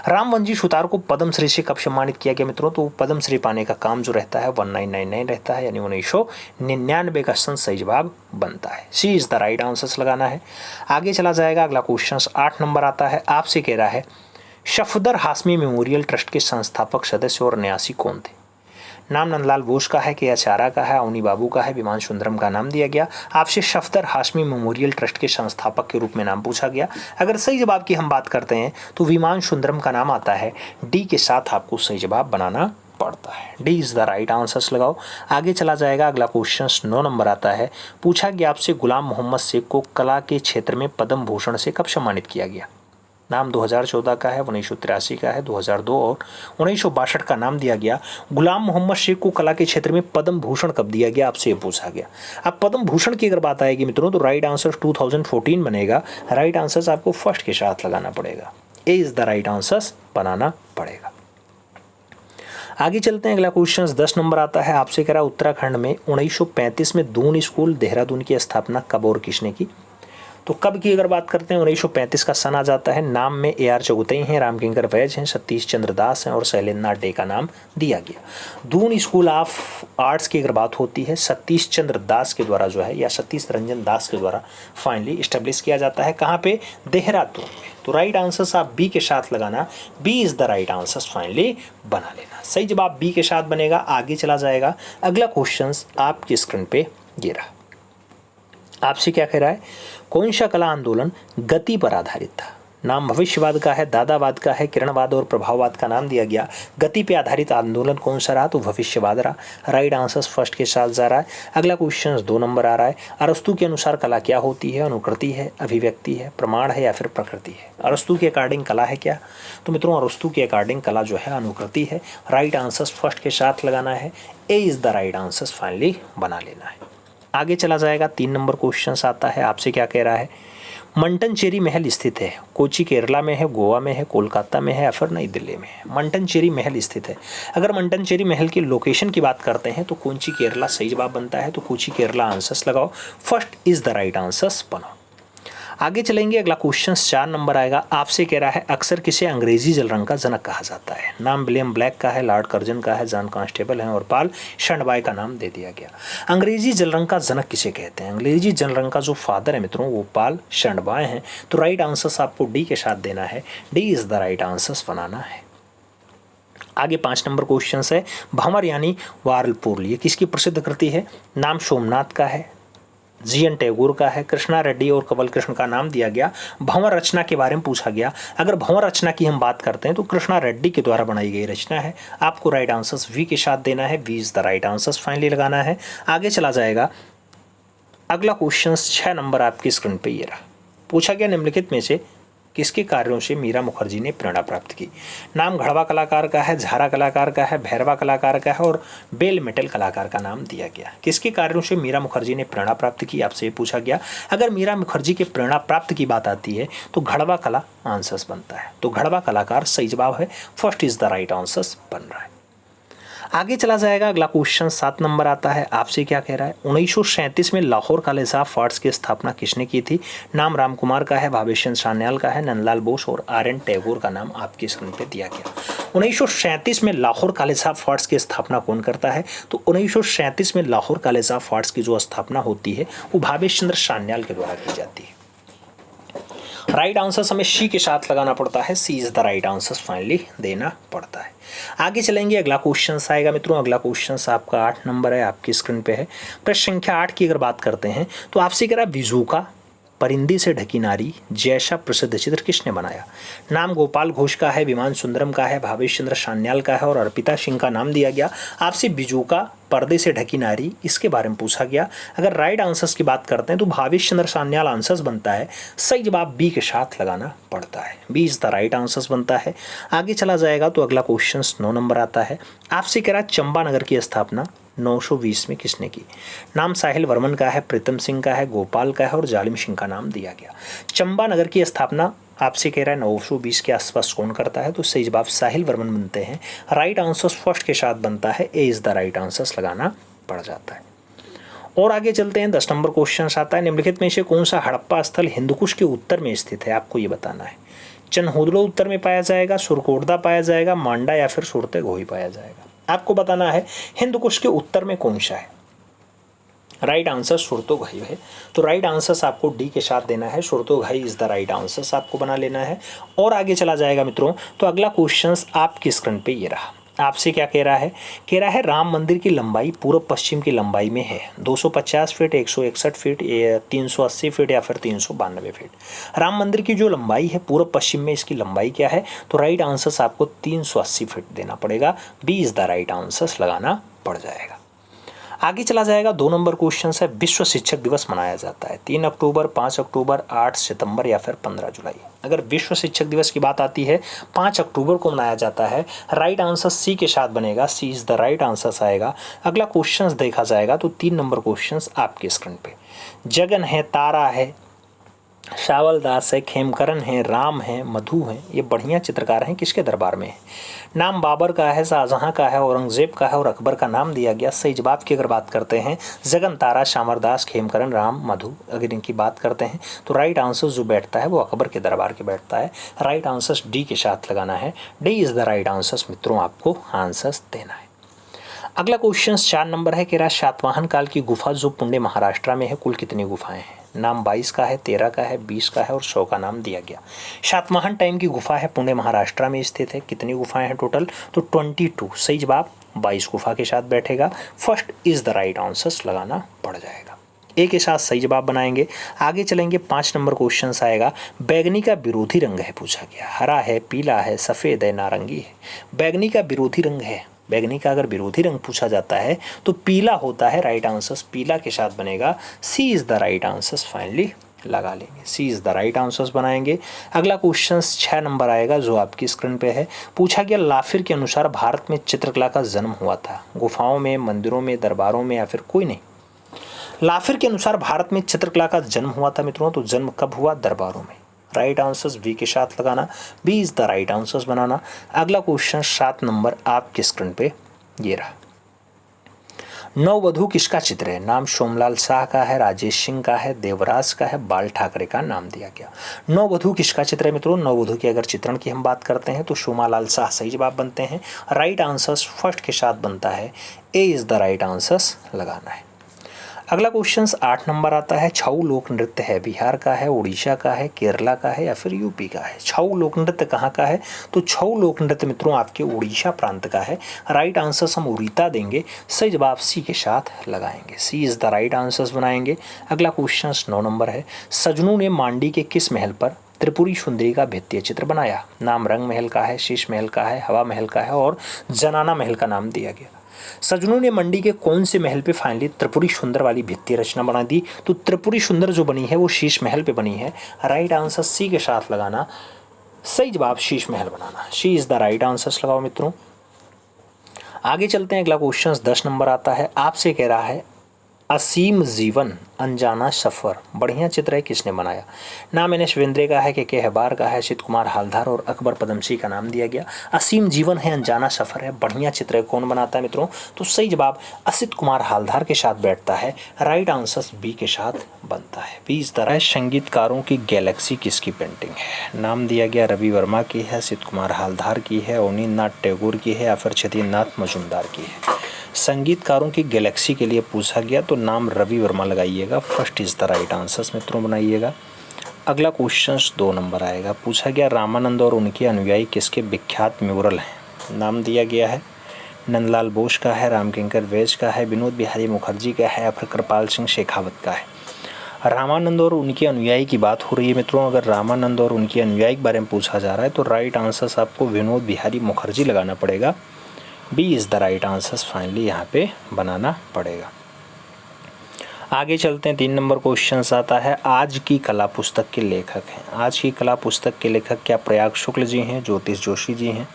रामवंजी सुतार को पद्मश्री से कब सम्मानित किया गया मित्रों? तो पद्मश्री पाने का काम जो रहता है 1999 रहता है, यानी 1999 का सही जवाब बनता है। C is the right answers लगाना है। आगे चला जाएगा, अगला क्वेश्चन 8 नंबर आता है। आपसे कह रहा है सफदर हाशमी मेमोरियल ट्रस्ट के संस्थापक सदस्य और न्यासी कौन थे? नाम नंदलाल बोस का है, के आचारा का है, अवनी बाबू का है, विमान सुंदरम का नाम दिया गया। आपसे सफदर हाशमी मेमोरियल ट्रस्ट के संस्थापक के रूप में नाम पूछा गया। अगर सही जवाब की हम बात करते हैं तो विमान सुंदरम का नाम आता है। डी के साथ आपको सही जवाब बनाना पड़ता है, D is the right answers लगाओ। आगे चला जाएगा, अगला क्वेश्चन 9 नंबर आता है। पूछा गया आपसे गुलाम मोहम्मद शेख को कला के क्षेत्र में पद्म भूषण से कब सम्मानित किया गया? नाम 2014 का है, 1983 का है, 2002 और 1962 का नाम दिया गया। गुलाम मोहम्मद शेख को कला के क्षेत्र में पद्म भूषण कब दिया गया, आपसे ये पूछा गया। अब पद्म भूषण की अगर बात आएगी मित्रों तो राइट आंसर 2014 बनेगा। राइट आंसर्स आपको फर्स्ट के साथ लगाना पड़ेगा, A is the right answers बनाना पड़ेगा। आगे चलते हैं, अगला क्वेश्चन 10 नंबर आता है। आपसे कह रहा है उत्तराखंड में 1935 में दून स्कूल देहरादून की स्थापना कब और किसने की? तो कब की अगर बात करते हैं 1935 का सन आ जाता है। नाम में AR चौगतई हैं, रामकिंकर वैज हैं, सतीश चंद्र दास हैं और शैलेंद्रनाथ डे का नाम दिया गया। दून स्कूल ऑफ आर्ट्स की अगर बात होती है सतीश चंद्र दास के द्वारा जो है या सतीश रंजन दास के द्वारा फाइनली इस्टेब्लिश किया जाता है। कहाँ पे? देहरादून में। तो राइट आंसर्स आप बी के साथ लगाना, B is the right answers finally बना लेना। सही जवाब बी के साथ बनेगा। आगे चला जाएगा, अगला क्वेश्चन आपकी स्क्रीन पे ये रहा। आपसे क्या कह रहा है कौन सा कला आंदोलन गति पर आधारित था? नाम भविष्यवाद का है, दादावाद का है, किरणवाद और प्रभाववाद का नाम दिया गया। गति पे आधारित आंदोलन कौन सा रहा? तो भविष्यवाद रहा। राइट आंसर फर्स्ट के साथ जा रहा है। अगला क्वेश्चन 2 नंबर आ रहा है। अरस्तु के अनुसार कला क्या होती है? अनुकृति है, अभिव्यक्ति है, प्रमाण है या फिर प्रकृति है? अरस्तु के अकॉर्डिंग कला है क्या? तो मित्रों अरस्तु के अकॉर्डिंग कला जो है अनुकृति है। राइट आंसर फर्स्ट के साथ लगाना है। A is the right answer finally बना लेना है। आगे चला जाएगा। 3 नंबर क्वेश्चन आता है। आपसे क्या कह रहा है? मंटनचेरी महल स्थित है, कोची केरला में है, गोवा में है, कोलकाता में है या फिर नई दिल्ली में है? मंटनचेरी महल स्थित है। अगर मंटनचेरी महल की लोकेशन की बात करते हैं तो कोची केरला सही जवाब बनता है। तो कोची केरला आंसर्स लगाओ। First is the right answers बनाओ। आगे चलेंगे। अगला क्वेश्चन 4 नंबर आएगा। आपसे कह रहा है अक्सर किसे अंग्रेजी जल रंग का जनक कहा जाता है? नाम विलियम ब्लैक का है, लॉर्ड कर्जन का है, जॉन कांस्टेबल है और पॉल शंडबाय का नाम दे दिया गया। अंग्रेजी जल रंग का जनक किसे कहते हैं? अंग्रेजी जल रंग का जो फादर है मित्रों वो पॉल शंडबाय हैं। तो राइट आंसर्स आपको डी के साथ देना है। D is the right answers बनाना है। आगे 5 नंबर क्वेश्चन है। भंवर यानी वारलपुर ये किसकी प्रसिद्ध कृति है? नाम सोमनाथ का है, जी.एन. टैगोर का है, कृष्णा रेड्डी और कवल कृष्ण का नाम दिया गया। भंवर रचना के बारे में पूछा गया। अगर भंवर रचना की हम बात करते हैं तो कृष्णा रेड्डी के द्वारा बनाई गई रचना है। आपको राइट आंसर्स वी के साथ देना है। V is the right answers finally लगाना है। आगे चला जाएगा। अगला क्वेश्चन 6 नंबर आपकी स्क्रीन पे ये रहा। पूछा गया निम्नलिखित में से किसके कार्यों से मीरा मुखर्जी ने प्रेरणा प्राप्त की? नाम घड़वा कलाकार का है, झारा कलाकार का है, भैरवा कलाकार का है और बेल मेटल कलाकार का नाम दिया गया। किसके कार्यों से मीरा मुखर्जी ने प्रेरणा प्राप्त की? आपसे पूछा गया। अगर मीरा मुखर्जी के प्रेरणा प्राप्त की बात आती है तो घड़वा कला आंसर्स बनता है। तो घड़वा कलाकार सही जवाब है। First is the right answers बन रहा है। आगे चला जाएगा। अगला क्वेश्चन 7 नंबर आता है। आपसे क्या कह रहा है? 1937 में लाहौर कॉलेज ऑफ आर्ट्स की स्थापना किसने की थी? नाम राम कुमार का है, भावेश चंद्र सान्याल का है, नंदलाल बोस और आर.एन. टैगोर का नाम आपकी स्क्रीन पे दिया गया। 1937 में लाहौर कॉलेज ऑफ आर्ट्स की स्थापना कौन करता है? तो 1937 में लाहौर कॉलेज ऑफ आर्ट्स की जो स्थापना होती है वो भावेश चंद्र सान्याल के द्वारा की जाती है। राइट आंसर हमें सी के साथ लगाना पड़ता है। C is the right answer finally देना पड़ता है। आगे चलेंगे। अगला क्वेश्चन आएगा मित्रों। अगला क्वेश्चन आपका 8 नंबर है, आपकी स्क्रीन पे है। प्रश्न संख्या 8 की अगर बात करते हैं तो आपसे कह रहा है बिजूका परिंदी से ढकी नारी जैसा प्रसिद्ध चित्र किसने बनाया? नाम गोपाल घोष का है, विमान सुंदरम का है, भावेश चंद्र सान्याल का है और अर्पिता सिंह का नाम दिया गया। आपसे बिजूका पर्दे से ढकी नारी इसके बारे में पूछा गया। अगर राइट आंसर्स की बात करते हैं तो भावेश चंद्र सान्याल आंसर्स बनता है। सही जवाब बी के साथ लगाना पड़ता है। B is the right answers बनता है। आगे चला जाएगा तो अगला क्वेश्चन 9 नंबर आता है। आपसे कह रहा है चंपानगर की स्थापना 920 में किसने की? नाम साहिल वर्मन का है, प्रीतम सिंह का है, गोपाल का है और जालिम सिंह का नाम दिया गया। चंपानगर की स्थापना आपसे कह रहा है 920 के आसपास कौन करता है? तो सही जवाब साहिल वर्मन बनते हैं। राइट आंसर फर्स्ट के साथ बनता है। A is the right answers लगाना पड़ जाता है। और आगे चलते हैं। 10 नंबर क्वेश्चन आता है। निम्नलिखित में से कौन सा हड़प्पा स्थल हिंदुकुश के उत्तर में स्थित है? आपको ये बताना है। चनहोदलो उत्तर में पाया जाएगा, सुरकोटदा पाया जाएगा, मांडा या फिर सुरते घोई पाया जाएगा? आपको बताना है हिंदुकुश के उत्तर में कौन सा है। राइट आंसर सुरतोघाई है। तो राइट आंसर्स आपको डी के साथ देना है। सुरतोघाई इज द राइट आंसर्स आपको बना लेना है। और आगे चला जाएगा मित्रों तो अगला क्वेश्चन आपकी स्क्रीन पे ये रहा। आपसे क्या कह रहा है? कह रहा है राम मंदिर की लंबाई पूर्व पश्चिम की लंबाई में है 250 फीट, 161 फीट, 380 फीट या फिर 392 फीट। राम मंदिर की जो लंबाई है पूर्व पश्चिम में इसकी लंबाई क्या है? तो राइट आंसर्स आपको 380 फीट देना पड़ेगा। B is the right answers लगाना पड़ जाएगा। आगे चला जाएगा। 2 नंबर क्वेश्चन है। विश्व शिक्षक दिवस मनाया जाता है 3 अक्टूबर, 5 अक्टूबर, 8 सितंबर या फिर 15 जुलाई? अगर विश्व शिक्षक दिवस की बात आती है 5 अक्टूबर को मनाया जाता है। राइट आंसर सी के साथ बनेगा। सी इज द राइट आंसर आएगा। अगला क्वेश्चन देखा जाएगा तो 3 नंबर क्वेश्चन आपके स्क्रीन पे। जगन है, तारा है, शावल दास है, खेमकरण है, राम है, मधु है, ये बढ़िया चित्रकार हैं। किसके दरबार में है? नाम बाबर का है, शाहजहां का है, औरंगजेब का है और अकबर का नाम दिया गया। सही जवाब की अगर बात करते हैं जगन, तारा, शामर दास, खेमकरण, राम, मधु अगर इनकी बात करते हैं तो राइट आंसर जो बैठता है वो अकबर के दरबार के बैठता है। राइट आंसर डी के साथ लगाना है। D is the right answer मित्रों आपको आंसर्स देना है। अगला क्वेश्चन 4 नंबर है। कह रहा सातवाहन काल की गुफा जो पुणे महाराष्ट्र में है कुल कितनी गुफाएं हैं? नाम 22 का है, 13 का है, 20 का है और 100 का नाम दिया गया। सातवाहन टाइम की गुफा है, पुणे महाराष्ट्र में स्थित है। कितनी गुफाएं हैं टोटल? तो 22। सही जवाब 22 गुफा के साथ बैठेगा। First is the right answers लगाना पड़ जाएगा। ए के साथ सही जवाब बनाएंगे। आगे चलेंगे 5 नंबर क्वेश्चन आएगा, बैगनी का विरोधी रंग है पूछा गया। हरा है, पीला है, सफ़ेद है, नारंगी है। बैगनी का विरोधी रंग है, बैगनी का अगर विरोधी रंग पूछा जाता है तो पीला होता है। राइट आंसर पीला के साथ बनेगा। C is the right answer finally लगा लेंगे। C is the right answers बनाएंगे। अगला क्वेश्चन 6 नंबर आएगा जो आपकी स्क्रीन पे है। पूछा गया लाफिर के अनुसार भारत में चित्रकला का जन्म हुआ था, गुफाओं में, मंदिरों में, दरबारों में या फिर कोई नहीं। लाफिर के अनुसार भारत में चित्रकला का जन्म हुआ था मित्रों, तो जन्म कब हुआ? दरबारों में। राइट आंसर्स बी के साथ लगाना, B is the right answers बनाना। अगला क्वेश्चन 7 नंबर आपके स्क्रीन पे ये रहा। नववधू किसका चित्र है? नाम सोमलाल शाह का है, राजेश सिंह का है, देवराज का है, बाल ठाकरे का नाम दिया गया। नववधू किसका चित्र है मित्रों? नववधू के अगर चित्रण की हम बात करते हैं तो सोमालाल शाह सही जवाब बनते हैं। राइट आंसर्स फर्स्ट के साथ बनता है, A is the right answers लगाना है। अगला क्वेश्चन 8 नंबर आता है। छऊ लोक नृत्य है, बिहार का है, उड़ीसा का है, केरला का है या फिर यूपी का है। छऊ लोक नृत्य कहाँ का है? तो छऊ लोक नृत्य मित्रों आपके उड़ीसा प्रांत का है। राइट आंसर्स हम उड़ीसा देंगे, सही जवाब सी के साथ लगाएंगे। सी इज़ द राइट आंसर्स बनाएंगे। अगला क्वेश्चन 9 नंबर है। सजनू ने मांडी के किस महल पर त्रिपुरी सुंदरी का भित्तीय चित्र बनाया? नाम रंग महल का है, शीश महल का है, हवा महल का है और जनाना महल का नाम दिया गया। सजनों ने मंडी के कौन से महल पे फाइनली त्रिपुरी सुंदर वाली भित्तीय रचना बना दी? तो त्रिपुरी सुंदर जो बनी है वो शीश महल पे बनी है। राइट आंसर सी के साथ लगाना, सही जवाब शीश महल बनाना। She is the right answers लगाओ मित्रों। आगे चलते हैं। अगला क्वेश्चन 10 नंबर आता है। आपसे कह रहा है असीम जीवन अनजाना सफ़र बढ़िया चित्र है, किसने बनाया? नाम एन.एस. वेंद्रे का है, के हेबार का है, असित कुमार हालधार और अकबर पदमसी का नाम दिया गया। असीम जीवन है, अनजाना सफ़र है, बढ़िया चित्र है, कौन बनाता है मित्रों? तो सही जवाब असित कुमार हालधार के साथ बैठता है। राइट आंसर बी के साथ बनता है। बी इस तरह संगीतकारों की गैलेक्सी किसकी पेंटिंग है? नाम दिया गया रवि वर्मा की है, असित कुमार हालधार की है, अवनींद्रनाथ टैगोर की है या फिर छतीन्द्रनाथ मजूमदार की है। संगीतकारों की गैलेक्सी के लिए पूछा गया तो नाम रवि वर्मा लगाइएगा। First is the right answers मित्रों बनाइएगा। अगला क्वेश्चन 2 नंबर आएगा। पूछा गया रामानंद और उनके अनुयायी किसके विख्यात म्यूरल हैं? नाम दिया गया है नंदलाल बोस का है, रामकिंकर वैस का है, विनोद बिहारी मुखर्जी का है या फिर कृपाल सिंह शेखावत का है। रामानंद और उनके अनुयायी की बात हो रही है मित्रों। अगर रामानंद और उनके अनुयायी के बारे में पूछा जा रहा है तो राइट आंसर्स आपको विनोद बिहारी मुखर्जी लगाना पड़ेगा। B is the right answers finally यहाँ पे बनाना पड़ेगा। आगे चलते हैं। 3 नंबर क्वेश्चन आता है। आज की कला पुस्तक के लेखक हैं। आज की कला पुस्तक के लेखक क्या प्रयाग शुक्ल जी हैं, ज्योतिष जोशी जी हैं,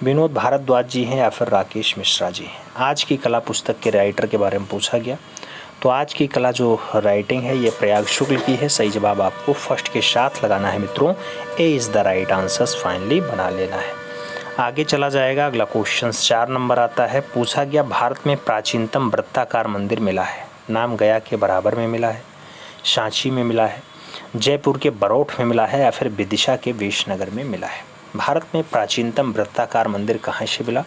विनोद भारद्वाज जी हैं या फिर राकेश मिश्रा जी हैं? आज की कला पुस्तक के राइटर के बारे में पूछा गया तो आज की कला जो राइटिंग है ये प्रयाग शुक्ल की है। सही जवाब आपको फर्स्ट के साथ लगाना है मित्रों। ए is the right answers finally बना लेना है। आगे चला जाएगा। अगला क्वेश्चन 4 नंबर आता है। पूछा गया भारत में प्राचीनतम वृत्ताकार मंदिर मिला है। नाम गया के बराबर में मिला है, सांची में मिला है, जयपुर के बरौठ में मिला है या फिर विदिशा के वेशनगर में मिला है। भारत में प्राचीनतम वृत्ताकार मंदिर कहाँ से मिला?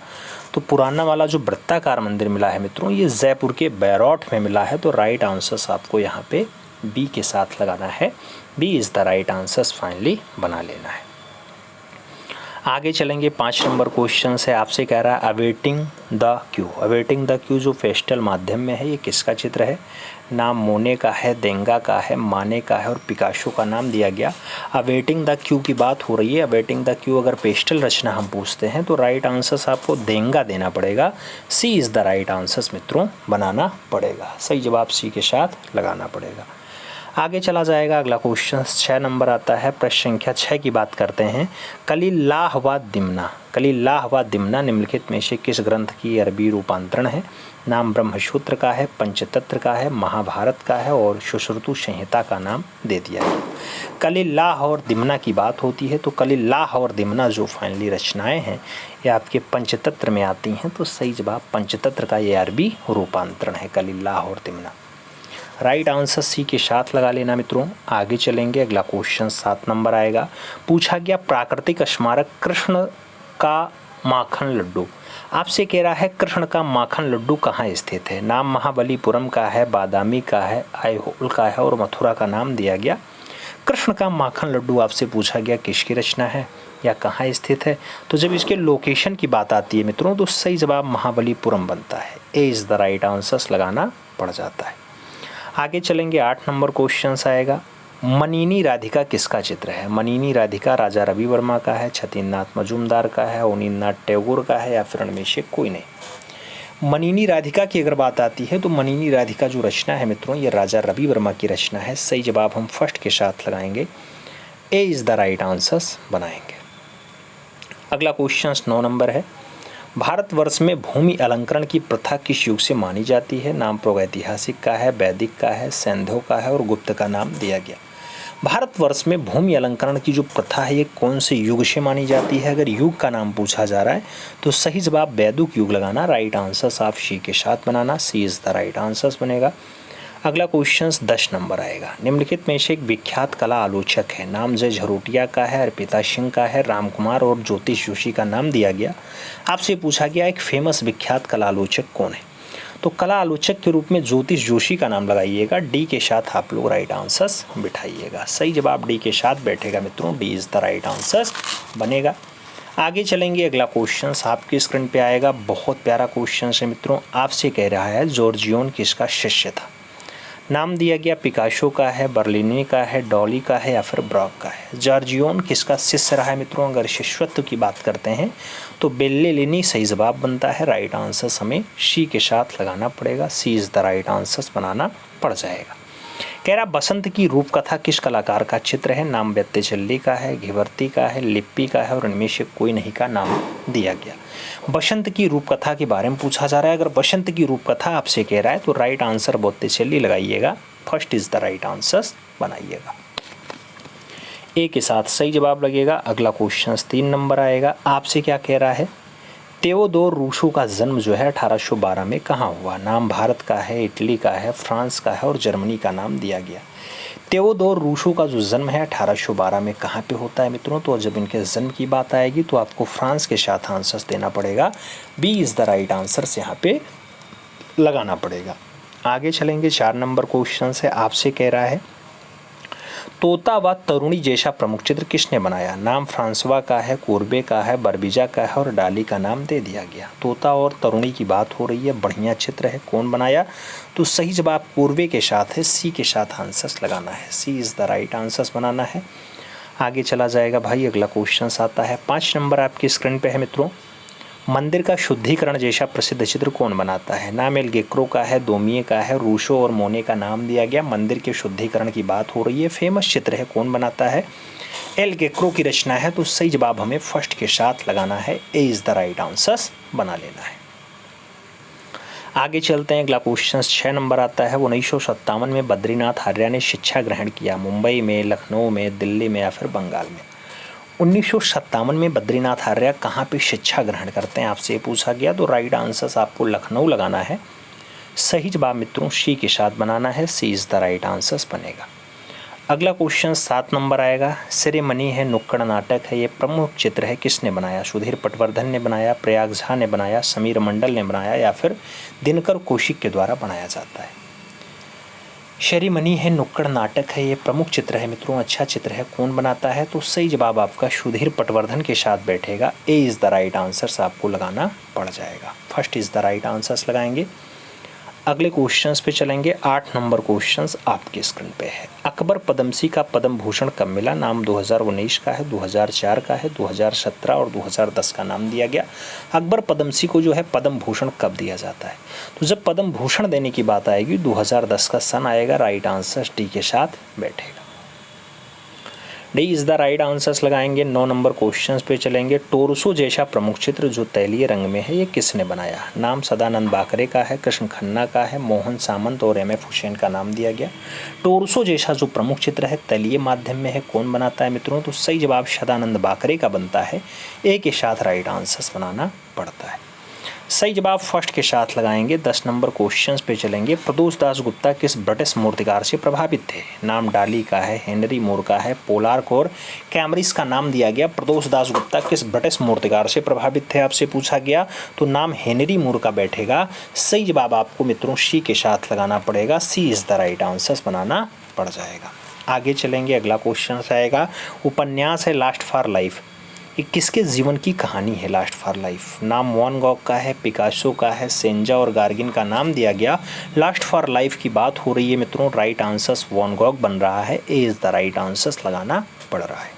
तो पुराना वाला जो वृत्ताकार मंदिर मिला है मित्रों ये जयपुर के बैरौठ में मिला है। तो राइट आंसर्स आपको यहाँ पे बी के साथ लगाना है। B is the right answers finally बना लेना है। आगे चलेंगे। 5 नंबर क्वेश्चन से आपसे कह रहा है awaiting the Q. Awaiting the Q जो फेस्टल माध्यम में है ये किसका चित्र है? नाम मोने का है, देंगा का है, माने का है और पिकासो का नाम दिया गया। अवेटिंग द क्यू की बात हो रही है। अवेटिंग द क्यू अगर पेस्टल रचना हम पूछते हैं तो राइट आंसर्स आपको देंगा देना पड़ेगा। C is the right answers मित्रों बनाना पड़ेगा। सही जवाब सी के साथ लगाना पड़ेगा। आगे चला जाएगा। अगला क्वेश्चन 6 नंबर आता है। प्रश्न संख्या 6 की बात करते हैं। कलिल्लाह व दिमना। कलिल्लाह व दिमना निम्नलिखित में से किस ग्रंथ की अरबी रूपांतरण है? नाम ब्रह्मसूत्र का है, पंचतंत्र का है, महाभारत का है और सुश्रुतु संहिता का नाम दे दिया है। कलिल्लाह और दिमना की बात होती है तो कलिल्लाह और दिमना जो फाइनली रचनाएं हैं ये आपके पंचतंत्र में आती हैं। तो सही जवाब पंचतंत्र का ये अरबी रूपांतरण है कलिल्लाह और दिमना। राइट आंसर सी के साथ लगा लेना मित्रों। आगे चलेंगे। अगला क्वेश्चन 7 नंबर आएगा। पूछा गया प्राकृतिक स्मारक कृष्ण का माखन लड्डू। आपसे कह रहा है कृष्ण का माखन लड्डू कहाँ स्थित है? नाम महाबलीपुरम का है, बादामी का है, आईहोल का है और मथुरा का नाम दिया गया। कृष्ण का माखन लड्डू आपसे पूछा गया किसकी रचना है या कहाँ स्थित है? तो जब इसके लोकेशन की बात आती है मित्रों तो सही जवाब महाबलीपुरम बनता है। A is the right answers लगाना पड़ जाता है। आगे चलेंगे 8 नंबर क्वेश्चन आएगा, मनीनी राधिका किसका चित्र है? मनीनी राधिका राजा रवि वर्मा का है, छतीनाथ मजूमदार का है, अवनींद्रनाथ टैगोर का है या फिर इनमें से कोई नहीं। मनीनी राधिका की अगर बात आती है तो मनीनी राधिका जो रचना है मित्रों ये राजा रवि वर्मा की रचना है। सही जवाब हम फर्स्ट के साथ लगाएंगे, ए इज़ द राइट आंसर्स बनाएंगे। अगला क्वेश्चन 9 नंबर है, भारतवर्ष में भूमि अलंकरण की प्रथा किस युग से मानी जाती है? नाम प्रागैतिहासिक का है, वैदिक का है, सैंधव का है और गुप्त का नाम दिया गया। भारतवर्ष में भूमि अलंकरण की जो प्रथा है ये कौन से युग से मानी जाती है? अगर युग का नाम पूछा जा रहा है तो सही जवाब वैदिक युग लगाना, राइट आंसर्स आप सी के साथ बनाना, सी इज़ द राइट आंसर्स बनेगा। अगला क्वेश्चन 10 नंबर आएगा, निम्नलिखित में से एक विख्यात कला आलोचक है, नाम जय झरोटिया का है, अर्पिता सिंह का है, रामकुमार और ज्योतिष जोशी का नाम दिया गया। आपसे पूछा गया एक फेमस विख्यात कला आलोचक कौन है? तो कला आलोचक के रूप में ज्योतिष जोशी का नाम लगाइएगा, डी के साथ आप लोग राइट आंसर्स बिठाइएगा। सही जवाब डी के साथ बैठेगा मित्रों, D is the right answers बनेगा। आगे चलेंगे, अगला क्वेश्चन आपकी स्क्रीन पे आएगा, बहुत प्यारा क्वेश्चन है मित्रों। आपसे कह रहा है जॉर्जियोन किसका शिष्य था? नाम दिया गया पिकासो का है, बर्लिनी का है, डॉली का है या फिर ब्रॉक का है। जॉर्जियोन किसका शिष्य रहा है मित्रों? अगर शिष्यत्व की बात करते हैं तो बेल्लेलिनी सही जवाब बनता है, राइट आंसर्स हमें सी के साथ लगाना पड़ेगा, C is the right answers बनाना पड़ जाएगा। कह रहा बसंत की रूपकथा किस कलाकार का चित्र है? नाम व्यत्यचल्ली का है, घिवर्ती का है, लिप्पी का है और इनमें से कोई नहीं का नाम दिया गया। बसंत की रूपकथा के बारे में पूछा जा रहा है, अगर बसंत की रूपकथा आपसे कह रहा है तो राइट आंसर व्यत्यचल्ली लगाइएगा, first is the right answers बनाइएगा, ए के साथ सही जवाब लगेगा। अगला क्वेश्चन 3 नंबर आएगा, आपसे क्या कह रहा है? तेओदोर रूसो का जन्म जो है 1812 में कहाँ हुआ? नाम भारत का है, इटली का है, फ्रांस का है और जर्मनी का नाम दिया गया। तेओदोर रूसो का जो जन्म है 1812 में कहाँ पे होता है मित्रों? तो जब इनके जन्म की बात आएगी तो आपको फ्रांस के साथ आंसर्स देना पड़ेगा, B is the right answers यहाँ पे लगाना पड़ेगा। आगे चलेंगे, 4 नंबर क्वेश्चन से आपसे कह रहा है तोता व तरुणी जैसा प्रमुख चित्र किसने बनाया? नाम फ्रांसवा का है, कोर्बे का है, बर्बिजा का है और डाली का नाम दे दिया गया। तोता और तरुणी की बात हो रही है, बढ़िया चित्र है, कौन बनाया? तो सही जवाब कोर्बे के साथ है, सी के साथ आंसर्स लगाना है, C is the right answers बनाना है। आगे चला जाएगा भाई, अगला क्वेश्चन आता है 5 नंबर आपकी स्क्रीन पे है मित्रों, मंदिर का शुद्धिकरण जैसा प्रसिद्ध चित्र कौन बनाता है? नाम एल गेक्रो का है, दोमिये का है, रूसो और मोने का नाम दिया गया। मंदिर के शुद्धिकरण की बात हो रही है, फेमस चित्र है, कौन बनाता है? एल गेक्रो की रचना है, तो सही जवाब हमें फर्स्ट के साथ लगाना है, A is the right answers बना लेना है। आगे चलते हैं, अगला क्वेश्चन 6 नंबर आता है, 1957 में बद्रीनाथ आर्या ने शिक्षा ग्रहण किया, मुंबई में, लखनऊ में, दिल्ली में या फिर बंगाल में? 1957 में बद्रीनाथ आर्या कहाँ पे शिक्षा ग्रहण करते हैं आपसे पूछा गया, तो राइट आंसर्स आपको लखनऊ लगाना है। सही जवाब मित्रों सी के साथ बनाना है, C is the right answers बनेगा। अगला क्वेश्चन 7 नंबर आएगा, सेरेमनी है, नुक्कड़ नाटक है, ये प्रमुख चित्र है, किसने बनाया? सुधीर पटवर्धन ने बनाया, प्रयाग झा ने बनाया, समीर मंडल ने बनाया या फिर दिनकर कौशिक के द्वारा बनाया जाता है? सेरेमनी है, नुक्कड़ नाटक है, ये प्रमुख चित्र है मित्रों, अच्छा चित्र है, कौन बनाता है? तो सही जवाब आपका सुधीर पटवर्धन के साथ बैठेगा, ए इज़ द राइट आंसर्स आपको लगाना पड़ जाएगा, first is the right answers लगाएंगे। अगले क्वेश्चंस पे चलेंगे, 8 नंबर क्वेश्चंस आपके स्क्रीन पे है, अकबर पद्मश्री का पद्म भूषण कब मिला? नाम 2019 का है, 2004 का है, 2017 और 2010 का नाम दिया गया। अकबर पद्मश्री को जो है पद्म भूषण कब दिया जाता है? तो जब पद्म भूषण देने की बात आएगी 2010 का सन आएगा, राइट आंसर डी के साथ बैठेगा, D is the right answers लगाएंगे। 9 नंबर क्वेश्चंस पे चलेंगे, टोरसो जैसा प्रमुख चित्र जो तैलीय रंग में है, ये किसने बनाया? नाम सदानंद बाकरे का है, कृष्ण खन्ना का है, मोहन सामंत और एम एफ हुसैन का नाम दिया गया। टोरसो जैसा जो प्रमुख चित्र है तैलीय माध्यम में है, कौन बनाता है मित्रों? तो सही जवाब सदानंद बाकरे का बनता है, ए के साथ राइट आंसर्स बनाना पड़ता है। सही जवाब फर्स्ट के साथ लगाएंगे। 10 नंबर क्वेश्चंस पे चलेंगे, प्रदोष दास गुप्ता किस ब्रिटिश मूर्तिकार से प्रभावित थे? नाम डाली का है, हेनरी मोर का है, पोलार्क और कैमरिस का नाम दिया गया। प्रदोष दास गुप्ता किस ब्रिटिश मूर्तिकार से प्रभावित थे आपसे पूछा गया, तो नाम हेनरी मोर का बैठेगा। सही जवाब आपको मित्रों सी के साथ लगाना पड़ेगा, C is the right answers बनाना पड़ जाएगा। आगे चलेंगे, अगला क्वेश्चन आएगा, उपन्यास है लास्ट फॉर लाइफ, ये किसके जीवन की कहानी है लास्ट फॉर लाइफ? नाम वैन गॉग का है, पिकासो का है, सेंजा और गार्गिन का नाम दिया गया। लास्ट फॉर लाइफ की बात हो रही है मित्रों। राइट आंसर्स वैन गॉग बन रहा है। A is the right answers लगाना पड़ रहा है।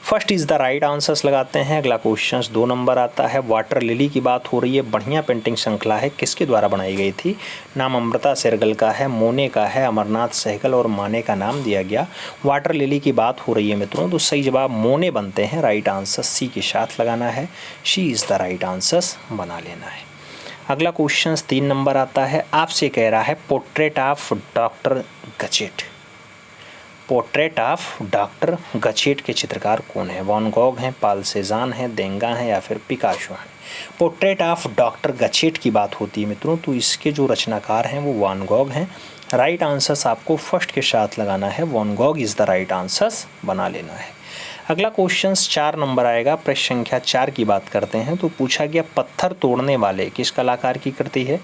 First is the right answers लगाते हैं। अगला क्वेश्चन 2 नंबर आता है। वाटर लिली की बात हो रही है। बढ़िया पेंटिंग श्रृंखला है, किसके द्वारा बनाई गई थी? नाम अमृता शेरगिल का है, मोने का है, अमरनाथ सहगल और माने का नाम दिया गया। वाटर लिली की बात हो रही है मित्रों, तो सही जवाब मोने बनते हैं। राइट आंसर सी के साथ लगाना है। She is the right answers बना लेना है। अगला क्वेश्चन 3 नंबर आता है। आपसे कह रहा है portrait of doctor Gachet. Portrait of doctor Gachet के चित्रकार कौन है? वैन गॉग हैं, पाल सेजान हैं, देंगा हैं या फिर पिकासो हैं? पोर्ट्रेट ऑफ डॉक्टर गचेट की बात होती है मित्रों, तो इसके जो रचनाकार हैं वो वैन गॉग हैं। राइट आंसर्स आपको फर्स्ट के साथ लगाना है। Van Gogh is the right answers बना लेना है। अगला क्वेश्चन 4 नंबर आएगा। प्रश्न संख्या 4 की बात करते हैं, तो पूछा गया पत्थर तोड़ने वाले किस कलाकार की कृति है?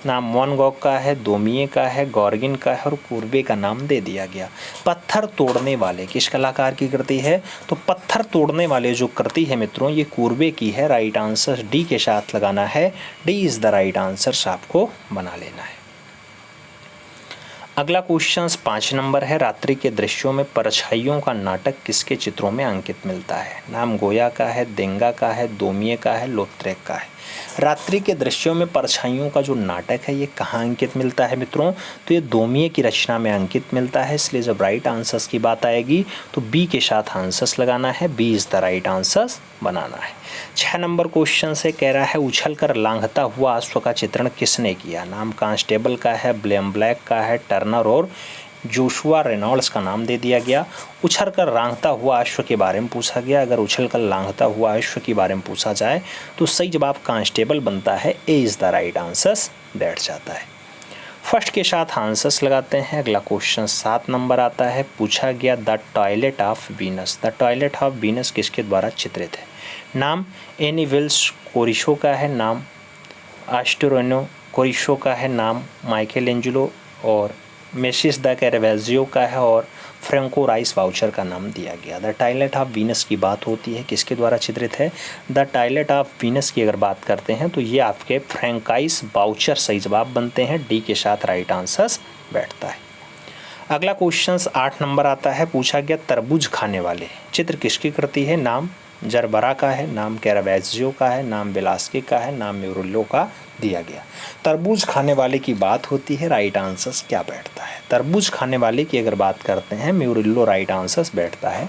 नाम वैन गॉग का है, दोमिये का है, गॉर्गिन का है और कुर्बे का नाम दे दिया गया। पत्थर तोड़ने वाले किस कलाकार की कृति है? तो पत्थर तोड़ने वाले जो कृति है मित्रों ये कुर्बे की है। राइट आंसर डी के साथ लगाना है। D is the right answer आपको बना लेना है। अगला क्वेश्चन 5 नंबर है। रात्रि के दृश्यों में परछाइयों का नाटक किसके चित्रों में अंकित मिलता है? नाम गोया का है, देंगा का है, दोमिये का है, लोत्रेक का है। रात्रि के दृश्यों में परछाइयों का जो नाटक है ये कहाँ अंकित मिलता है मित्रों? तो ये दोमिये की रचना में अंकित मिलता है। इसलिए जब राइट आंसर्स की बात आएगी तो बी के साथ आंसर्स लगाना है। B is the right answers बनाना है। 6 नंबर क्वेश्चन से कह रहा है उछल कर लांघता हुआ अश्व का चित्रण किसने किया? नाम कांस्टेबल का है, ब्लेम ब्लैक का है, टर्नर और जोशुआ रेनॉल्ड्स का नाम दे दिया गया। उछल कर लांघता हुआ अश्व के बारे में पूछा गया। अगर उछल कर लांघता हुआ अश्व के बारे में पूछा जाए तो सही जवाब कांस्टेबल बनता है। A is the right answers बैठ जाता है। फर्स्ट के साथ आंसर्स लगाते हैं। अगला क्वेश्चन 7 नंबर आता है। पूछा गया the toilet of Venus. The toilet of Venus किसके द्वारा चित्रित है? नाम एनी विल्स कोरिशो का है, नाम एस्टोरेनो कोरिशो का है, नाम माइकल एंजेलो और मेसिस द कैरावेजियो का है और फ्रेंको राइस वाउचर का नाम दिया गया। द टॉयलेट ऑफ वीनस की बात होती है, किसके द्वारा चित्रित है? द टॉयलेट ऑफ वीनस की अगर बात करते हैं तो ये आपके फ्रेंकाइस वाउचर सही जवाब बनते हैं। डी के साथ राइट आंसर्स बैठता है। अगला क्वेश्चन 8 नंबर आता है। पूछा गया तरबूज खाने वाले चित्र किसकी कृति है? नाम जरबरा का है, नाम कैरावेजियो का है, नाम वेलास्की का है, नाम म्यूरिलो का दिया गया। तरबूज खाने वाले की बात होती है। राइट आंसर्स क्या बैठता है? तरबूज खाने वाले की अगर बात करते हैं म्यूरिलो राइट आंसर्स बैठता है।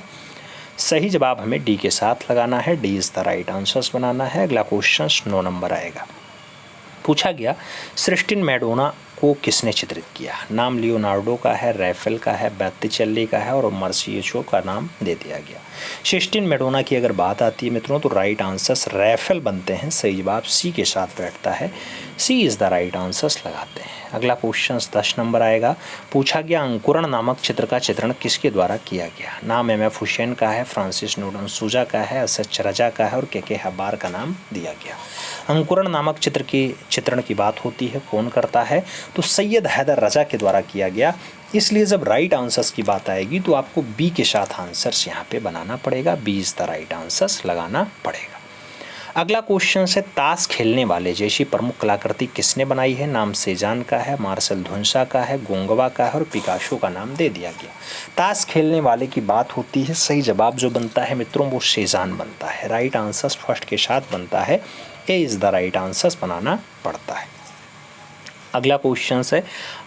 सही जवाब हमें डी के साथ लगाना है। D is the right answers बनाना है। अगला क्वेश्चन 9 नंबर आएगा। पूछा गया सिस्टिन मैडोना को किसने चित्रित किया? नाम लियोनार्डो का है, रैफेल का है, बैत्तिचेल्ली का है और मर्सिएचो का नाम दे दिया गया। सिस्टिन मैडोना की अगर बात आती है मित्रों तो राइट आंसर्स रैफेल बनते हैं। सही जवाब सी के साथ बैठता है। C is the right answers लगाते हैं। अगला क्वेश्चन 10 नंबर आएगा। पूछा गया अंकुरण नामक चित्र का चित्रण किसके द्वारा किया गया? नाम एम एफ हुसैन का है, फ्रांसिस नोडन सूजा का है, असद चरजा का है और के हब्बार का नाम दिया गया। अंकुरण नामक चित्र की चित्रण की बात होती है, कौन करता है? तो सैयद हैदर रजा के द्वारा किया गया। इसलिए जब राइट आंसर्स की बात आएगी तो आपको बी के साथ आंसर्स यहाँ पे बनाना पड़ेगा। B is the right answers लगाना पड़ेगा। अगला क्वेश्चन है ताश खेलने वाले जैसी प्रमुख कलाकृति किसने बनाई है? नाम सेजान का है, मार्शल धुंसा का है, गोंगवा का है और पिकासो का नाम दे दिया गया। ताश खेलने वाले की बात होती है। सही जवाब जो बनता है मित्रों वो सेजान बनता है। राइट आंसर्स फर्स्ट के साथ बनता है। A is the right answers बनाना पड़ता है। अगला क्वेश्चन है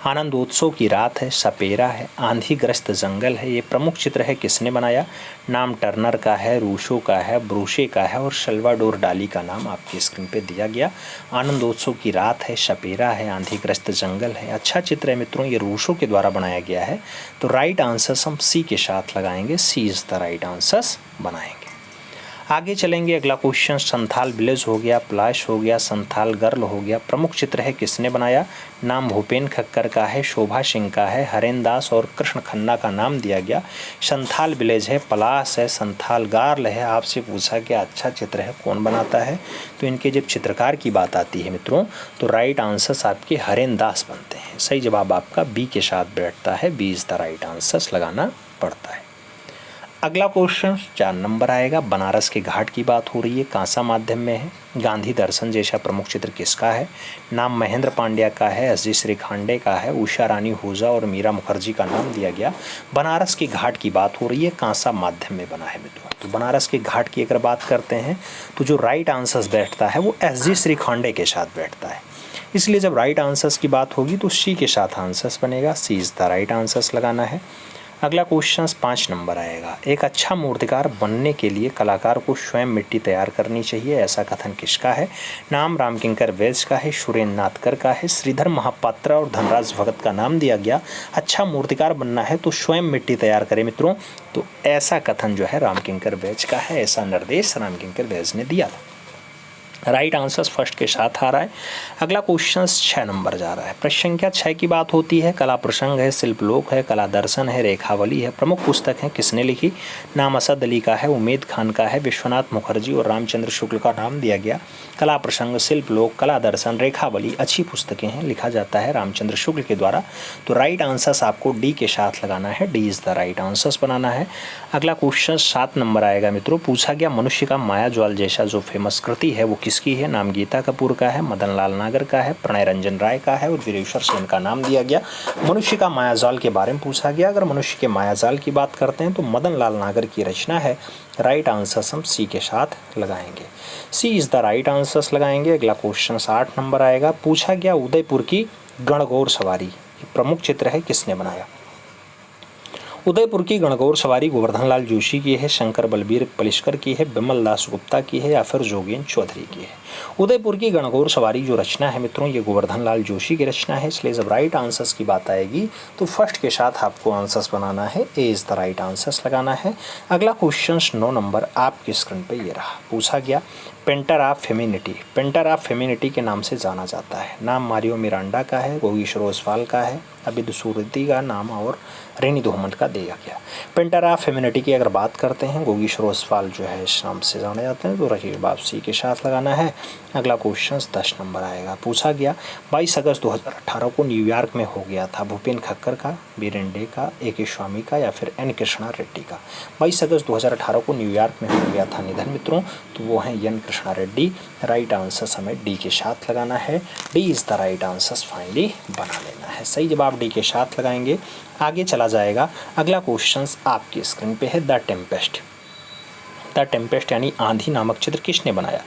आनंदोत्सव की रात है, सपेरा है, आंधीग्रस्त जंगल है। ये प्रमुख चित्र है, किसने बनाया? नाम टर्नर का है, रूशो का है, ब्रूशे का है और सल्वाडोर डाली का नाम आपकी स्क्रीन पे दिया गया। आनंदोत्सव की रात है, सपेरा है, आंधीग्रस्त जंगल है। अच्छा चित्र है मित्रों, ये रूशो के द्वारा बनाया गया है। तो राइट आंसर्स हम सी के साथ लगाएंगे। सी इज़ द राइट आंसर्स बनाएंगे। आगे चलेंगे। अगला क्वेश्चन संथाल विलेज हो गया, प्लाश हो गया, संथाल गर्ल हो गया। प्रमुख चित्र है, किसने बनाया? नाम भूपेन खक्कर का है, शोभा सिंह का है, हरेन दास और कृष्ण खन्ना का नाम दिया गया। संथाल विलेज है, पलाश है, संथाल गर्ल है। आपसे पूछा गया अच्छा चित्र है, कौन बनाता है? तो इनके जब चित्रकार की बात आती है मित्रों तो राइट आंसर्स आपके हरेन दास बनते हैं। सही जवाब आपका बी के साथ बैठता है। B is the right answers लगाना पड़ता है। अगला क्वेश्चन 4 नंबर आएगा। बनारस के घाट की बात हो रही है, कांसा माध्यम में है। गांधी दर्शन जैसा प्रमुख चित्र किसका है? नाम महेंद्र पांड्या का है, एस जी श्रीखांडे का है, उषा रानी हुजा और मीरा मुखर्जी का नाम दिया गया। बनारस के घाट की बात हो रही है, कांसा माध्यम में बना है मित्रों। तो बनारस के घाट की अगर बात करते हैं तो जो राइट आंसर बैठता है वो एस जी श्रीखांडे के साथ बैठता है, इसलिए जब राइट आंसर्स की बात होगी तो सी के साथ आंसर्स बनेगा। सी इज द राइट आंसर्स लगाना है। अगला क्वेश्चन 5 नंबर आएगा। एक अच्छा मूर्तिकार बनने के लिए कलाकार को स्वयं मिट्टी तैयार करनी चाहिए, ऐसा कथन किसका है? नाम रामकिंकर वैद्य का है, सुरेंद्र नाथकर का है, श्रीधर महापात्रा और धनराज भगत का नाम दिया गया। अच्छा मूर्तिकार बनना है तो स्वयं मिट्टी तैयार करें मित्रों, तो ऐसा कथन जो है रामकिंकर वैद्य का है, ऐसा निर्देश रामकिंकर वैद्य ने दिया था। राइट आंसर्स फर्स्ट के साथ आ रहा है। अगला क्वेश्चन 6 नंबर जा रहा है। प्रश्न संख्या 6 की बात होती है। कला प्रसंग है, शिल्पलोक है, कला दर्शन है, रेखावली है। प्रमुख पुस्तक है, किसने लिखी? नाम असद अली का है, उमेद खान का है, विश्वनाथ मुखर्जी और रामचंद्र शुक्ल का नाम दिया गया। कला प्रसंग, शिल्पलोक, कला दर्शन, रेखावली अच्छी पुस्तकें हैं, लिखा जाता है रामचंद्र शुक्ल के द्वारा। तो राइट आंसर्स आपको डी के साथ लगाना है, D is the right answers बनाना है। अगला क्वेश्चन 7 नंबर आएगा मित्रों। पूछा गया मनुष्य का माया ज्वाल जैसा जो फेमस कृति है वो किसकी है? नाम गीता कपूर का है, मदन लाल नागर का है, प्रणय रंजन राय का है और वीरेश्वर सेन का नाम दिया गया। मनुष्य का मायाजाल के बारे में पूछा गया। अगर मनुष्य के मायाजाल की बात करते हैं तो मदन लाल नागर की रचना है। राइट आंसर्स हम सी के साथ लगाएंगे, सी इज द राइट आंसर्स लगाएंगे। अगला क्वेश्चन 8 नंबर आएगा। पूछा गया उदयपुर की गणगौर सवारी प्रमुख चित्र है, किसने बनाया? उदयपुर की गणगौर सवारी गोवर्धन लाल जोशी की है, शंकर बलबीर पलिशकर की है, बिमल दास गुप्ता की है या फिर जोगेंद्र चौधरी की है? उदयपुर की गणगौर सवारी जो रचना है मित्रों ये गोवर्धन लाल जोशी की रचना है, इसलिए जब राइट आंसर्स की बात आएगी तो फर्स्ट के साथ आपको आंसर्स बनाना है, A is the right answers लगाना है। अगला क्वेश्चन 9 नंबर आपकी स्क्रीन पे ये रहा। पूछा गया painter of femininity, painter of femininity के नाम से जाना जाता है। नाम मारियो मिरांडा का है, गोगीश्वर ओसवाल का है, अबिद सूरती का नाम और रेनी दोहमंड का दिया गया। पेंटर ऑफ फेमिनिटी की अगर बात करते हैं गोगीश्वर ओसवाल जो है इस नाम से जाने जाते हैं, तो रही बाप सी के साथ लगाना है। अगला क्वेश्चन 10 नंबर आएगा। पूछा गया 22 अगस्त 2018 को न्यूयॉर्क में हो गया था भूपेन खक्कर का, बीरेन डे का, ए के स्वामी का या फिर एन कृष्णा रेड्डी का? 22 अगस्त 2018 को न्यूयॉर्क में हो गया था निधन मित्रों, तो वो हैं N Krishna Reddy. Right answer हमें डी के साथ लगाना है, D is the right answer finally बना लेना है। सही जवाब डी के साथ लगाएंगे, आगे चला जाएगा। अगला क्वेश्चन आपकी स्क्रीन पे है द टेम्पेस्ट। द टेम्पेस्ट यानी आंधी नामक चित्र किसने बनाया?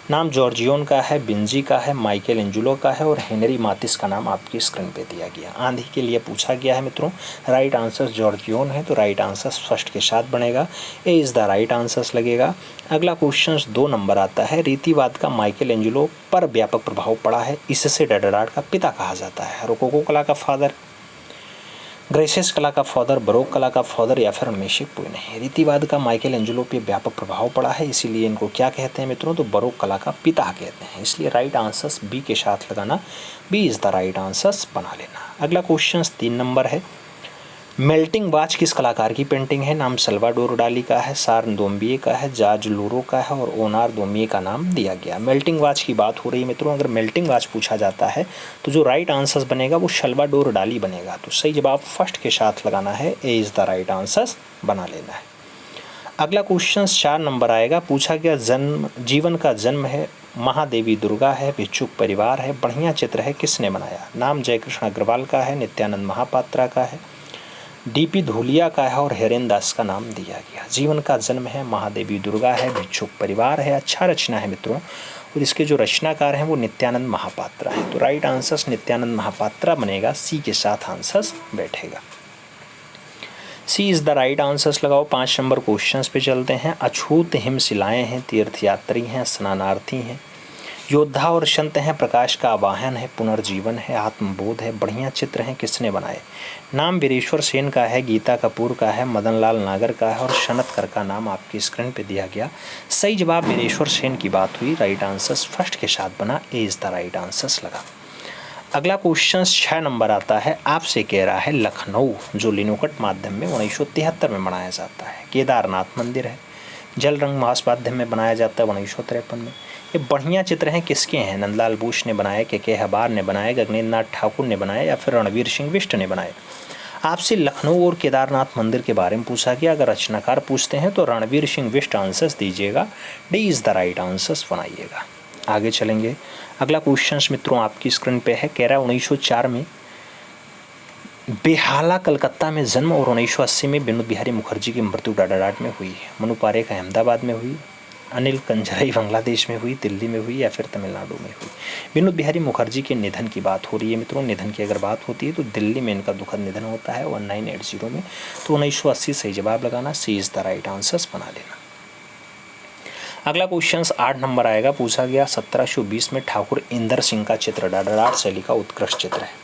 नाम जॉर्जियोन का है, बिंजी का है, माइकल एंजुलो का है और हेनरी मातिस का नाम आपकी स्क्रीन पे दिया गया। आंधी के लिए पूछा गया है मित्रों, राइट आंसर जॉर्जियोन है, तो राइट आंसर फर्स्ट के साथ बनेगा, ए इज़ द राइट आंसर्स लगेगा। अगला क्वेश्चन 2 नंबर आता है। रीतिवाद का माइकल एंजुलो पर व्यापक प्रभाव पड़ा है, इससे डेडरार्ड का पिता कहा जाता है। रोकोको कला का फादर, ग्रेसेस कला का फादर, बरोक कला का फादर या फिर उन्मेषिक पुणे। रीतिवाद का माइकल एंजुलो पे व्यापक प्रभाव पड़ा है, इसीलिए इनको क्या कहते हैं मित्रों? तो बरोक कला का पिता कहते हैं, इसलिए राइट आंसर्स बी के साथ लगाना, B is the right answers बना लेना। अगला क्वेश्चन 3 नंबर है। मेल्टिंग वॉच किस कलाकार की पेंटिंग है? नाम सल्वाडोर डाली का है, सार्न दोम्बिये का है, जार्ज लूरो का है और ओनार दोम्बिये का नाम दिया गया। मेल्टिंग वॉच की बात हो रही है मित्रों, अगर मेल्टिंग वॉच पूछा जाता है तो जो राइट आंसर्स बनेगा वो सल्वाडोर डाली बनेगा, तो सही जवाब फर्स्ट के साथ लगाना है, A is the right answers बना लेना है। अगला क्वेश्चन 4 नंबर आएगा। पूछा गया जीवन का जन्म है, महादेवी दुर्गा है, भिक्षुक परिवार है, बढ़िया चित्र है, किसने बनाया? नाम जयकृष्ण अग्रवाल का है, नित्यानंद महापात्रा का है, डीपी धूलिया का है और हेरेन दास का नाम दिया गया। जीवन का जन्म है, महादेवी दुर्गा है, भिक्षुक परिवार है, अच्छा रचना है मित्रों, और इसके जो रचनाकार हैं वो नित्यानंद महापात्रा है, तो राइट आंसर्स नित्यानंद महापात्रा बनेगा, सी के साथ आंसर्स बैठेगा, सी इज़ द राइट आंसर्स लगाओ। 5 नंबर क्वेश्चंस पे चलते हैं। अछूत हिमशिलाएँ हैं, तीर्थयात्री हैं, स्नानार्थी हैं, योद्धा और संत हैं, प्रकाश का आवाहन है, पुनर्जीवन है, आत्मबोध है, बढ़िया चित्र हैं, किसने बनाए? नाम वीरेश्वर सेन का है, गीता कपूर का है, मदन लाल नागर का है और सनतकर का नाम आपकी स्क्रीन पे दिया गया। सही जवाब वीरेश्वर सेन की बात हुई, राइट आंसर्स फर्स्ट के साथ बना, ए इज़ द राइट आंसर्स लगा। अगला क्वेश्चन 6 नंबर आता है। आपसे कह रहा है लखनऊ जो लिनोकट माध्यम में 1973 में बनाया जाता है, केदारनाथ मंदिर है, जल रंग मास माध्यम में बनाया जाता है 1953 में। ये बढ़िया चित्र हैं, किसके हैं? नंदलाल बोस ने बनाए, के हबार ने बनाए, गगनेंद्र नाथ ठाकुर ने बनाए या फिर रणवीर सिंह बिष्ट ने बनाए? आपसे लखनऊ और केदारनाथ मंदिर के बारे में पूछा गया। अगर रचनाकार पूछते हैं तो रणवीर सिंह बिष्ट आंसर्स दीजिएगा, D is the right answers बनाइएगा। आगे चलेंगे। अगला क्वेश्चन मित्रों आपकी स्क्रीन पे है। कह रहा है 1904 में बेहाला कलकत्ता में जन्म और 1980 में विनोद बिहारी मुखर्जी की मृत्यु डाडाडाट में हुई। मनु पारेख अहमदाबाद में हुई, अनिल कंजराई बांग्लादेश में हुई, दिल्ली में हुई या फिर तमिलनाडु में हुई। विनोद बिहारी मुखर्जी के निधन की बात हो रही है मित्रों। निधन की अगर बात होती है तो दिल्ली में इनका दुखद निधन होता है 1980 में। तो 1980 सही जवाब लगाना, सी इज़ द राइट आंसर्स बना लेना। अगला क्वेश्चन 8 नंबर आएगा। पूछा गया 1720 में ठाकुर इंदर सिंह का चित्र डाडाडाट शैली का उत्कृष्ट चित्र है।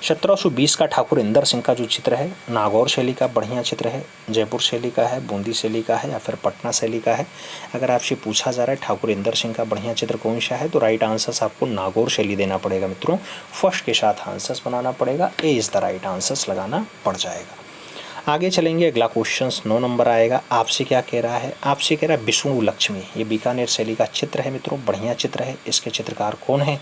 1720 का ठाकुर इंदर सिंह का जो चित्र है नागौर शैली का बढ़िया चित्र है, जयपुर शैली का है, बूंदी शैली का है या फिर पटना शैली का है। अगर आपसे पूछा जा रहा है ठाकुर इंदर सिंह का बढ़िया चित्र कौन सा है तो राइट आंसर्स आपको नागौर शैली देना पड़ेगा मित्रों। फर्स्ट के साथ आंसर्स बनाना पड़ेगा, ए इज़ द राइट आंसर्स लगाना पड़ जाएगा। आगे चलेंगे। अगला क्वेश्चन 9 नंबर आएगा। आपसे क्या कह रहा है? आपसे कह रहा है विष्णु लक्ष्मी, ये बीकानेर शैली का चित्र है मित्रों, बढ़िया चित्र है। इसके चित्रकार कौन है?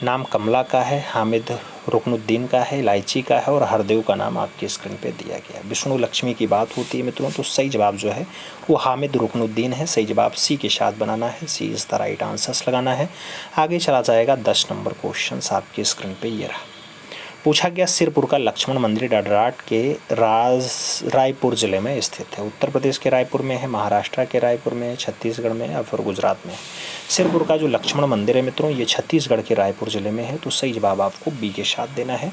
नाम कमला का है, हामिद रुकनुद्दीन का है, इलायची का है और हरदेव का नाम आपकी स्क्रीन पे दिया गया है। विष्णु लक्ष्मी की बात होती है मित्रों तो सही जवाब जो है वो हामिद रुकनुद्दीन है। सही जवाब सी के साथ बनाना है, C is the right answers लगाना है। आगे चला जाएगा। 10 नंबर क्वेश्चन आपकी स्क्रीन पे ये रहा। पूछा गया सिरपुर का लक्ष्मण मंदिर डाडाडाट के रायपुर जिले में स्थित है। उत्तर प्रदेश के रायपुर में है, महाराष्ट्र के रायपुर में है, छत्तीसगढ़ में या फिर गुजरात में। सिरपुर का जो लक्ष्मण मंदिर है मित्रों ये छत्तीसगढ़ के रायपुर जिले में है। तो सही जवाब आपको बी के साथ देना है,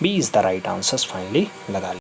B is the right answers finally लगा